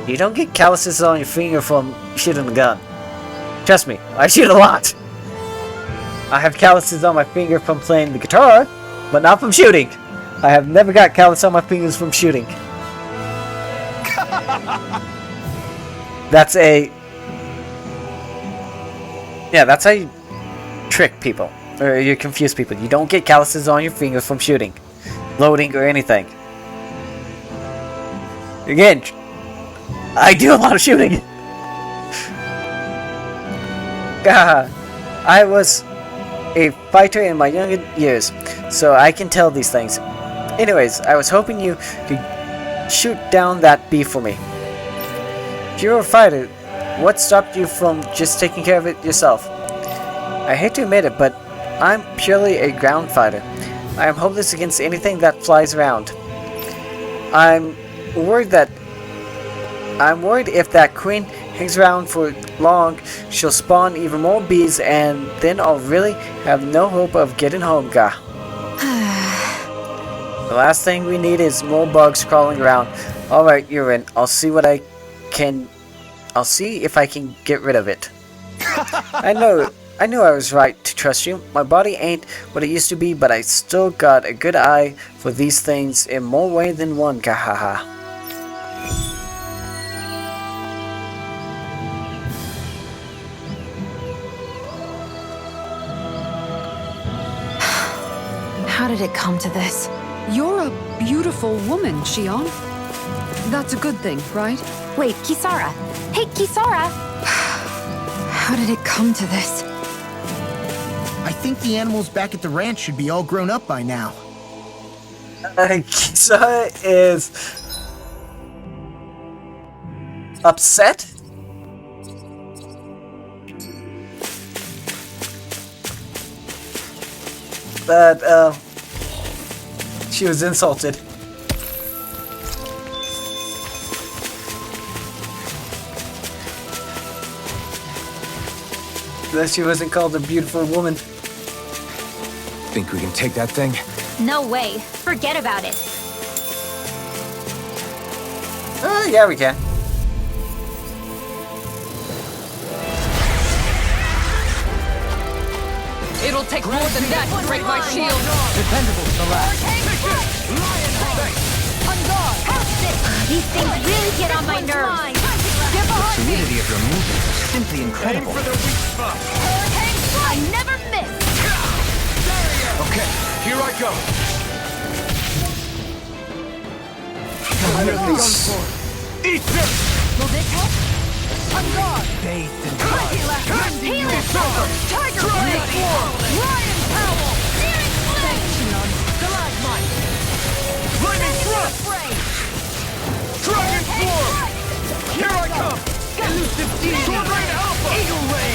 You don't get calluses on your finger from shooting a gun. Trust me, I shoot a lot. I have calluses on my finger from playing the guitar, but not from shooting. I have never got callus on my fingers from shooting. That's how you trick people. Or you confuse people. You don't get calluses on your fingers from shooting, loading, or anything. Again, I do a lot of shooting. I was a fighter in my younger years. so I can tell these things. Anyways, I was hoping you could shoot down that bee for me. If you're a fighter, what stopped you from just taking care of it yourself? I hate to admit it, but I'm purely a ground fighter. I am hopeless against anything that flies around. I'm worried if that queen hangs around for long, she'll spawn even more bees, and then I'll really have no hope of getting home, ga. The last thing we need is more bugs crawling around. Alright, you're in. I'll see if I can get rid of it. I knew I was right to trust you. My body ain't what it used to be, but I still got a good eye for these things in more way than one, gahaha. How did it come to this? You're a beautiful woman, Shionne. That's a good thing, right? Wait, Kisara. Hey, Kisara! How did it come to this? I think the animals back at the ranch should be all grown up by now. Kisara is upset? That, she was insulted. That she wasn't called a beautiful woman. Think we can take that thing? No way. Forget about it. Yeah, we can. It'll take more than that to break my shield. Dependable, the last. These things really get on my nerves. The fluidity of your movements is simply incredible. I never miss. Okay, here I go. Eat this! Will this help? On guard. Bathed in Healing power. Tiger blade. Lion power. Searing flame. Stalagmite. Lightning thrust! Dragon form! Here I come! elusive demon. Sword Rain Alpha! Eagle ray.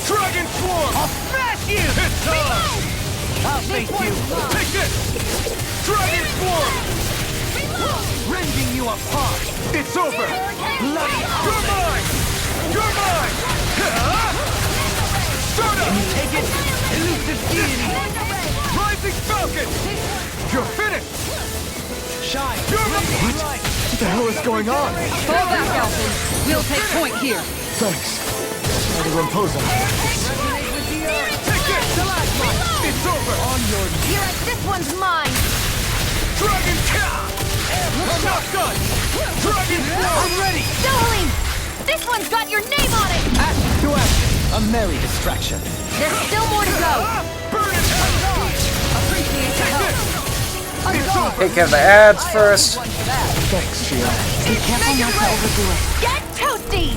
Dragon form! I'll smash you. It's time! I'll face you. Take this! Dragon form! Rending you apart. It's over! Bloody You're mine! You're mine! Start up! Take it. Elusive deity. Rising Falcon! You're finished! Shine. You're Radiant light. What the hell is going on? Fall back, Alphen. We'll take point here. Thanks. Try to impose on me. Resonate with the earth. Take it! Stalagmite. It's over! On your knees. You're right, this one's mine. Dragon I'm not done! Dragon form! I'm ready. Zoling! This one's got your name on it! Action to action. A merry distraction. There's still more to go. Burn it! Appreciate the help. Take care of the ads first. Thanks, Shionne. Be careful not to overdo it. Get toasty!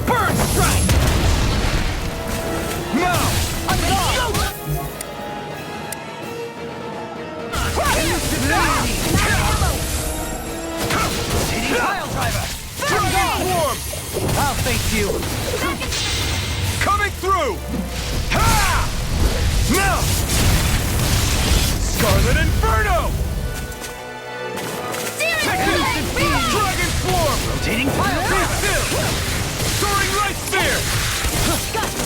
Burn strike! Now! Pile driver. Dragon form! I'll face you. Coming through! Ha! Now! Scarlet Inferno! Dragon form! Rotating pile Be driver. still! Soaring light sphere!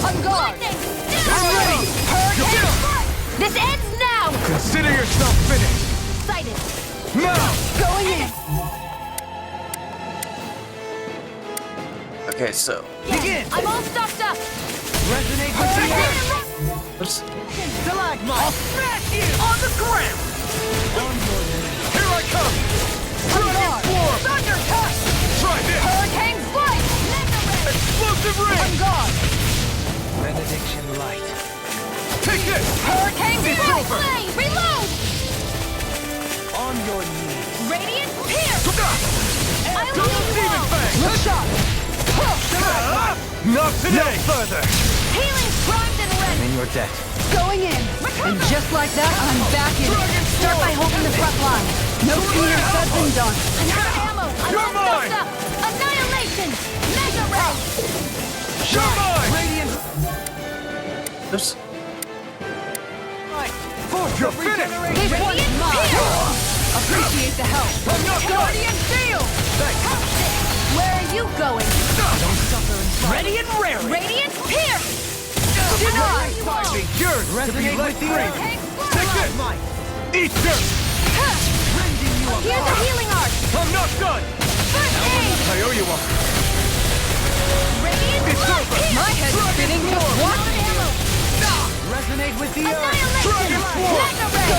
On guard! I'm ready! This ends now! Consider yourself finished! Excited! Now! Going in! Okay, so. Begin. I'm all stocked up! Resonate with the earth. Oops. Stalagmite. I'll smash you. On the ground! Here I come! Dragon form! Thunder touch. Try this! Hurricane flight! Explosive ring! guard! Benediction light. Take this! Hurricane It's flight! over! Reload! On your knees. Radiant pierce! I will Double leave demon you fang! Look shot. Not today! Further. Healing primed and ready! In your debt. Going in. And just like that, I'm back in. Start by holding the front line. No sooner said than done. I'm out of ammo. I'm You're all mine. stuffed up. Annihilation. Mega ray. You're mine! Radiant. Oops. Force You're of finished. regeneration. This one's mine. Appreciate the help. I'm not done! Guardian shield. Where are you going? Ready and raring. Radiant pierce. Denied. Yours to be Resonate let with the free! earth. Take this! Eat dirt! Rending you Here's a apart. healing art. I'm not done! First aid. I owe you one. Radiant It's blood over. pierce. My head's spinning just Out one. of ammo. Resonate with the earth. Annihilation. Mega ray.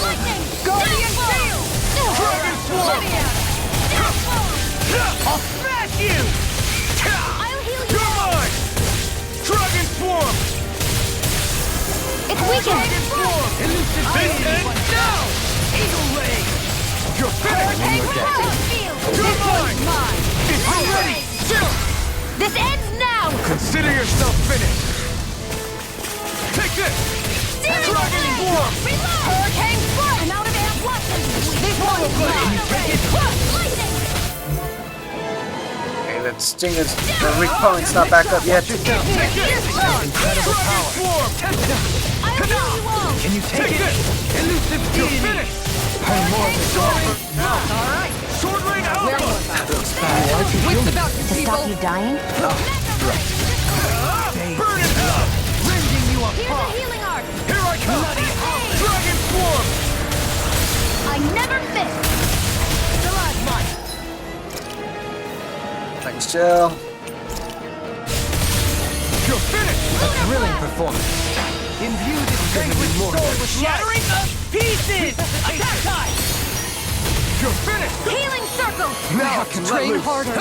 Lightning. Guardian Death shield. Dragon Swarm! Death bomb. I'll smash you! I'll heal you. You're mine! Dragon Swarm! It's weakened. This ends now! Eagle ray. You're finished! You're mine! Mine. It's already still! This ends now. Consider yourself finished! Take this! Steering Dragon blade. Swarm! Reload. Hurricane foot. I'm out of ammo. This one's mine. Lightning. Okay, that Stinger's weak point's not back up yet. Take this! Incredible power! Swarm! I'll heal you all. Can you take it? Elusive You're deity. finished! Pay more Sword! All right. Sword Rain Alpha! Wits about you, To people. stop you dying? Burn in hell! Rending you Here's a apart. healing art. Here I come! Dragon Swarm! I never miss. Stalagmite. Thanks, Jill. You're finished! Thrilling performance. Imbue this vanquished soul with shattering of pieces. Attack time. You're finished! Healing circle. Now I can let Train loose! harder.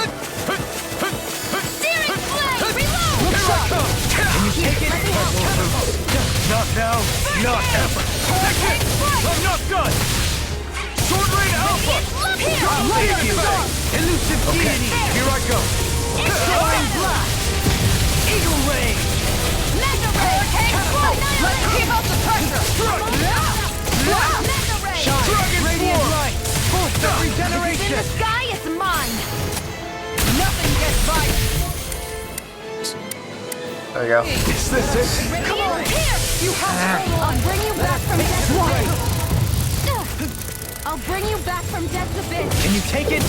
Steering blade. Reload. Here I come! Can you take it? Not now, not ever! Take it! I'm not done! Sword Rain Alpha! I'll save you. Elusive deity. Here I go! Soaring blast. Eagle ray. Mega ray. Let's keep up the pressure. Mega ray. Dragon Radiant Swarm! light. Force of In regeneration. the sky, it's mine. Nothing gets by. There we go. Is this it? Come on. Here. You have to. I'll bring you back from death's I'll bring you back from death's abyss. Can you take it?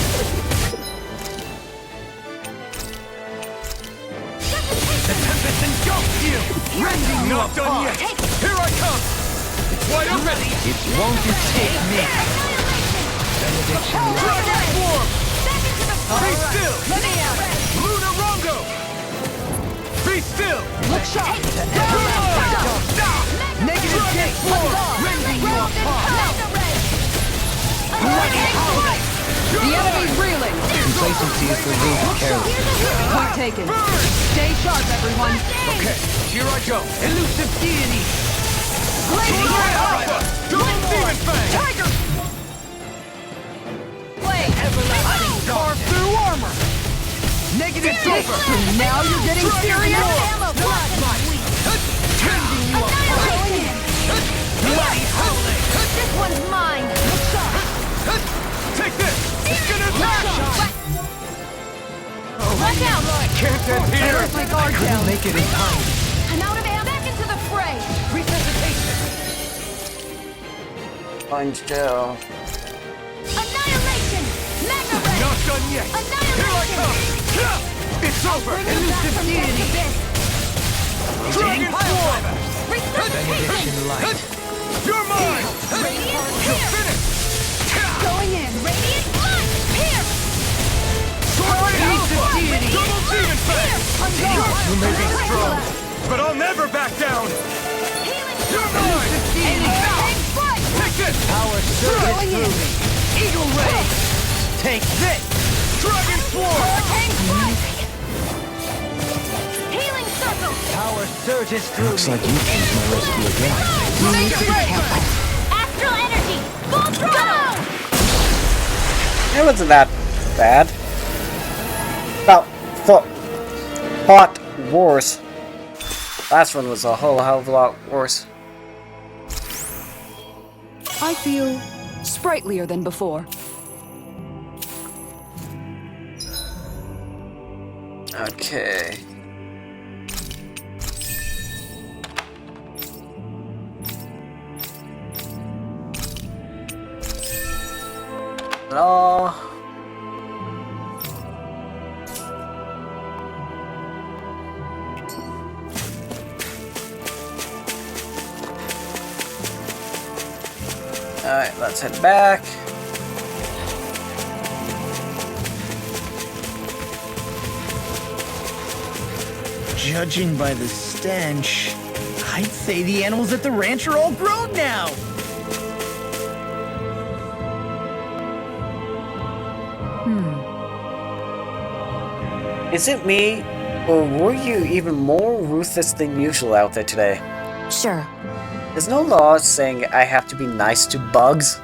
The tempest engulfs you. Rending you Not done apart. yet! Here I come! It's wide open! It won't escape me. Benediction light. Dragon Swarm! Be still! Let me out. Lunar Rongo! Be still! Look sharp. Negative gate form. Rending you apart. The enemy's reeling. Complacency is the root of carelessness. Point taken. Stay sharp, everyone. Okay, here I go! Elusive deity. Sword Rain Alpha! Double Demon Fang! Tiger. Blade. Everlasting Carve through armor. Negative Dig. silver. Now you're getting serious. Rending you apart. Going in. Bloody howling. This one's mine. Take this! It's gonna attack! Watch out. Can't end here! Let my guard down. Make it in time. I'm out of ammo. Back into the fray. Resuscitation. Find Jill. Annihilation. Mega ray. Not done yet! Here I come! It's over! Bring you back from death's abyss. Dragon Swarm! Resuscitation. light. You're mine! Radiant You're pierce. finished! Going in. Radiant blood. Pierce. Sword Rain Alpha! deity. Double Demon Fang! You may be strong, but I'll never back down! You're mine! Take this! Power surges through me. Eagle ray. Take this. Dragon Swarm! Healing circle. Power surges through Looks me. like you changed my recipe again. You need to be careful. Astral energy. Full throttle. It wasn't that bad. About fought worse. Last one was a whole hell of a lot worse. I feel sprightlier than before. Okay. No. Alright, let's head back. Judging by the stench, I'd say the animals at the ranch are all grown now. Is it me, or were you even more ruthless than usual out there today? Sure. There's no law saying I have to be nice to bugs.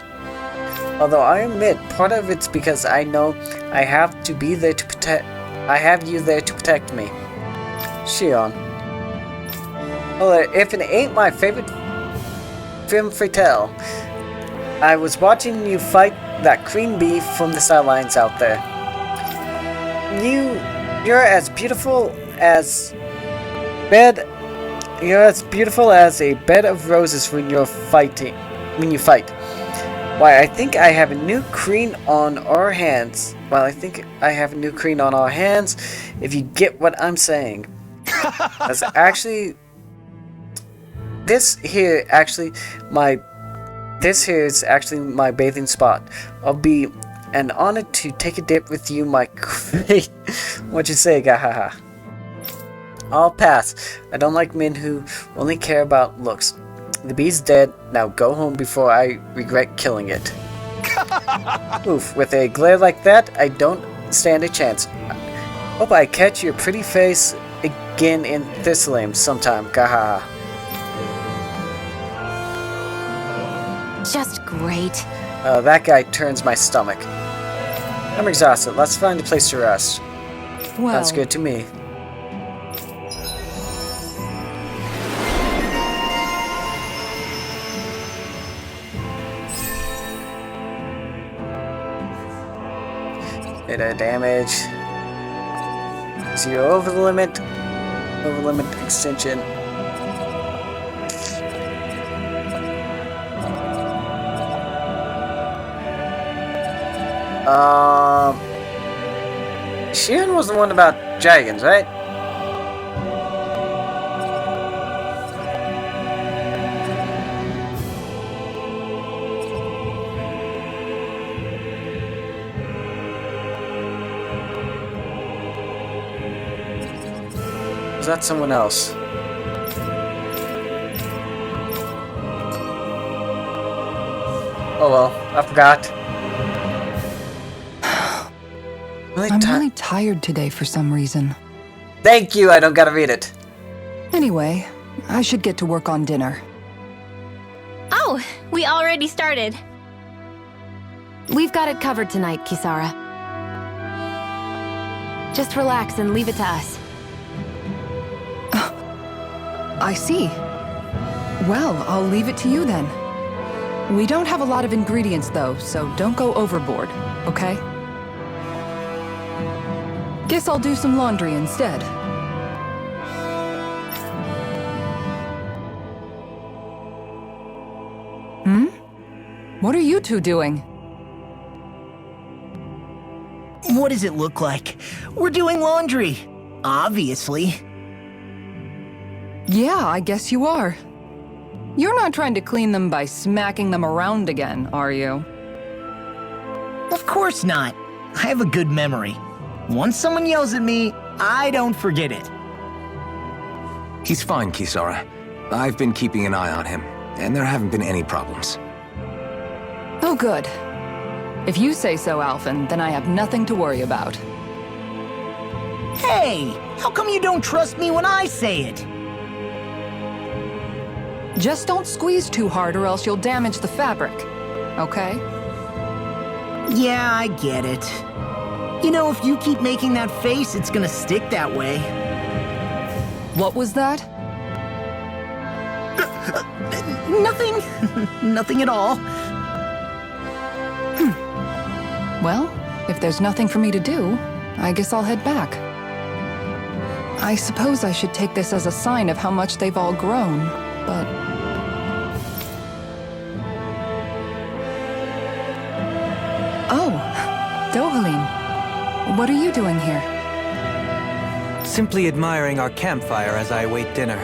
Although I admit, part of it's because I know I have to be there to protect. I have you there to protect me, Shionne. Well, if it ain't my favorite femme fatale, I was watching you fight that queen bee from the sidelines out there. You're as beautiful as a bed of roses when you fight. Why, I think I have a new queen on our hands. If you get what I'm saying. This here is actually my bathing spot. I'll be an honor to take a dip with you, my queen. What you say, gahaha? I'll pass. I don't like men who only care about looks. The bee's dead. Now go home before I regret killing it. Oof, with a glare like that, I don't stand a chance. Hope I catch your pretty face again in Thistleam sometime, gahaha. Just great. That guy turns my stomach. I'm exhausted. Let's find a place to rest. Well, Sounds good to me. Bit of damage. 0 over the limit. Over limit extension. Shionne was the one about dragons, right? Was that someone else? Oh well, I forgot. I'm really tired today for some reason. Thank you, I don't gotta read it. Anyway, I should get to work on dinner. Oh, we already started. We've got it covered tonight, Kisara. Just relax and leave it to us. I see. Well, I'll leave it to you then. We don't have a lot of ingredients though, so don't go overboard, okay? Guess I'll do some laundry instead. What are you two doing? What does it look like? We're doing laundry, obviously. Yeah, I guess you are. You're not trying to clean them by smacking them around again, are you? Of course not. I have a good memory. Once someone yells at me, I don't forget it. He's fine, Kisara. I've been keeping an eye on him, and there haven't been any problems. Oh, good. If you say so, Alphen, then I have nothing to worry about. Hey, how come you don't trust me when I say it? Just don't squeeze too hard or else you'll damage the fabric, okay? Yeah, I get it. You know, if you keep making that face, it's gonna stick that way. What was that? Nothing. Nothing at all. Well, if there's nothing for me to do, I guess I'll head back. I suppose I should take this as a sign of how much they've all grown, but... Oh, Dohalim. What are you doing here? Simply admiring our campfire as I await dinner.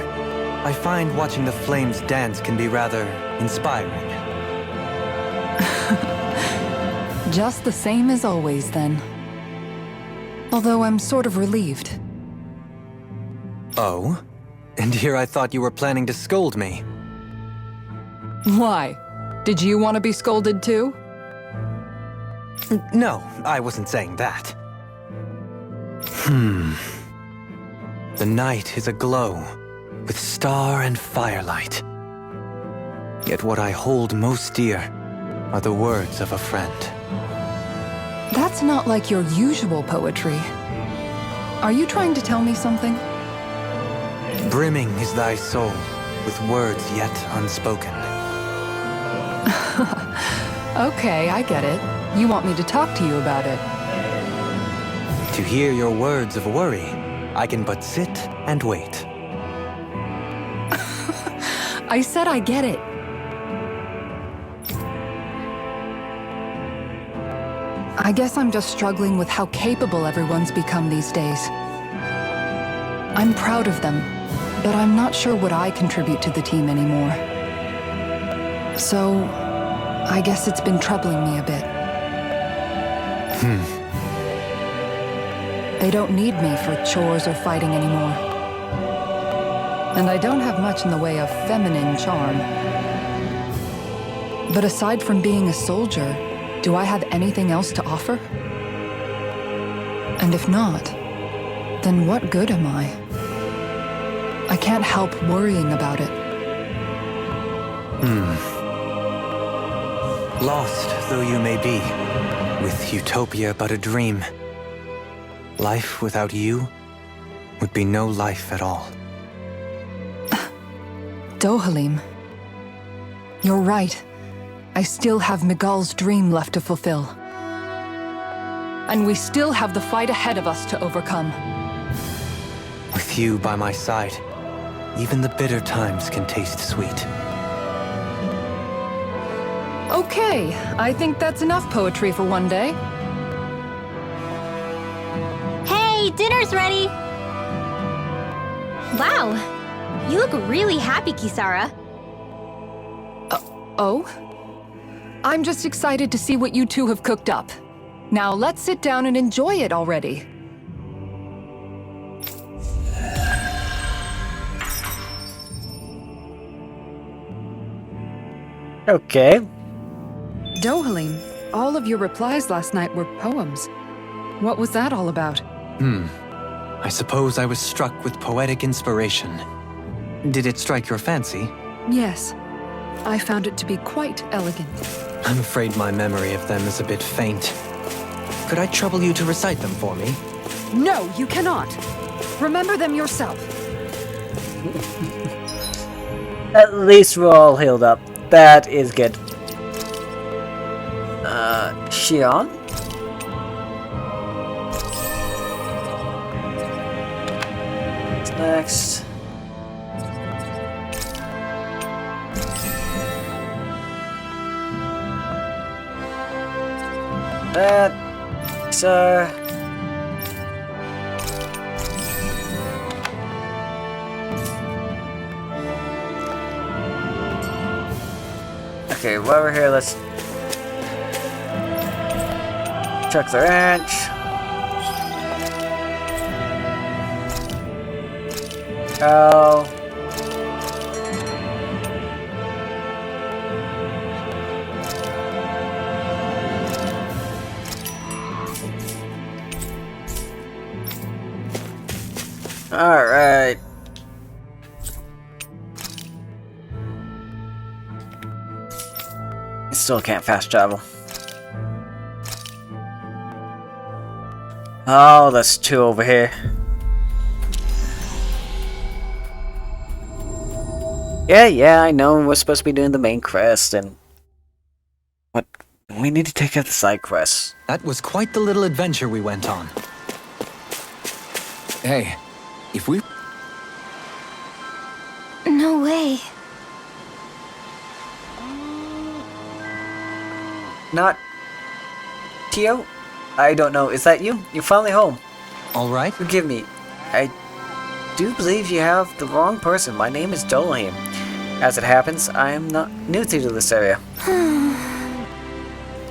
I find watching the flames dance can be rather inspiring. Just the same as always, then. Although I'm sort of relieved. Oh? And here I thought you were planning to scold me. Why? Did you want to be scolded too? No, I wasn't saying that. The night is aglow with star and firelight. Yet what I hold most dear are the words of a friend. That's not like your usual poetry. Are you trying to tell me something? Brimming is thy soul with words yet unspoken. Okay, I get it. You want me to talk to you about it. To hear your words of worry, I can but sit and wait. I said I get it. I guess I'm just struggling with how capable everyone's become these days. I'm proud of them, but I'm not sure what I contribute to the team anymore. So, I guess it's been troubling me a bit. They don't need me for chores or fighting anymore. And I don't have much in the way of feminine charm. But aside from being a soldier, do I have anything else to offer? And if not, then what good am I? I can't help worrying about it. Lost though you may be, with utopia but a dream, life without you would be no life at all. Dohalim. You're right. I still have Miguel's dream left to fulfill. And we still have the fight ahead of us to overcome. With you by my side, even the bitter times can taste sweet. Okay, I think that's enough poetry for one day. Hey, dinner's ready! Wow, you look really happy, Kisara. Oh? I'm just excited to see what you two have cooked up. Now let's sit down and enjoy it already. Okay. Dohalim, all of your replies last night were poems. What was that all about? I suppose I was struck with poetic inspiration. Did it strike your fancy? Yes. I found it to be quite elegant. I'm afraid my memory of them is a bit faint. Could I trouble you to recite them for me? No, you cannot. Remember them yourself. At least we're all healed up. That is good. Shionne? What's next? That. So. Okay, while we're here, let's check the ranch. Oh. Alright. Still can't fast travel. Oh, that's two over here. Yeah, I know we're supposed to be doing the main quest and we need to take out the side quests. That was quite the little adventure we went on. Hey, if we... No way. Not... Tio? I don't know. Is that you? You're finally home. All right. Forgive me. I do believe you have the wrong person. My name is Dolheim. As it happens, I am not new to this area.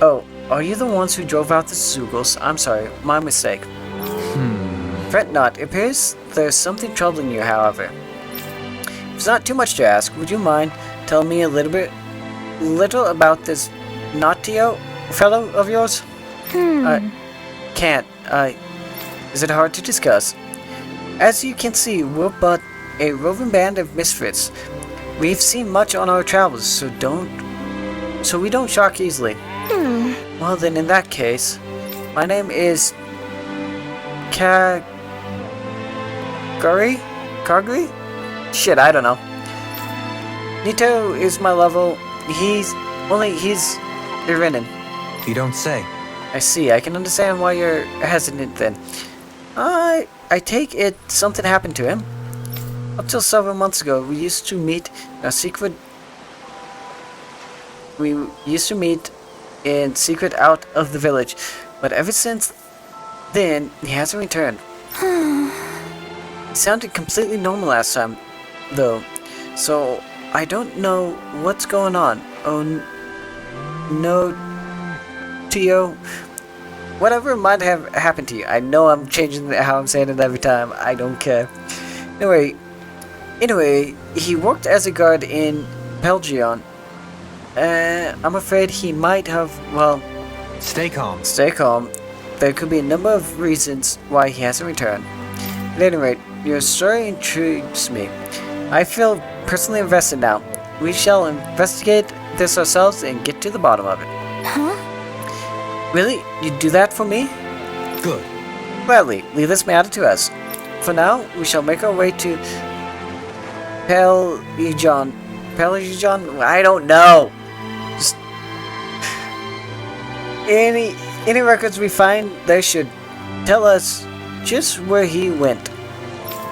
Oh, are you the ones who drove out the Zugals? I'm sorry, my mistake. Fret not. It appears there's something troubling you, however. If it's not too much to ask, would you mind telling me a little about this Natio fellow of yours? Can't. Is it hard to discuss? As you can see, we're but a roving band of misfits. We've seen much on our travels, so we don't shock easily. Well then, in that case, my name is Kaguri? Shit, I don't know. Nito is my level. He's Irinen. You don't say. I see. I can understand why you're hesitant then. I take it something happened to him. Up till several months ago, we used to meet in secret out of the village, but ever since then, he hasn't returned. He sounded completely normal last time, though, so I don't know what's going on. Oh, no, Tio. Whatever might have happened to you. I know I'm changing how I'm saying it every time. I don't care. Anyway, he worked as a guard in Belgium. I'm afraid he might have, well... Stay calm. Stay calm. There could be a number of reasons why he hasn't returned. At any rate, your story intrigues me. I feel personally invested now. We shall investigate this ourselves and get to the bottom of it. Huh? Really? You'd do that for me? Good. Gladly, leave this matter to us. For now, we shall make our way to Pelijon. I don't know. Just any records we find, they should tell us just where he went.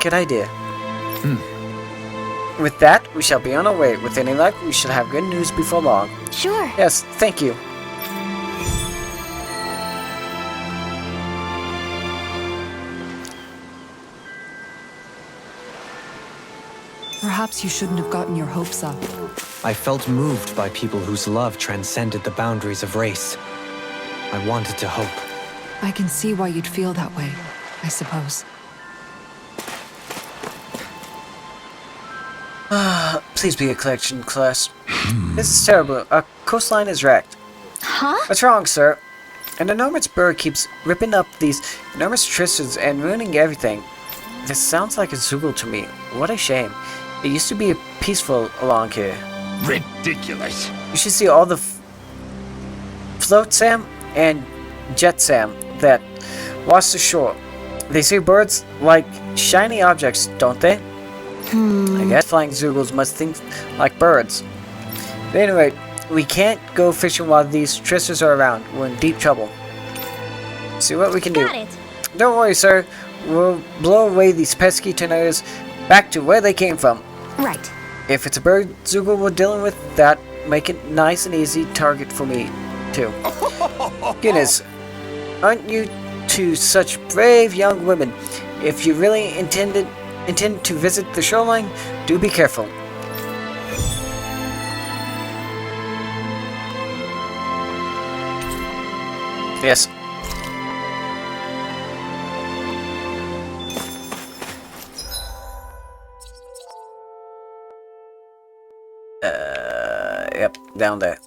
Good idea. With that, we shall be on our way. With any luck, we shall have good news before long. Sure. Yes, thank you. Perhaps you shouldn't have gotten your hopes up. I felt moved by people whose love transcended the boundaries of race. I wanted to hope. I can see why you'd feel that way, I suppose. Please be a collection class. This is terrible. Our coastline is wrecked. Huh? What's wrong, sir? An enormous bird keeps ripping up these enormous trestles and ruining everything. This sounds like a Zoogle to me. What a shame. It used to be peaceful along here. Ridiculous. You should see all the float Sam and jet Sam that wash the shore. They see birds like shiny objects, don't they? I guess flying Zoogles must think like birds. But anyway, we can't go fishing while these trestles are around. We're in deep trouble. See what we can do. Got it. Don't worry, sir. We'll blow away these pesky tornadoes back to where they came from. Right. If it's a bird Zoogle we're dealing with, that make it nice and easy target for me, too. Goodness, aren't you two such brave young women? If you really intend to visit the shoreline, do be careful. Yes. Yep, down there.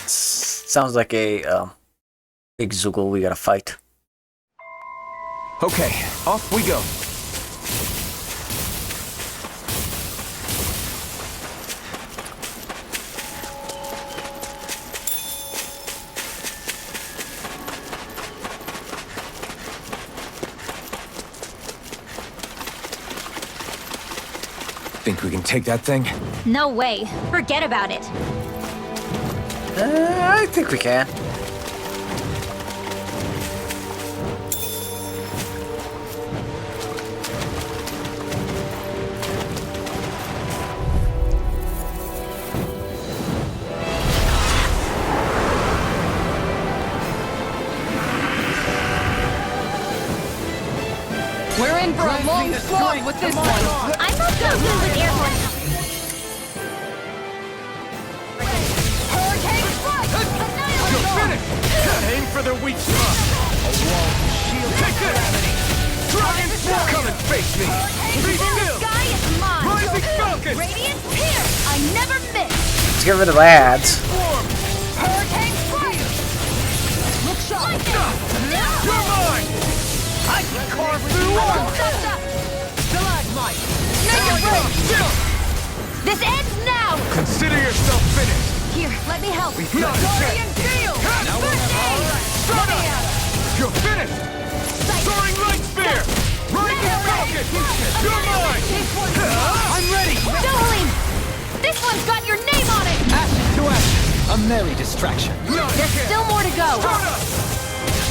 Sounds like a big Zoogle we gotta fight. Okay, off we go. Think we can take that thing? No way. Forget about it. I think we can. We're in for a long slog with this one. I'm not so good with air horns. Hurricane strike! You're finished! Aim for their weak spot! A wall shield. Take this! Dragon Sword! Come and face me! Be still! Sky is mine. Rising Falcon! Radiant Pierce! I never miss! Let's get rid of my ads. Hurricane strike! Look sharp! You're mine! I can carve through armor! Stalagmite! Still! This ends now! Consider yourself finished! Here, let me help. Not Guardian yet! shield! First aid! You're finished! Soaring Light Spear! Rising Falcon! You're mine! I'm ready! Dueling! This one's got your name on it! Ashes to ashes. A merry distraction. There's still more to go.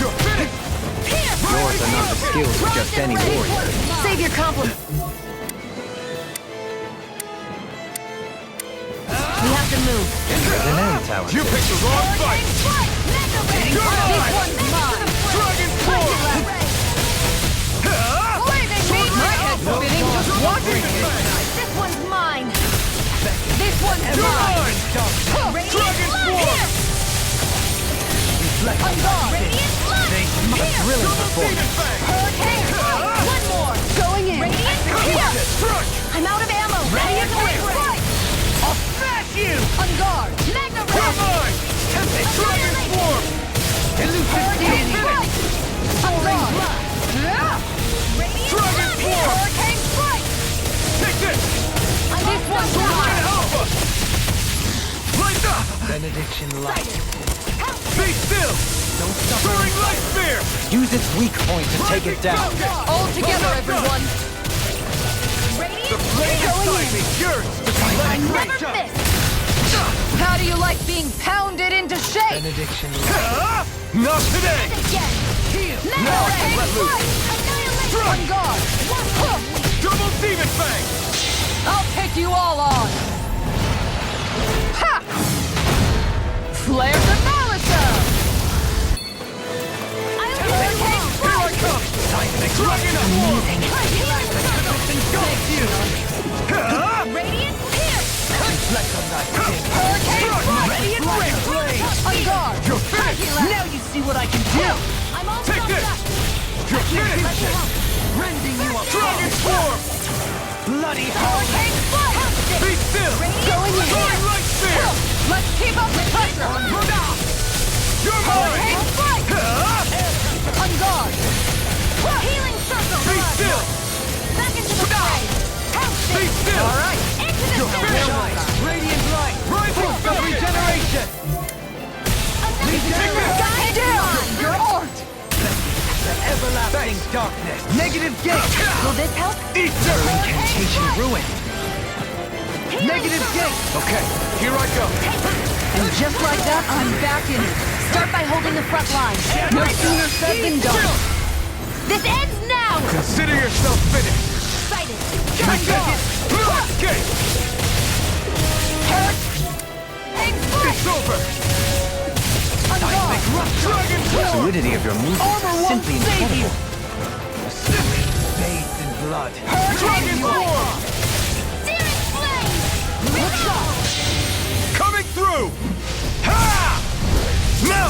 You're finished! Yours are not the skills of just any warrior. Save your compliments. We have to move. There's an end tower. You picked the wrong fight! You're mine! This one's mine. Dragon Sword! My head's spinning just watching it! This one's mine. This one's You're mine! mine! Dragon Sword! On guard. Radiant blood. Thrilling performance. Hurricane strike. One more. Going in! Radiant here. I'm out of ammo. Radiant strike. I'll smash you! On guard! Magna You're Ray. mine! Dragon Swarm! Hurricane strike. On guard. Radiant Dragon blood. Swarm! Hurricane strike. Take this! This one's Dragon mine. Alpha! Light up! Benediction light. Be still! Soaring Light Spear! Use its weak point to take it down. All together, everyone! The flame inside me yearns to be let Never rage up! miss. How do you like being pounded into shape? Benediction light. Not today! Again. Now I can let loose! On guard! Double Demon Fang! I'll take you all on! Ha! Flare Demolition! Here I come! Dragon Swarm! Radiant Pierce. Hurricane Radiant Ring! On guard! You're finished! Now you see what I can do! I'm all Take stopped this! up. You're finished! Rending you up! Dragon Swarm! Bloody hell! Hurricane strike. Be still! Going in! Soaring Light Spear! Let's keep up the pressure! You're mine! Hurricane strike! On guard! Healing circle. Be still! Back into the fray. Be still! All right! Into the You're center. finished! Radiant light! Rising Boost of Falcon! regeneration! Take this! Guide down! Your art! The everlasting darkness! Negative gate! Will this help? Eat dirt! Incantation ruined! Negative gate! Okay, here I go! And just like that, I'm back in it. Start by holding the front line. No sooner said than done. This ends now. Consider yourself finished! Excited. Take this! Escape! It's over! Dragon The Swarm! fluidity of your movements is simply incredible. Bathed in blood! Dragon Swarm! Searing flame. Coming through! Ha! Now!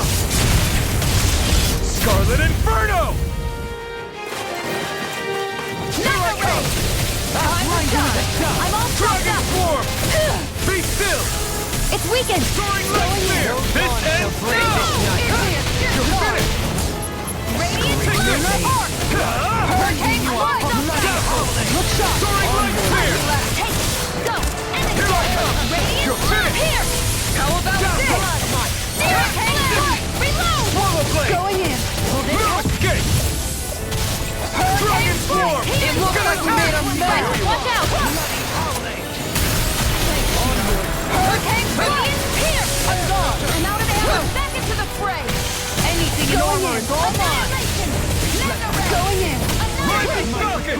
Scarlet Inferno! Magna Ray. I'm all stopped Dragon up. Swarm! Be still! It's weakened. Soaring Light Spear! This ends now! You're finished! Radiant Take this! blood. Hurricane strike. Look sharp! Soaring Light Spear! Take it. Go. Here I come! Radiant You're blood finished! here. How about this? Hurricane strike. Reload. Swallow Blade! Going in. No escape! Dragon Swarm! It looks like we made a mess. Watch out. Hurricane Radiant Pierce. Diamond armor is all mine! Going in! Lightning Falcon!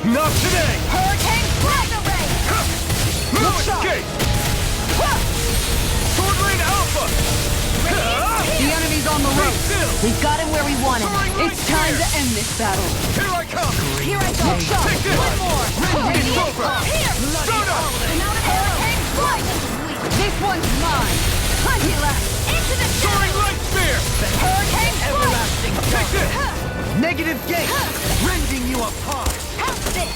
Not today! Hurricane Black Array! No escape! Sword Rain Alpha! The enemy's on the Be ropes. still! We've got him where we want him. Soaring Light It's time Spear! to end this battle. Here I come! Here I go! Take this! One more! It's over! Here! Soda! Hurricane Flight! This one's mine. Plenty left. Into the Soaring Light Spear! Hurricane Flight! Take this! Negative gate! Rending you apart! How's this?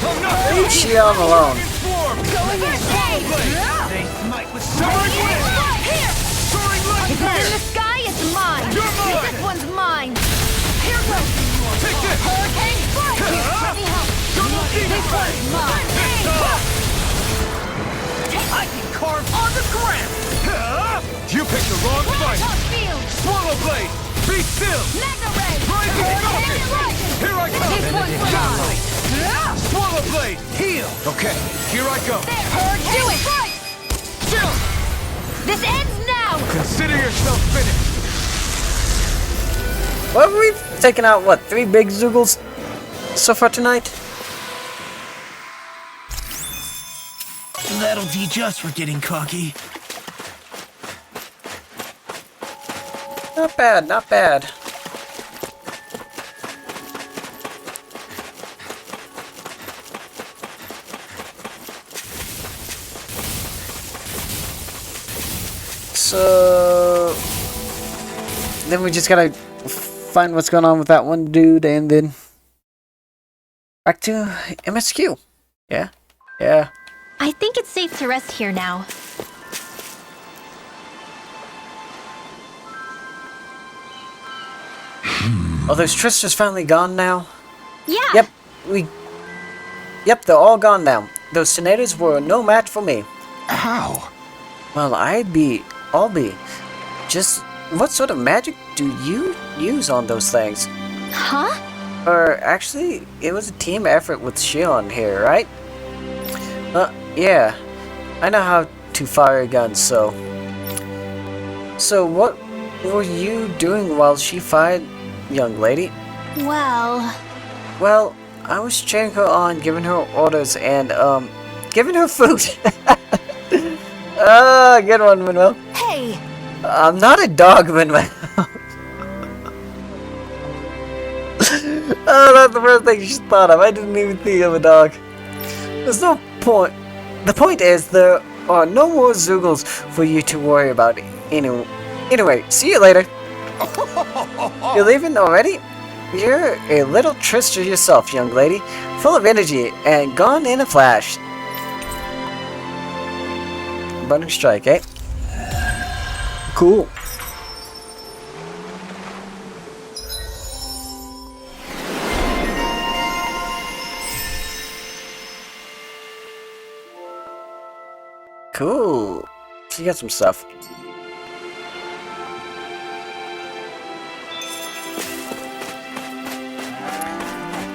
I'm not Leave Shionne alone. Swarm! Going in! They smite with Soaring Wind! Here! Soaring Light If it's in Spear! the sky, it's mine! You're mine! This one's mine! Here goes! Take this! Hurricane Flight! Here, let me help! Double This Deep one's mine! I can carve on the ground! You picked the wrong fight! Top field! Swallow Blade! Be still! Mega Ray! Rising Hurricane Falcon! Flight! Here I come! This one's mine! Swallow Blade! Heal! Okay, here I go! There! Hurricane Flight! Still! This ends now! Consider yourself finished! Well, we've taken out, what, 3 big Zoogles so far tonight? That'll teach us for getting cocky. Not bad, not bad. So then we just gotta find what's going on with that one dude and then back to MSQ. Yeah. Yeah. I think it's safe to rest here now. Oh, those Tristers finally gone now? Yeah! Yep, they're all gone now. Those tornadoes were no match for me. How? Well, I'll be. Just, what sort of magic do you use on those things? Huh? Or, actually, it was a team effort with Shionne here, right? Yeah. I know how to fire a gun, so... So, what were you doing while she fired, young lady? Well... Well, I was cheering her on, giving her orders, and, giving her food. Good one, Rinwell. Hey! I'm not a dog, Rinwell. Oh, that's the first thing she thought of. I didn't even think of a dog. There's no point. The point is, there are no more Zoogles for you to worry about. Anyway, see you later. You're leaving already? You're a little trickster yourself, young lady. Full of energy and gone in a flash. Burning strike, eh? Cool. Cool. She got some stuff.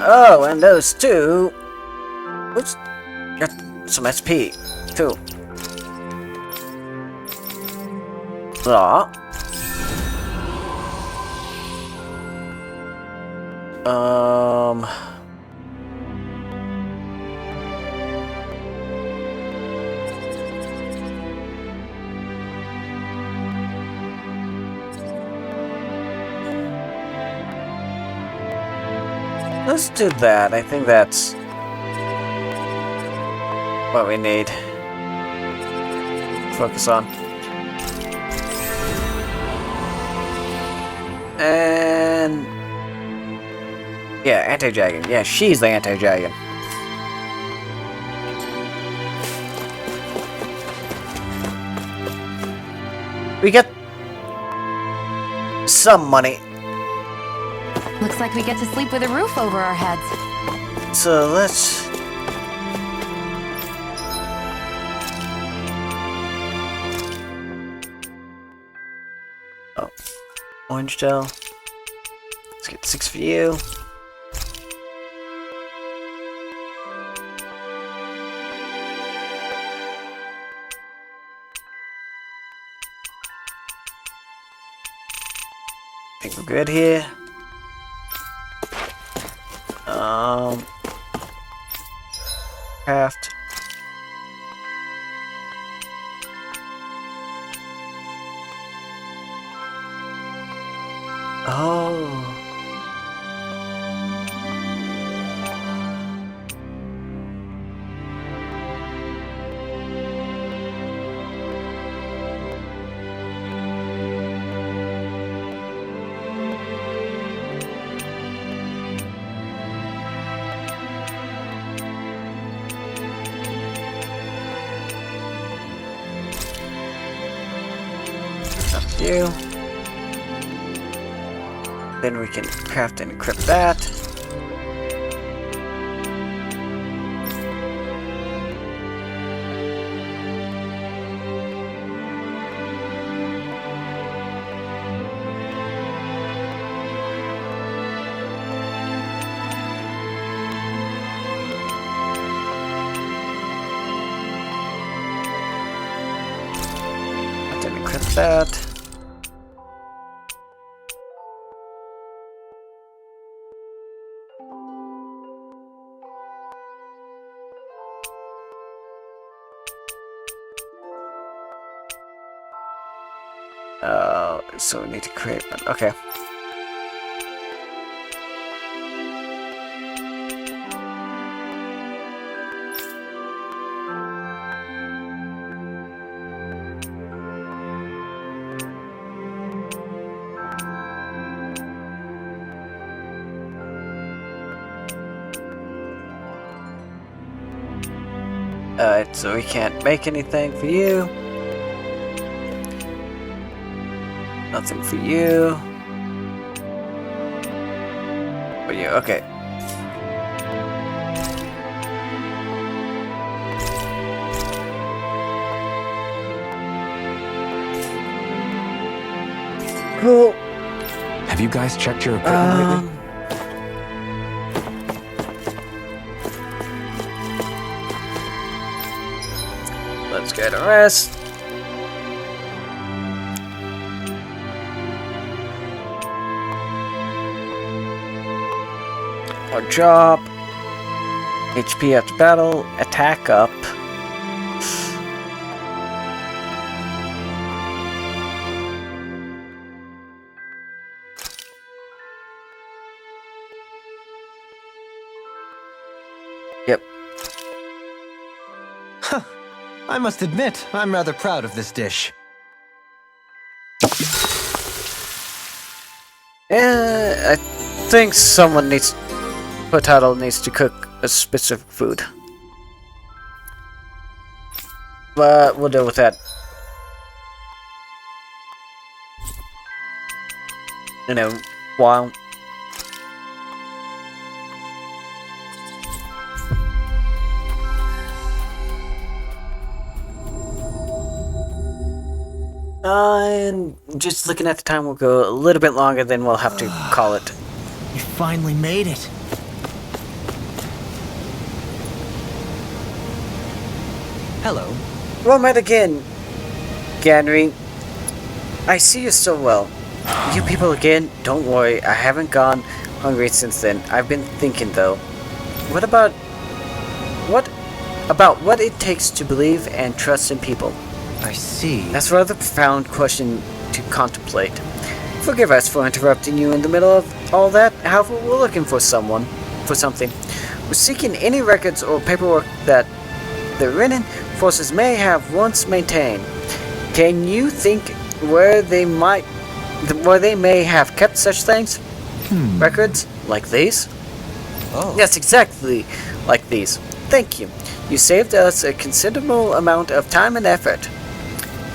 Oh, and those two. Oops. Got some SP. Cool. Let's do that. I think that's what we need. Focus on. And yeah, anti-dragon. Yeah, she's the anti-dragon. We get some money. Looks like we get to sleep with a roof over our heads. So let's... Oh, orange gel. Let's get 6 for you. think we're good here. Craft. Oh. You. Then we can craft and equip that. Then equip that. So we need to create one. Okay. Alright, so we can't make anything for you. Nothing for you. For you, okay. Cool. Have you guys checked your equipment lately? Let's get a rest. Our job. HP after battle. Attack up. Yep. Huh. I must admit, I'm rather proud of this dish. I think someone needs... Potato needs to cook a specific food. But we'll deal with that in a while. And just looking at the time, we'll go a little bit longer, then we'll have to call it. You finally made it. Hello. Well met again, Ganry. I see you so well. You people again? Don't worry, I haven't gone hungry since then. I've been thinking though. What about what it takes to believe and trust in people? I see. That's a rather profound question to contemplate. Forgive us for interrupting you in the middle of all that. However, we're looking for something. We're seeking any records or paperwork that the Renin forces may have once maintained. Can you think where they may have kept such things? Records like these? Oh. Yes, exactly like these. Thank you. You saved us a considerable amount of time and effort.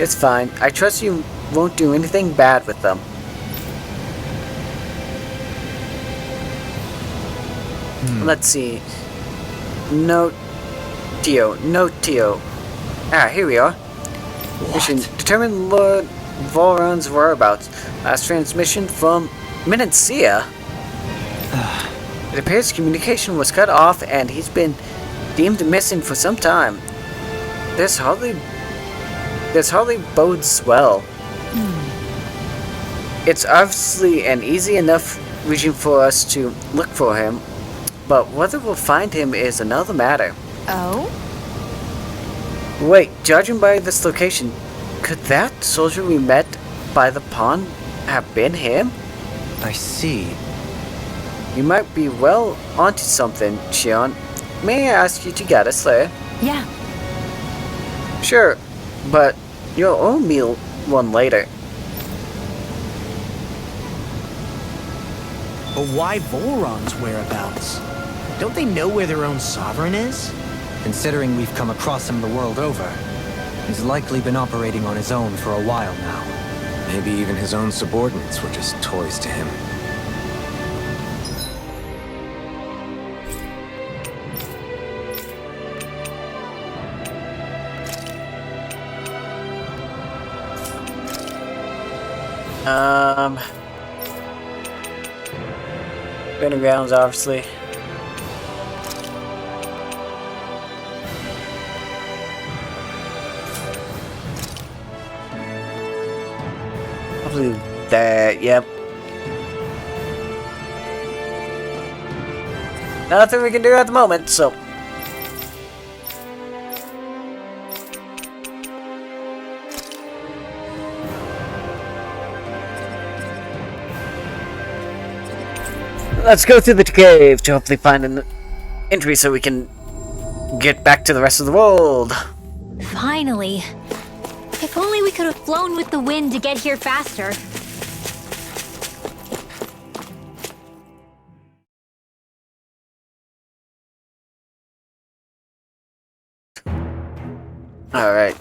It's fine. I trust you won't do anything bad with them. Let's see. Note Tio. Ah, here we are. Mission: determine Lord Volron's whereabouts. Last transmission from Minancia. It appears communication was cut off and he's been deemed missing for some time. This hardly bodes well. It's obviously an easy enough region for us to look for him, but whether we'll find him is another matter. Oh? Wait, judging by this location, could that soldier we met by the pond have been him? I see. You might be well onto something, Shionne. May I ask you to guide us there? Yeah. Sure, but you'll owe me one later. But why Volron's whereabouts? Don't they know where their own sovereign is? Considering we've come across him the world over, he's likely been operating on his own for a while now. Maybe even his own subordinates were just toys to him. Spinning grounds, obviously. Probably that, yep. Nothing we can do at the moment, so. Let's go through the cave to hopefully find an entry so we can get back to the rest of the world. Finally. If only we could have flown with the wind to get here faster. Alright.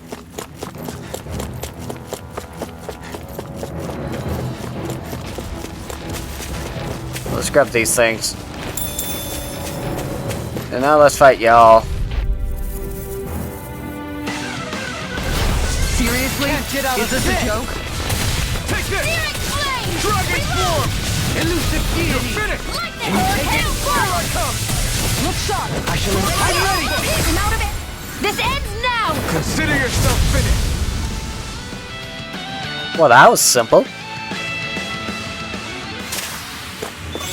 Let's grab these things. And now let's fight y'all. Seriously? Is this a joke? Take this! Dragon Form! Elusive deity! You're finished! Can you take it? Here I come! Look sharp! I shall... I'm ready! I'm out of it! This ends now! Consider yourself finished! Well, that was simple.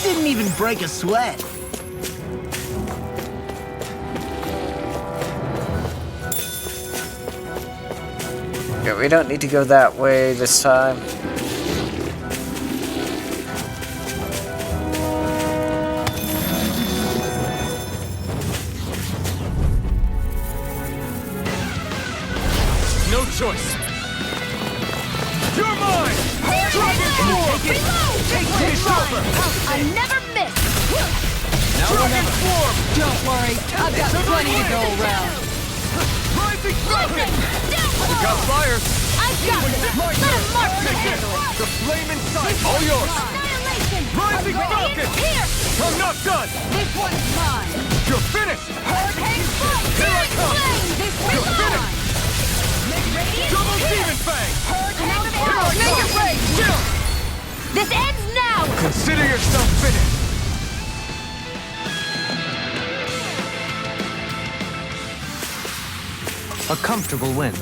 Didn't even break a sweat. Okay, we don't need to go that way this time. No choice! You're mine! Dragon Form! Take this over! I never miss! Dragon Form! Don't worry, I've got plenty to go around. Rising Falcon! Got fires! I've got it! Let him march to Take this! handle it! The flame inside! All yours! Annihilation! Rising Falcon! Here! I'm not done! This one's mine. You're finished! Hurricane Strike! Here I come! This You're one's finished! Double Demon Fang! Make it rain! Chill! This ends now! Consider yourself finished! A comfortable win.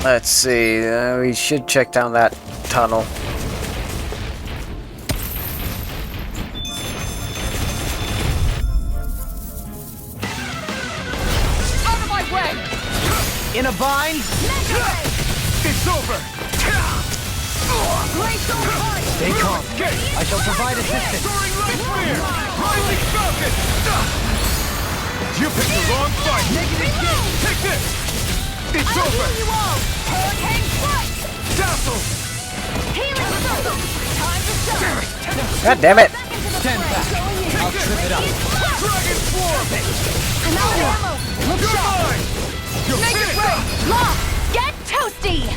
Let's see, we should check down that tunnel. Out of my way! In a bind? It's over! Stay calm. I shall provide assistance. Soaring Light Spear! Rising Falcon! You picked the wrong fight! Take this! It's over! Hurricane Strike! Dazzle! Healing Circle! Time to shine! God damn it! Stand back. I'll trip it up. Dragon Form! I'm out of ammo! Look You're sharp! mine! You're Make it finished! rain! Lock! Get toasty!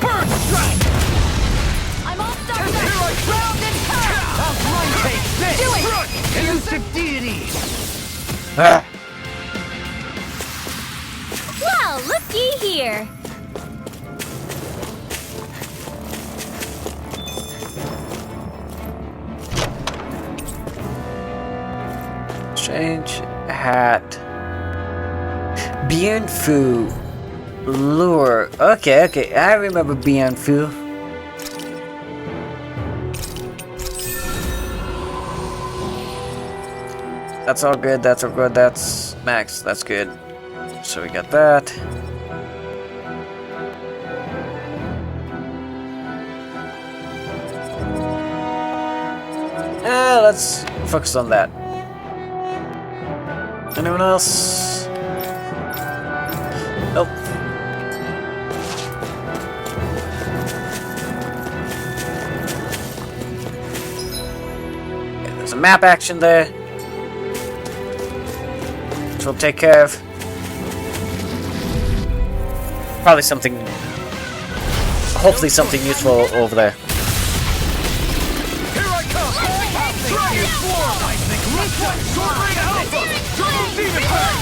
Burn Strike! I'm all stuck up! Here I come! Round and turn! Take this! Do it! Run! Elusive deity! Ah. Well, looky here! Change hat. Bien Fu lure. Okay, I remember Bien Fu. That's all good, that's all good, that's max, that's good. So we got that. Let's focus on that. Anyone else? Nope. Okay, there's a map action there, which we'll take care of. Probably something, hopefully something useful over there. Here I come! Dragon Swarm! Soaring Alpha! Double Demon Pack!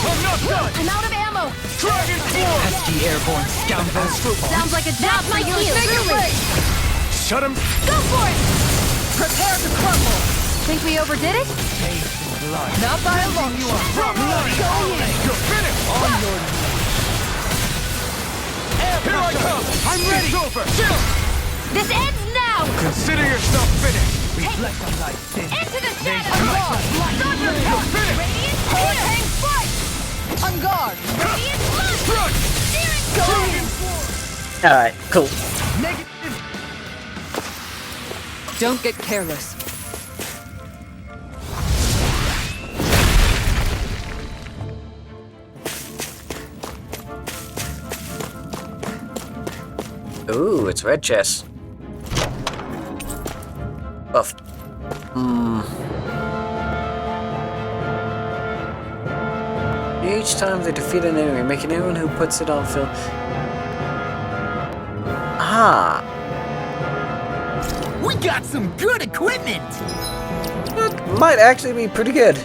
I'm not done! I'm out of ammo! Dragon Swarm! Pesky airborne scoundrels. Sounds like a job for you, truly! Shut him! Go for it! Prepare to crumble! Think we overdid it? Not by a long shot. You're finished! On your knees. Here I come! I'm ready! It's over! Chill! This ends now! Consider yourself finished! Reflect on thy sin. Into the shadows! Thunder You're finished! Radiant Spear! Hang fight! On guard! Radiant Blood! Run! Steering Alright, cool. Negative. Don't get careless. Ooh, it's red chest. Buffed. Each time they defeat an enemy, making anyone who puts it on feel. Ah, We got some good equipment! that might actually be pretty good.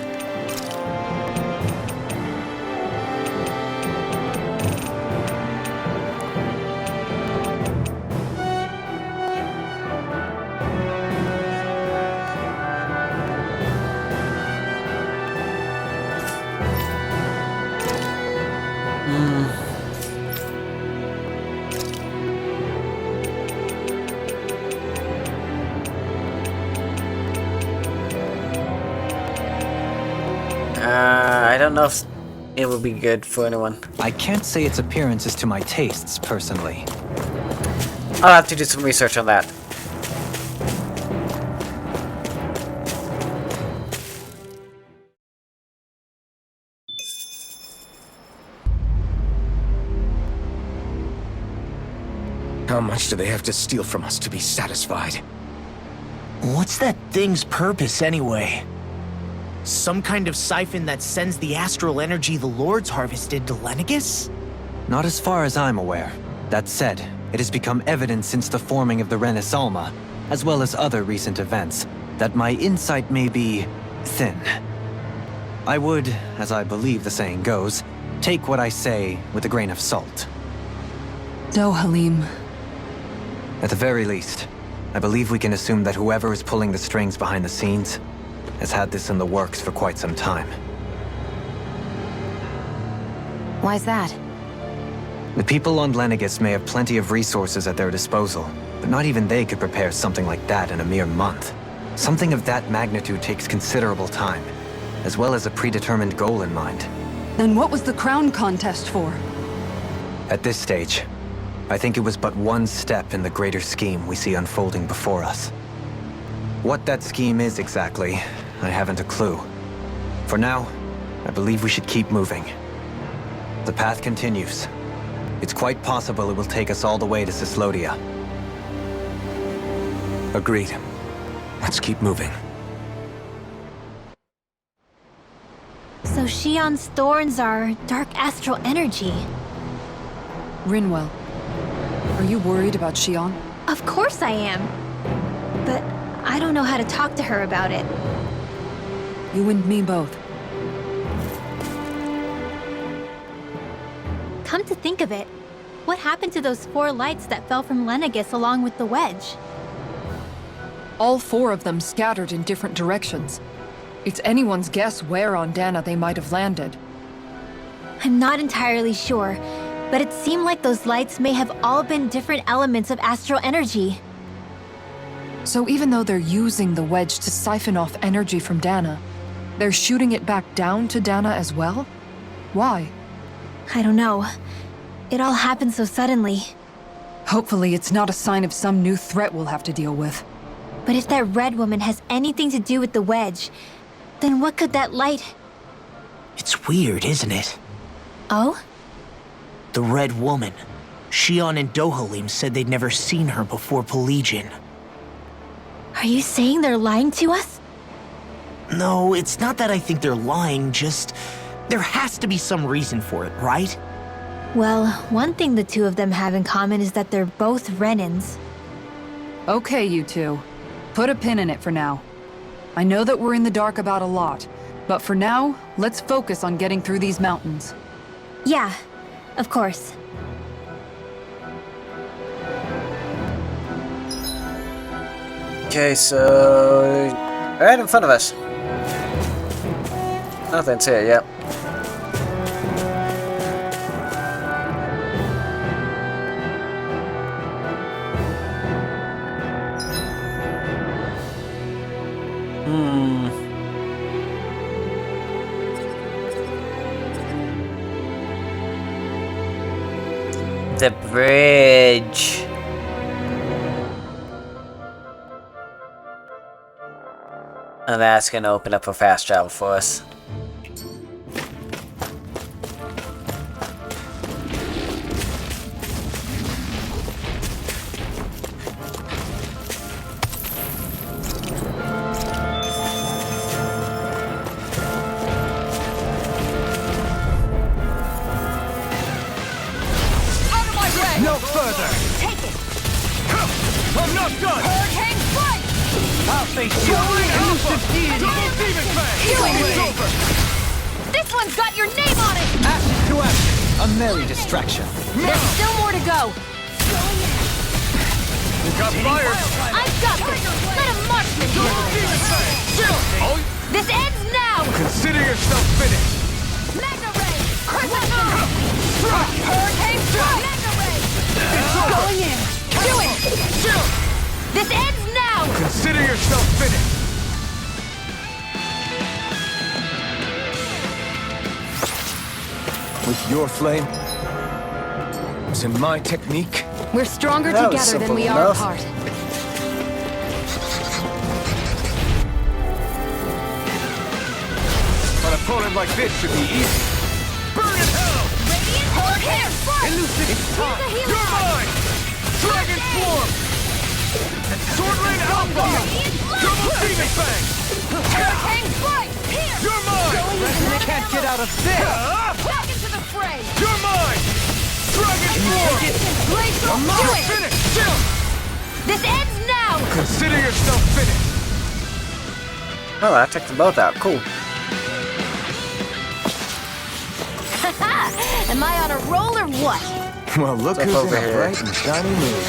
I don't know if it would be good for anyone. I can't say its appearance is to my tastes, personally. I'll have to do some research on that. How much do they have to steal from us to be satisfied? What's that thing's purpose, anyway? Some kind of siphon that sends the astral energy the Lords harvested to Lenegus? Not as far as I'm aware. That said, it has become evident since the forming of the Renis Alma, as well as other recent events, that my insight may be thin. I would, as I believe the saying goes, take what I say with a grain of salt. So, Halim, At the very least, I believe we can assume that whoever is pulling the strings behind the scenes has had this in the works for quite some time. Why's that? The people on Lenegus may have plenty of resources at their disposal, but not even they could prepare something like that in a mere month. Something of that magnitude takes considerable time, as well as a predetermined goal in mind. then what was the crown contest for? At this stage, I think it was but one step in the greater scheme we see unfolding before us. What that scheme is exactly, I haven't a clue. For now, I believe we should keep moving. The path continues. It's quite possible it will take us all the way to Cyslodia. Agreed. Let's keep moving. So Shionne's thorns are dark astral energy. Rinwell, are you worried about Shionne? Of course I am. But I don't know how to talk to her about it. You and me both. Come to think of it, what happened to those 4 lights that fell from Lenegus along with the wedge? All 4 of them scattered in different directions. It's anyone's guess where on Dana they might have landed. I'm not entirely sure, but it seemed like those lights may have all been different elements of astral energy. So even though they're using the wedge to siphon off energy from Dana, they're shooting it back down to Dana as well? Why? I don't know. It all happened so suddenly. Hopefully it's not a sign of some new threat we'll have to deal with. But if that red woman has anything to do with the wedge, then what could that light... It's weird, isn't it? Oh? The Red Woman. Shionne and Dohalim said they'd never seen her before Pelagian. Are you saying they're lying to us? No, it's not that I think they're lying, just... There has to be some reason for it, right? Well, one thing the two of them have in common is that they're both Renans. Okay, you two. Put a pin in it for now. I know that we're in the dark about a lot, but for now, let's focus on getting through these mountains. Yeah, of course. Okay, so... right in front of us. Nothing's here yet. The bridge. And that's gonna open up a fast travel for us. No further! Take it! I'm not done! Hurricane Strike! I'll face you. Soaring Alpha! Elusive Double Demon Fang! It's over! This one's got your name on it! Ashes to ashes. A merry distraction. There's still more to go. You got fired! I've got this! Let him march me! Double Demon Fang! Oh, This ends now! consider yourself finished! Mega Ray! Crescent! Hurricane Strike! Mega Ray! Going in! Do it! This ends now! Consider yourself finished! With your flame? Was in my technique? We're stronger That was together than we simple are enough. apart. An opponent like this should be easy. Burn in hell! Radiant Hurricane Strike! Elusive! You're mine! Dragon Swarm! Sword Rain Alpha! Double Demon Fang! Hurricane Strike! Here! You're mine! You can't get out of this. Back into the fray! You're mine! Dragon Swarm! Glacial I'm do not it! finished! Chill! This ends now! Consider yourself finished! Oh, I took them both out. Cool. Am I on a roll or what? Well, look What's who's up in over a here? bright and shiny mood.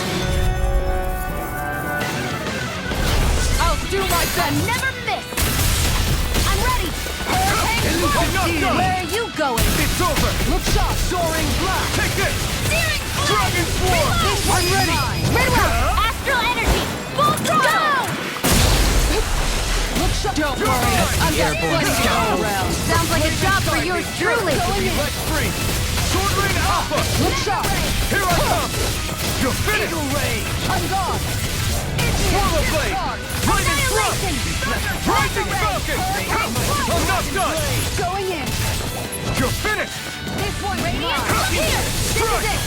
I'll do my best! Never miss! I'm ready! Hurricane Strike! Where are you going? It's over! Look sharp! Soaring Blast! Take this! Searing Dragon Swarm! I'm ready! Rinwell! Astral energy! Full throttle! Look sharp! Don't worry! I'm just letting go around. Sounds like a job for yours truly! Let's free! Sword Rain Alpha! Look sharp! Here I come! You're finished! I'm gone! Swirl Blade! Lightning Thrust! Rising Falcon! I'm not done! Going in! You're finished! This one, Radiant! Here! This is it!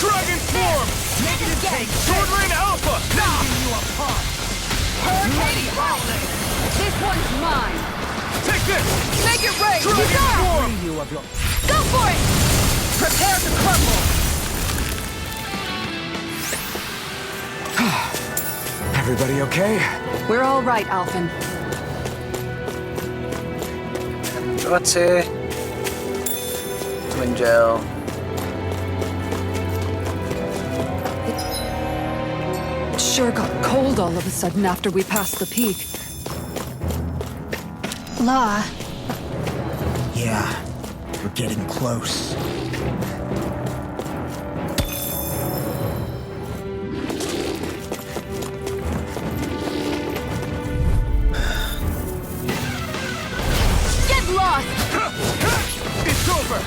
Dragon Swarm! Negative gate! Sword Rain Alpha! Hurricane Strike! This one's mine! Take this! Make it rain! Dragon Swarm! Go for it! Prepare to crumble! Everybody okay? We're all right, Alphen. What's here? Twin gel. It sure got cold all of a sudden after we passed the peak. Law. Yeah, we're getting close. Get lost! It's over!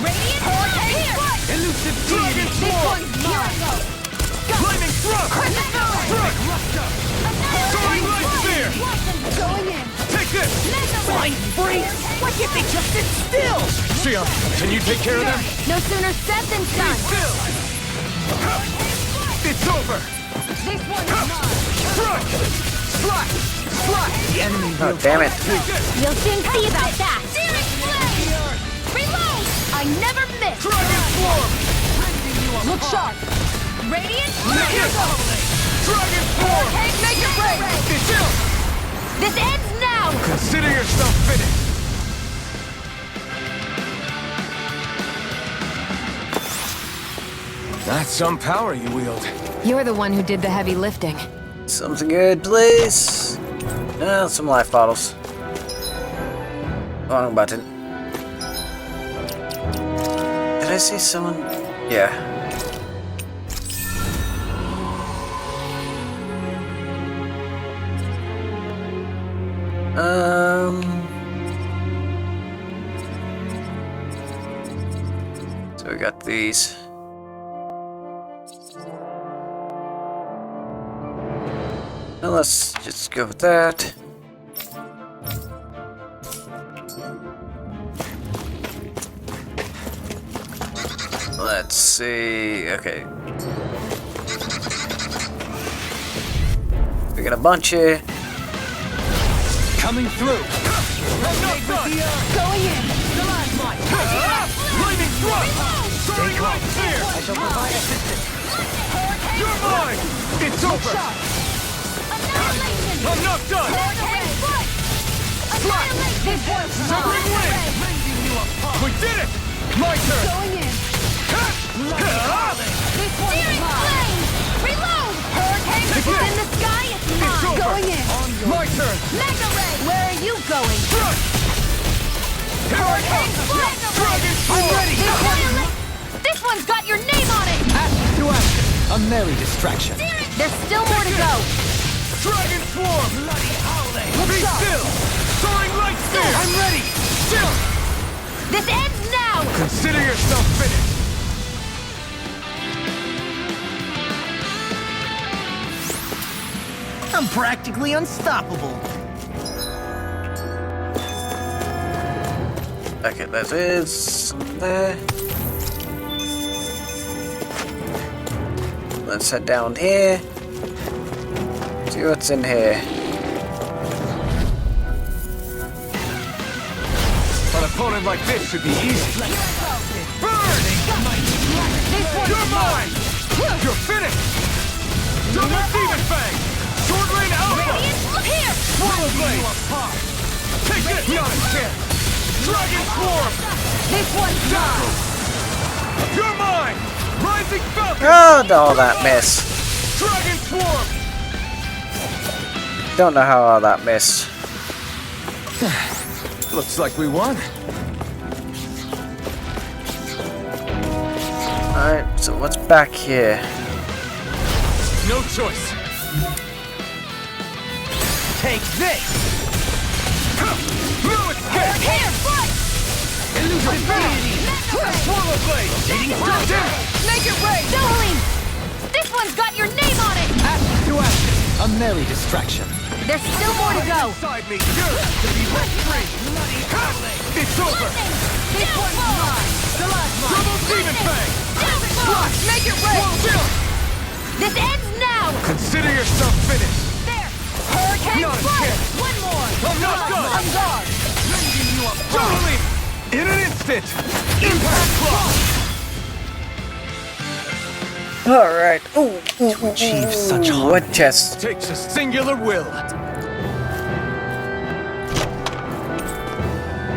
Radiant here! Elusive Dragon This Swarm! one's mine! Flaming Thrust! Thrust! Soaring Light Spear! Going in! Take this! Flying freaks! Why can't they just sit still? Shionne, can you take care of them? No sooner said than Stay done! still! It's over! This one's mine! Strike! Slash! Slash! The enemy Oh, damn it. Take this! You'll soon see about that! Searing Flame! Reload! I never miss! Dragon Swarm! Look sharp! Radiant Take it! Dragon Swarm! Make it rain! It's ill! This ends now! Consider yourself finished! That's some power you wield. You're the one who did the heavy lifting. Something good, please. Some life bottles. Wrong button. Did I see someone? Yeah. So we got these. Now let's just go with that. Let's see. Okay. We got a bunch here. Coming through! Going in! Flaming Thrust! Soaring Light Spear! I shall provide assistance. You're mine! It's over! I'm not done! This one's Severing mine! Wind! We did it! My turn! Going in! This one's Searing mine! Reload! Hurricane Take is it! in the sky, it's It's mine! over! Going in! My turn! Mega Ray! Where are you going? Thrust! Here I come! Dragon Swarm! This one's got your name on it! Action to action. A merry distraction. There's still more to go! Dragon Swarm! Look Be sharp! still! Soaring Light Spear! I'm ready! Still! This ends now! Consider yourself finished! I'm practically unstoppable. Okay, that is there. Let's head down here. See what's in here. An opponent like this should be easy. Burn! You're mine! You're finished! Double Demon Fang! Sword Rain Alpha! Radiant, here! Swallow Blade! Take this! Not a chance! Dragon Swarm! This one's mine! You're mine! Rising Falcon! Oh, that missed. Dragon Swarm! Don't know how all that missed. Looks like we won. Alright, so what's back here? No choice. Take this! No escape! Here, fight! Elusive deity! Swallow Blade! Make it rain! Doubling! This one's got your name on it! Action to action. A merry distraction. There's still more to go! Inside me! You're to be let free! It's over! This one's mine! Double Demon Fang! Make it rain! Chill! This ends now! Consider yourself finished! There! Hurricane Not a Flight! chance. One more! I'm not done! On guard! Totally! In an instant! Impact Claw! Alright. Ooh, To achieve such what chest? Takes a singular will.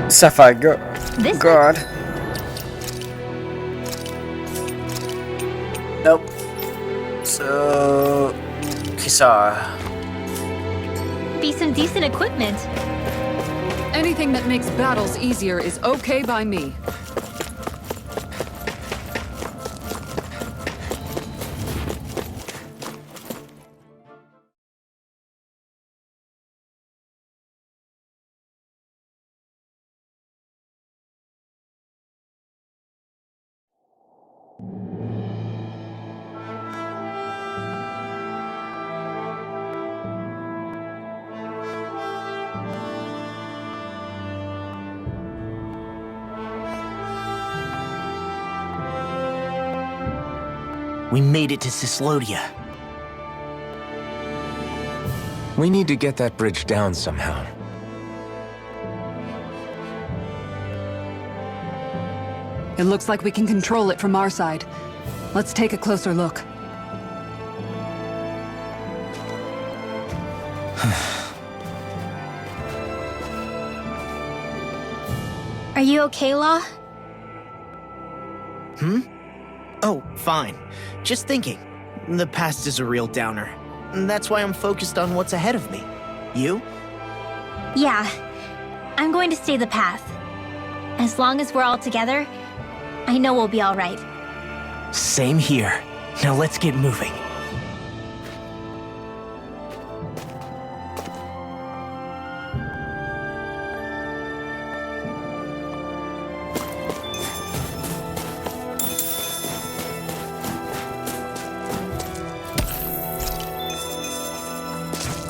Sapphire This Guard. Nope. So Kisara. be some decent equipment. Anything that makes battles easier is okay by me. We made it to Cyslodia. We need to get that bridge down somehow. It looks like we can control it from our side. Let's take a closer look. Are you okay, Law? Oh, fine. Just thinking. The past is a real downer. That's why I'm focused on what's ahead of me. You? Yeah. I'm going to stay the path. As long as we're all together, I know we'll be all right. Same here. Now let's get moving.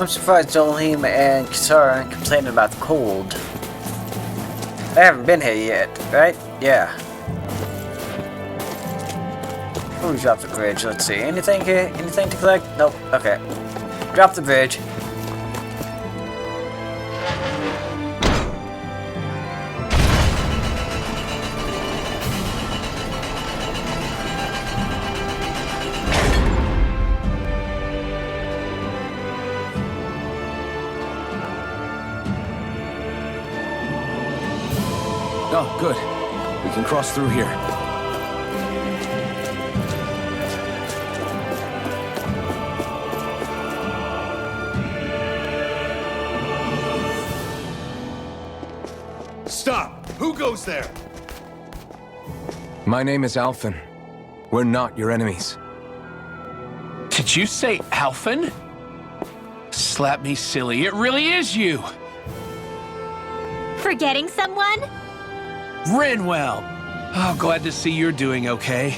I'm surprised Rinwell and Kisara aren't complaining about the cold. I haven't been here yet, right? Yeah. Let me drop the bridge. Let's see. Anything here? Anything to collect? Nope. Okay. Drop the bridge. Oh, good. We can cross through here. Stop! Who goes there? My name is Alphen. We're not your enemies. Did you say Alphen? Slap me silly, it really is you! Forgetting someone? Rinwell! Oh, glad to see you're doing okay.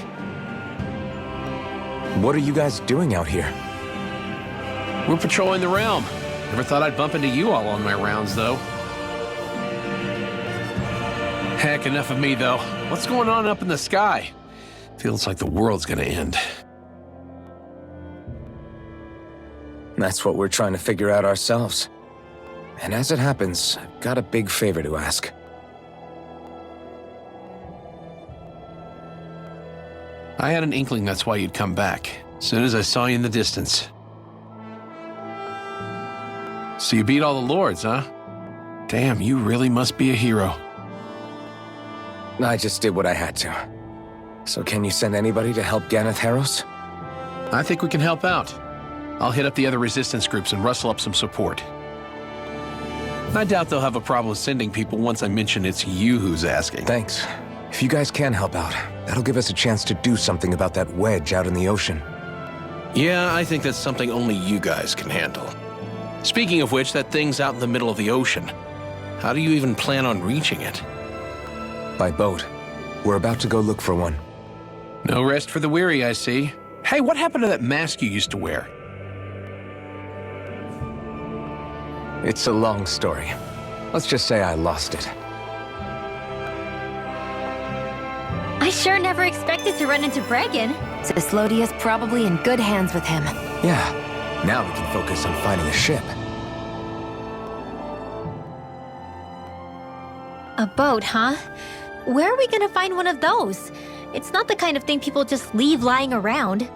What are you guys doing out here? We're patrolling the realm. Never thought I'd bump into you all on my rounds, though. Heck, enough of me, though. What's going on up in the sky? Feels like the world's gonna end. That's what we're trying to figure out ourselves. And as it happens, I've got a big favor to ask. I had an inkling that's why you'd come back, as soon as I saw you in the distance. So you beat all the lords, huh? Damn, you really must be a hero. I just did what I had to. So can you send anybody to help Ganeth Heros? I think we can help out. I'll hit up the other resistance groups and rustle up some support. I doubt they'll have a problem sending people once I mention it's you who's asking. Thanks. If you guys can help out, that'll give us a chance to do something about that wedge out in the ocean. Yeah, I think that's something only you guys can handle. Speaking of which, that thing's out in the middle of the ocean. How do you even plan on reaching it? By boat. We're about to go look for one. No rest for the weary, I see. Hey, what happened to that mask you used to wear? It's a long story. Let's just say I lost it. I sure never expected to run into Bregan. Cyslodia's probably in good hands with him. Yeah. Now we can focus on finding a ship. A boat, huh? Where are we gonna find one of those? It's not the kind of thing people just leave lying around.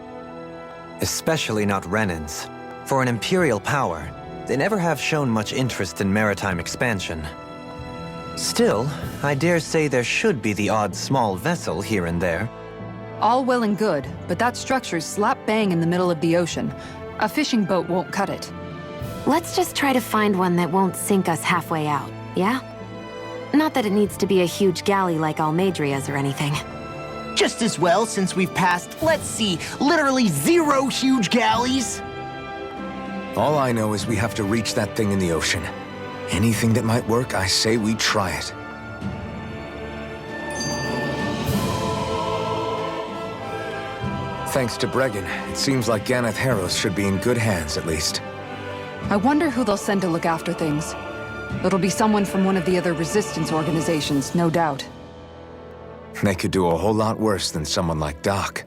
Especially not Renans. For an Imperial power, they never have shown much interest in maritime expansion. Still, I dare say there should be the odd small vessel here and there. All well and good, but that structure's slap bang in the middle of the ocean. A fishing boat won't cut it. Let's just try to find one that won't sink us halfway out, yeah? Not that it needs to be a huge galley like Almadria's or anything. Just as well, since we've passed, let's see, literally 0 huge galleys. All I know is we have to reach that thing in the ocean. Anything that might work, I say we try it. Thanks to Bregan, it seems like Ganeth Harros should be in good hands, at least. I wonder who they'll send to look after things. It'll be someone from one of the other resistance organizations, no doubt. They could do a whole lot worse than someone like Doc.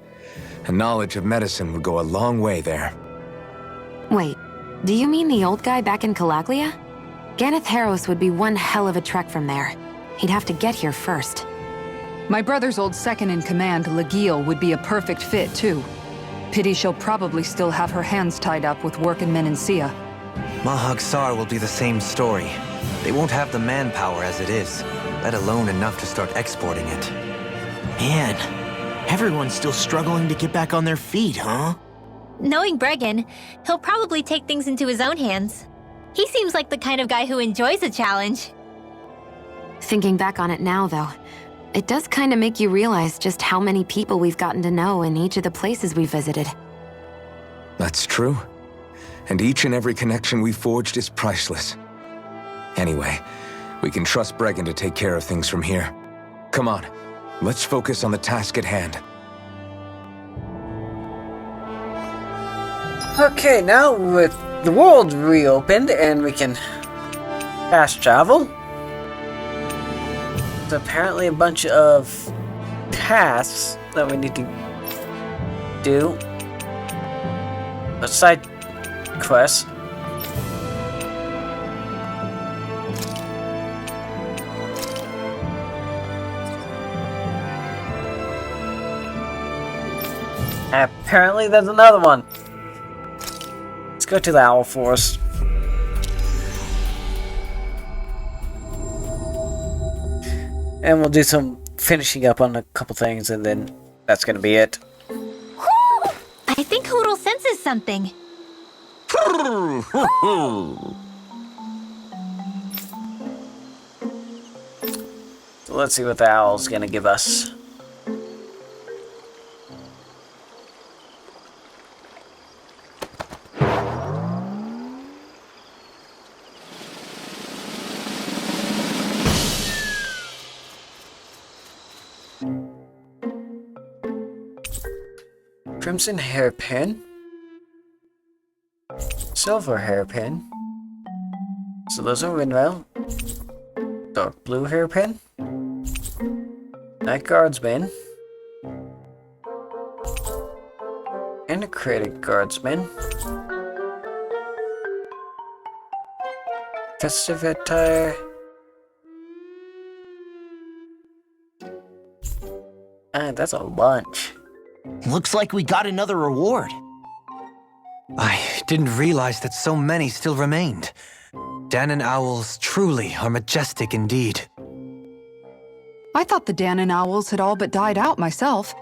A knowledge of medicine would go a long way there. Wait, do you mean the old guy back in Calaglia? Ganeth Harros would be one hell of a trek from there. He'd have to get here first. My brother's old second-in-command, Legil, would be a perfect fit, too. Pity she'll probably still have her hands tied up with work in Menancia. Mahag-Sar will be the same story. They won't have the manpower as it is, let alone enough to start exporting it. Man, everyone's still struggling to get back on their feet, huh? Knowing Bregan, he'll probably take things into his own hands. He seems like the kind of guy who enjoys a challenge. Thinking back on it now, though, it does kind of make you realize just how many people we've gotten to know in each of the places we visited. That's true. And each and every connection we forged is priceless. Anyway, we can trust Bregan to take care of things from here. Come on, let's focus on the task at hand. Okay, now with the world reopened and we can fast travel. There's apparently a bunch of tasks that we need to do. A side quest. Apparently there's another one. Let's go to the Owl Forest. And we'll do some finishing up on a couple things, and then that's gonna be it. Whew! I think Hoodle senses something. So let's see what the owl's gonna give us. Crimson hairpin, silver hairpin, so those are Rinwell, dark blue hairpin, night guardsman, and a credit guardsman, festive attire, and that's a bunch. Looks like we got another reward. I didn't realize that so many still remained. Danon Owls truly are majestic indeed. I thought the Danon Owls had all but died out myself.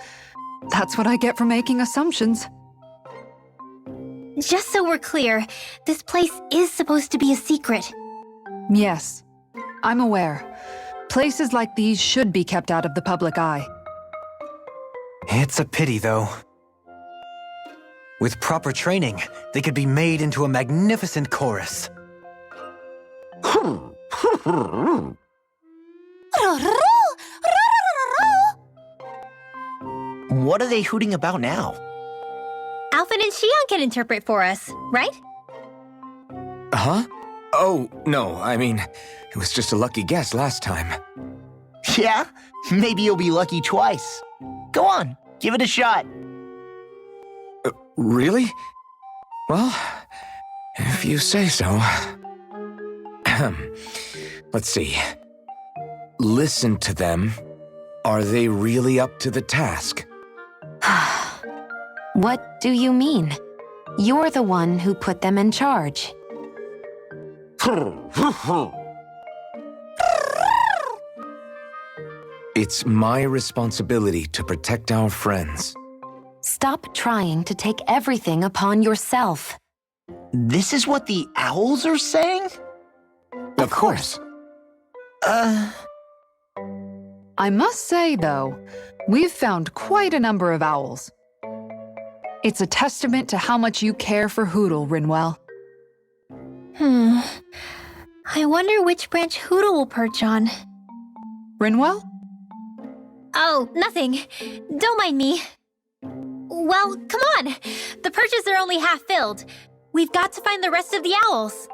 That's what I get for making assumptions. Just so we're clear, this place is supposed to be a secret. Yes, I'm aware. Places like these should be kept out of the public eye. It's a pity, though. With proper training, they could be made into a magnificent chorus. What are they hooting about now? Alphen and Shionne can interpret for us, right? Huh? Oh, no, I mean, it was just a lucky guess last time. Yeah? Maybe you'll be lucky twice. Go on, give it a shot. Really? Well, if you say so. Let's see. Listen to them. Are they really up to the task? What do you mean? You're the one who put them in charge. It's my responsibility to protect our friends. Stop trying to take everything upon yourself. This is what the owls are saying? Of course. I must say, though, we've found quite a number of owls. It's a testament to how much you care for Hootle, Rinwell. I wonder which branch Hootle will perch on. Rinwell? Oh, nothing. Don't mind me. Well, come on! The perches are only half filled. We've got to find the rest of the owls.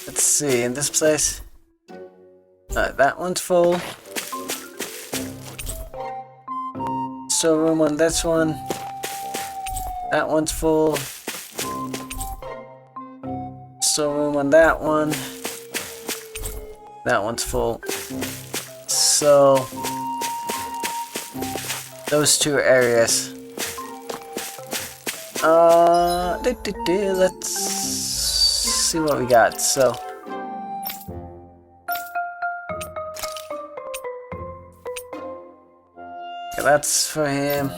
Let's see, in this place. That one's full. Storeroom on this one. That one's full. Storeroom on that one. That one's full. So those two areas. Let's see what we got. So okay, that's for him.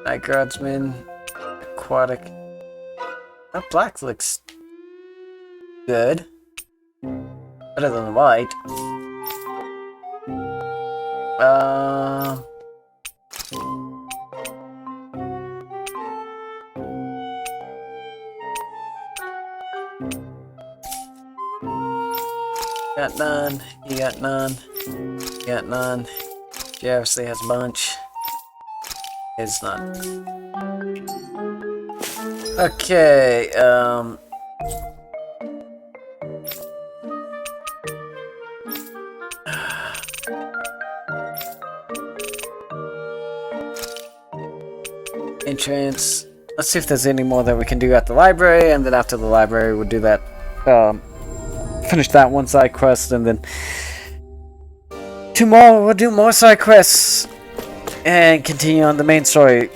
Night Guardsman, Aquatic. That black looks good. Better than the white. Got none. You got none. You got none. She obviously has a bunch. It's not. Okay, entrance. Let's see if there's any more that we can do at the library, and then after the library we'll do that, finish that one side quest, and then tomorrow we'll do more side quests and continue on the main story.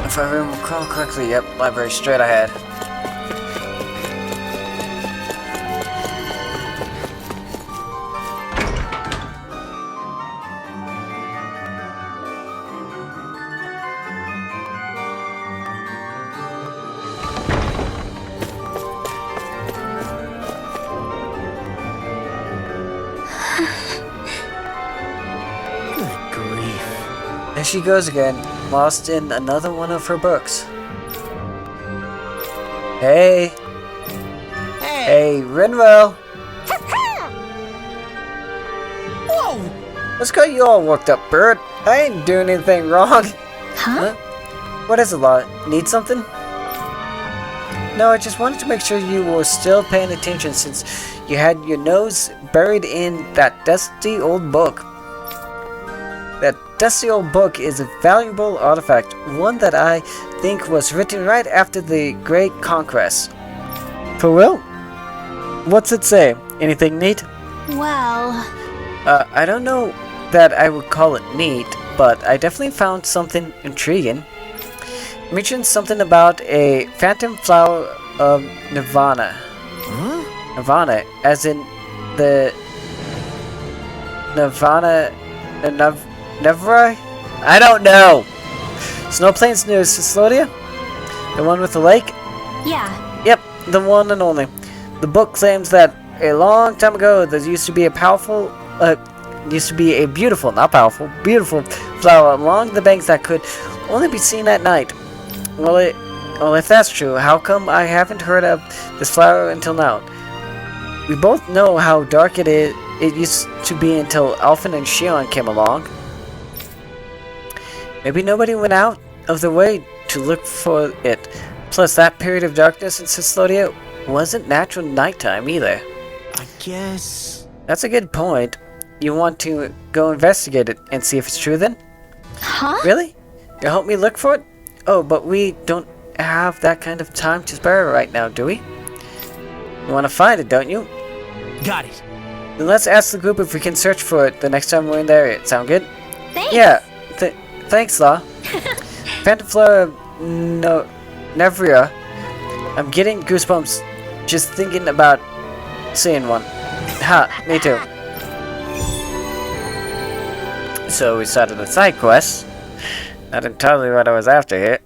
If I recall correctly, yep, library straight ahead. There she goes again, lost in another one of her books. Hey! Hey, Rinwell! Whoa! What's got you all worked up, bird? I ain't doing anything wrong. Huh? What is it, Law? Need something? No, I just wanted to make sure you were still paying attention since you had your nose buried in that dusty old book. That dusty old book is a valuable artifact, one that I think was written right after the Great Conquest. For real? What's it say? Anything neat? Well... I don't know that I would call it neat, but I definitely found something intriguing. It mentioned something about a phantom flower of Nirvana. Huh? Nirvana, as in the... Nirvana... Nevra? I don't know! Snow Plains near Zestiria? The one with the lake? Yeah. Yep, the one and only. The book claims that a long time ago there used to be a beautiful, not powerful, beautiful flower along the banks that could only be seen at night. Well, if that's true, how come I haven't heard of this flower until now? We both know how dark it used to be until Alphen and Shionne came along. Maybe nobody went out of their way to look for it. Plus, that period of darkness in Zestiria wasn't natural nighttime either. I guess... That's a good point. You want to go investigate it and see if it's true then? Huh? Really? You'll help me look for it? Oh, but we don't have that kind of time to spare right now, do we? You want to find it, don't you? Got it. Then let's ask the group if we can search for it the next time we're in the area. Sound good? Thanks! Yeah. Thanks, Law. Phantom Flower of Nevria. I'm getting goosebumps just thinking about seeing one. Ha, me too. So we started a side quest. Not entirely what I was after here.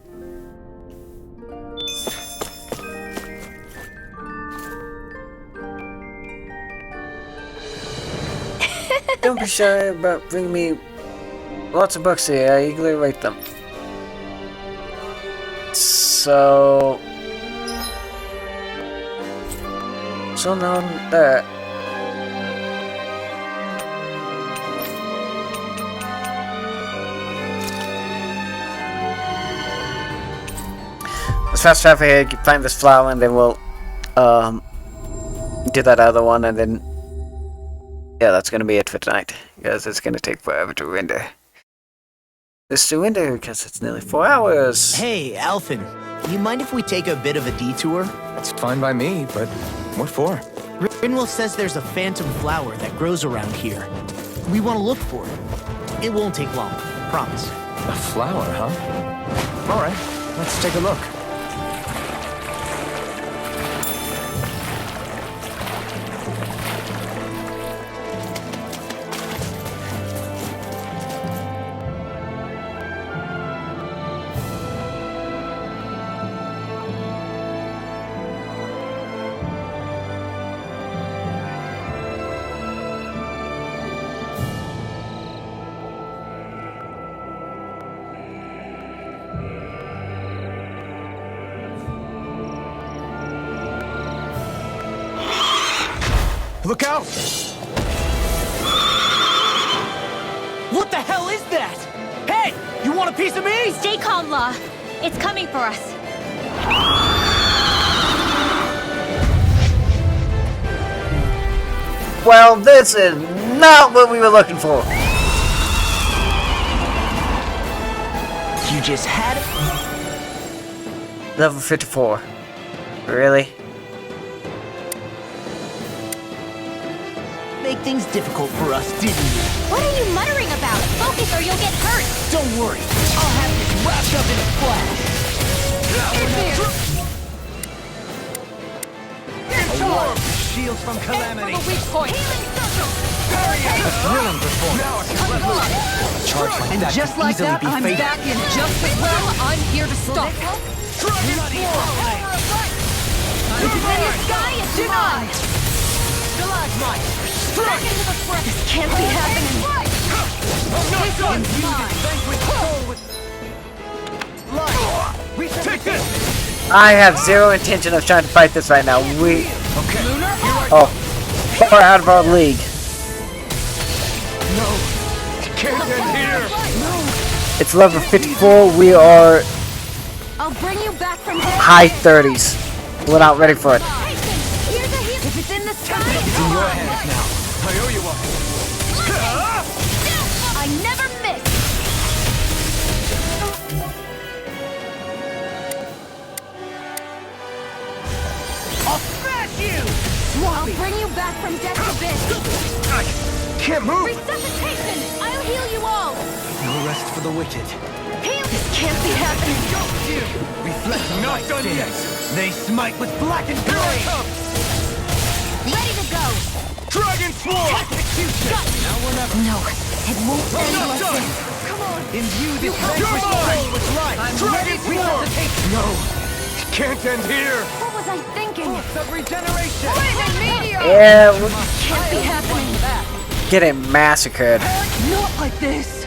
Don't be shy about bringing me lots of books here. I eagerly write them. So now that. Let's fast travel here, find this flower, and then we'll do that other one, and then yeah, that's gonna be it for tonight, because it's gonna take forever to render. This to render because it's nearly 4 hours. Hey, Alphen, you mind if we take a bit of a detour? It's fine by me, but what for? Rinwell says there's a phantom flower that grows around here. We want to look for it. It won't take long, promise. A flower, huh? All right, let's take a look. Look out! What the hell is that? Hey, you want a piece of me? Stay calm, Law. It's coming for us. Well, this is not what we were looking for. You just had it? Level 54. Really? Make things difficult for us, didn't you? What are you muttering about? Focus or you'll get hurt. Don't worry, I'll have this wrapped up in a flash. Alarm! Shields from calamity! Weak point. Healing circle. A thrilling performance! Charge like And that just could like easily that, be I'm fatal. back in just as well. I'm here to stop. Bloody howling! In the sky is denied. Stalagmite! Back into the front. This can't be happening. This one's mine! Vanquish soul with light! Take this! I have zero intention of trying to fight this right now. We Okay, here I oh, far out of our league. No! Can't end here! It's level 54. We are I'll bring you back from hell. high 30s. We're not ready for it. Here's a hit. If it's in the sky, It's in your hands now. I owe you one! I never miss. I'll smash you! I'll bring you back from death's abyss. I can't move! Resuscitation. I'll heal you all. No rest for the wicked. Heal. This can't be happening. Reflect not done Stings. yet! They smite with blackened fury. Ready to go. Dragon Sword! Execution! Now or never. No, it won't end Not like done! this. Come on. Imbue this You're vanquished mine! soul with life. Dragon Sword! No! Can't end here! What was I thinking? Of regeneration. Blazing meteor! Yeah, we're Can't be happening. getting massacred. Not like this.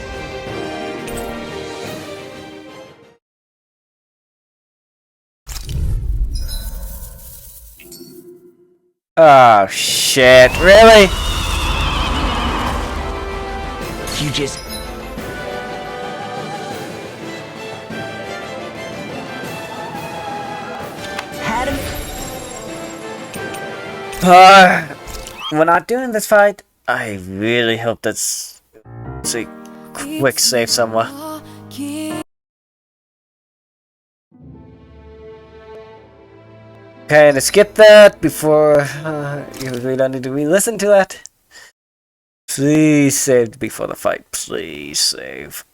Oh shit! Really? You just... had him? We're not doing this fight. I really hope that's a quick save somewhere. Okay, to skip that before we don't need to re-listen to that. Please save before the fight. Please save.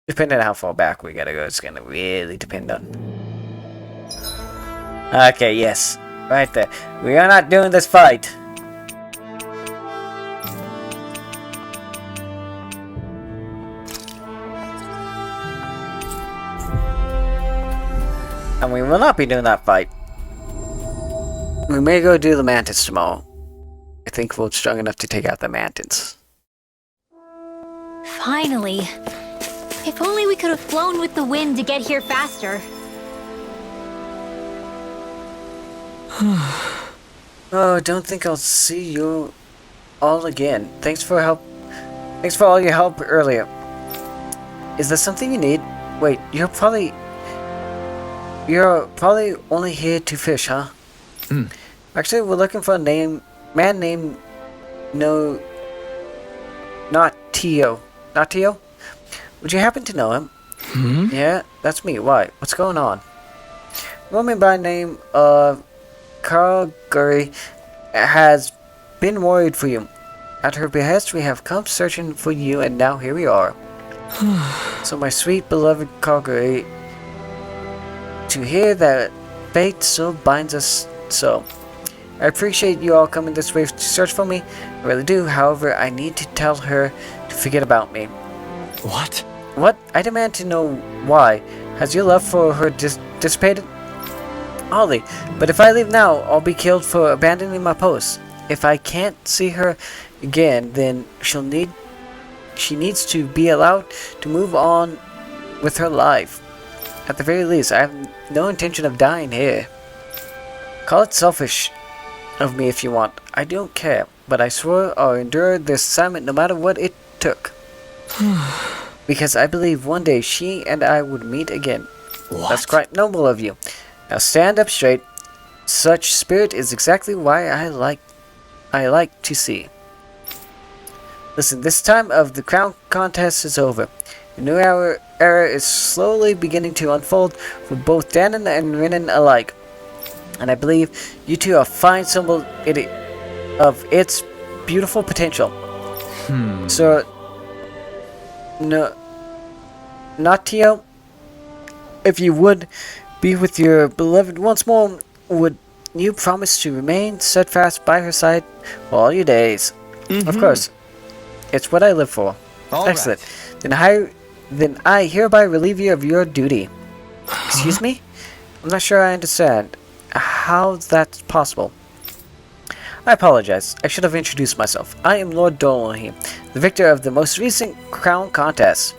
Depending on how far back we gotta go, it's gonna really depend on. Okay, yes. Right there. We are not doing this fight. And we will not be doing that fight. We may go do the mantis tomorrow. I think we're strong enough to take out the mantis. Finally. If only we could have flown with the wind to get here faster. Oh, don't think I'll see you all again. Thanks for all your help earlier. Is there something you need? Wait, you're probably only here to fish, huh? Actually, we're looking for a man named not Tio. Not Tio? Would you happen to know him? Yeah, that's me. Why? What's going on? A woman by the name of Calgary has been worried for you. At her behest, we have come searching for you, and now here we are. So, my sweet beloved Calgary, to hear that fate still binds us so. I appreciate you all coming this way to search for me. I really do. However, I need to tell her to forget about me. What? What? I demand to know why. Has your love for her dissipated? Hardly. But if I leave now, I'll be killed for abandoning my post. If I can't see her again, then she needs to be allowed to move on with her life. At the very least, I have no intention of dying here. Call it selfish of me if you want. I don't care, but I swore I'll endure this assignment no matter what it took. Because I believe one day she and I would meet again. What? That's quite noble of you. Now stand up straight. Such spirit is exactly why I like to see. Listen, this time of the crown contest is over. The new era is slowly beginning to unfold for both Danon and Renan alike. And I believe you two are a fine symbol of its beautiful potential. So, Natio, if you would be with your beloved once more, would you promise to remain steadfast by her side for all your days? Of course. It's what I live for. Excellent. Right. Then I hereby relieve you of your duty. Excuse me? I'm not sure I understand how that's possible. I apologize. I should have introduced myself. I am Lord Dolonhi, the victor of the most recent crown contest.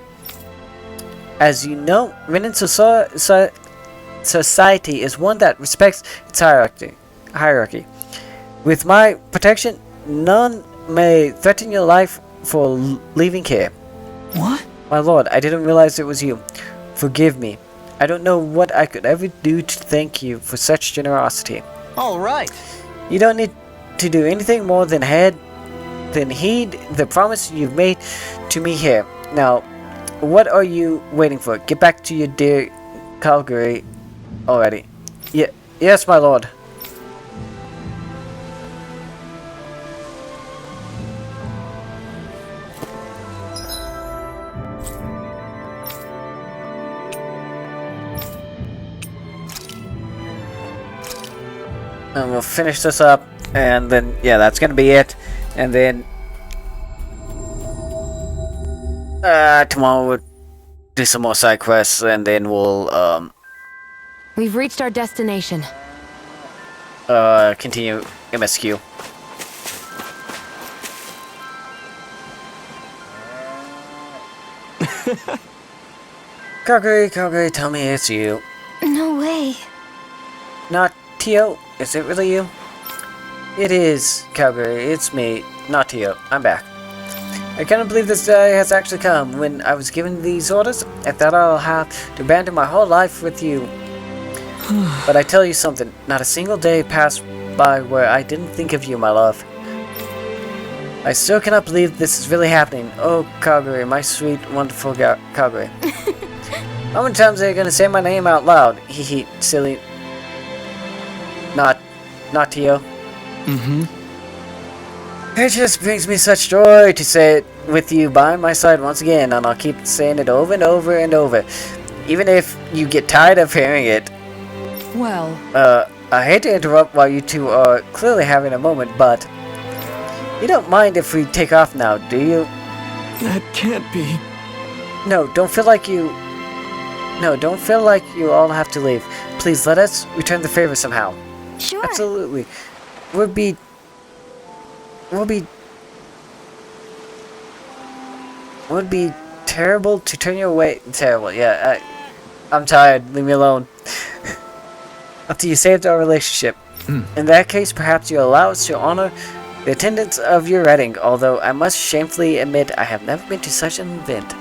As you know, Renan society is one that respects its hierarchy. With my protection, none may threaten your life for leaving here. What? My lord, I didn't realize it was you. Forgive me. I don't know what I could ever do to thank you for such generosity. All right. You don't need to do anything more than heed the promise you've made to me here. Now, what are you waiting for? Get back to your dear Calgary already. Yes, my lord. And we'll finish this up, and then, yeah, that's gonna be it. And then, tomorrow we'll do some more side quests, and then we'll, We've reached our destination. continue MSQ. Calgary, tell me it's you. No way. Not Tio, is it really you? It is, Calgary, it's me, not Tio. I'm back. I cannot believe this day has actually come. When I was given these orders, I thought I'll have to abandon my whole life with you. But I tell you something, not a single day passed by where I didn't think of you, my love. I still cannot believe this is really happening. Oh, Calgary, my sweet, wonderful Calgary. How many times are you gonna say my name out loud? Hee, silly. Not Tio. It just brings me such joy to say it with you by my side once again, and I'll keep saying it over and over and over. Even if you get tired of hearing it. Well... I hate to interrupt while you two are clearly having a moment, but you don't mind if we take off now, do you? That can't be. No, don't feel like you all have to leave. Please let us return the favor somehow. Sure. Absolutely. Would be terrible to turn you away. Terrible, yeah. I'm tired. Leave me alone. Until you saved our relationship. In that case, perhaps you allow us to honor the attendance of your wedding, although I must shamefully admit I have never been to such an event.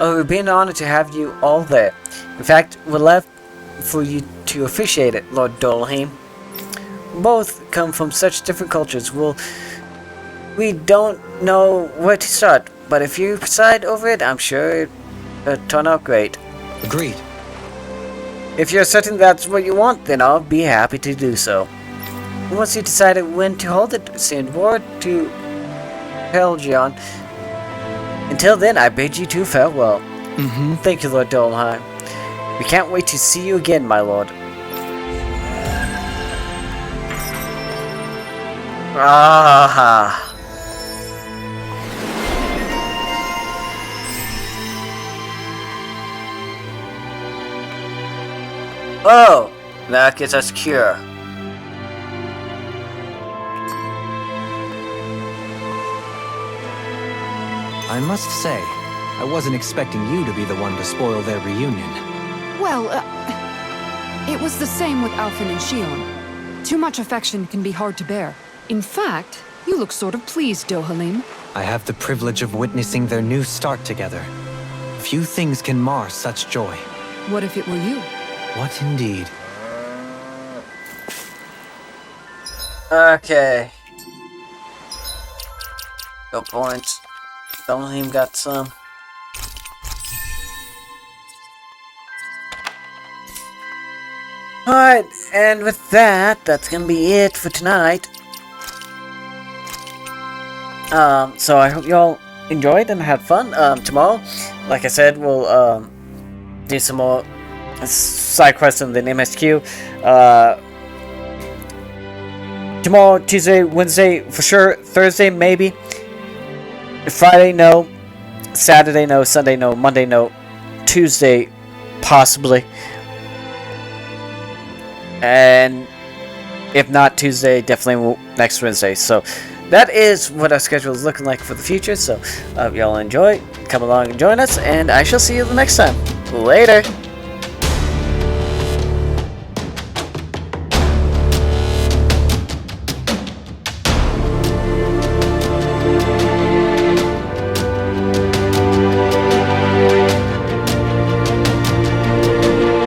Oh, it would be an honor to have you all there. In fact, we'd love for you to officiate it, Lord Dolheim. Both come from such different cultures. We don't know where to start, but if you preside over it, I'm sure it'll turn out great. Agreed. If you're certain that's what you want, then I'll be happy to do so. Once you decided when to hold it, send word to Shionne. Until then, I bid you to farewell. Thank you, Lord Dolheim. We can't wait to see you again, my lord. Ah. Oh, that gets us cure. I must say, I wasn't expecting you to be the one to spoil their reunion. Well, it was the same with Alphen and Shionne. Too much affection can be hard to bear. In fact, you look sort of pleased, Dohalim. I have the privilege of witnessing their new start together. Few things can mar such joy. What if it were you? What indeed? Okay. Go points. Dolheim got some. Alright, and with that, that's gonna be it for tonight. So I hope y'all enjoyed and had fun. Tomorrow, like I said, we'll do some more side quests in the MSQ. Tomorrow, Tuesday, Wednesday, for sure. Thursday, maybe. Friday, no. Saturday, no. Sunday, no. Monday, no. Tuesday, possibly. And if not Tuesday, definitely next Wednesday. So that is what our schedule is looking like for the future. So y'all enjoy. Come along and join us. And I shall see you the next time. Later.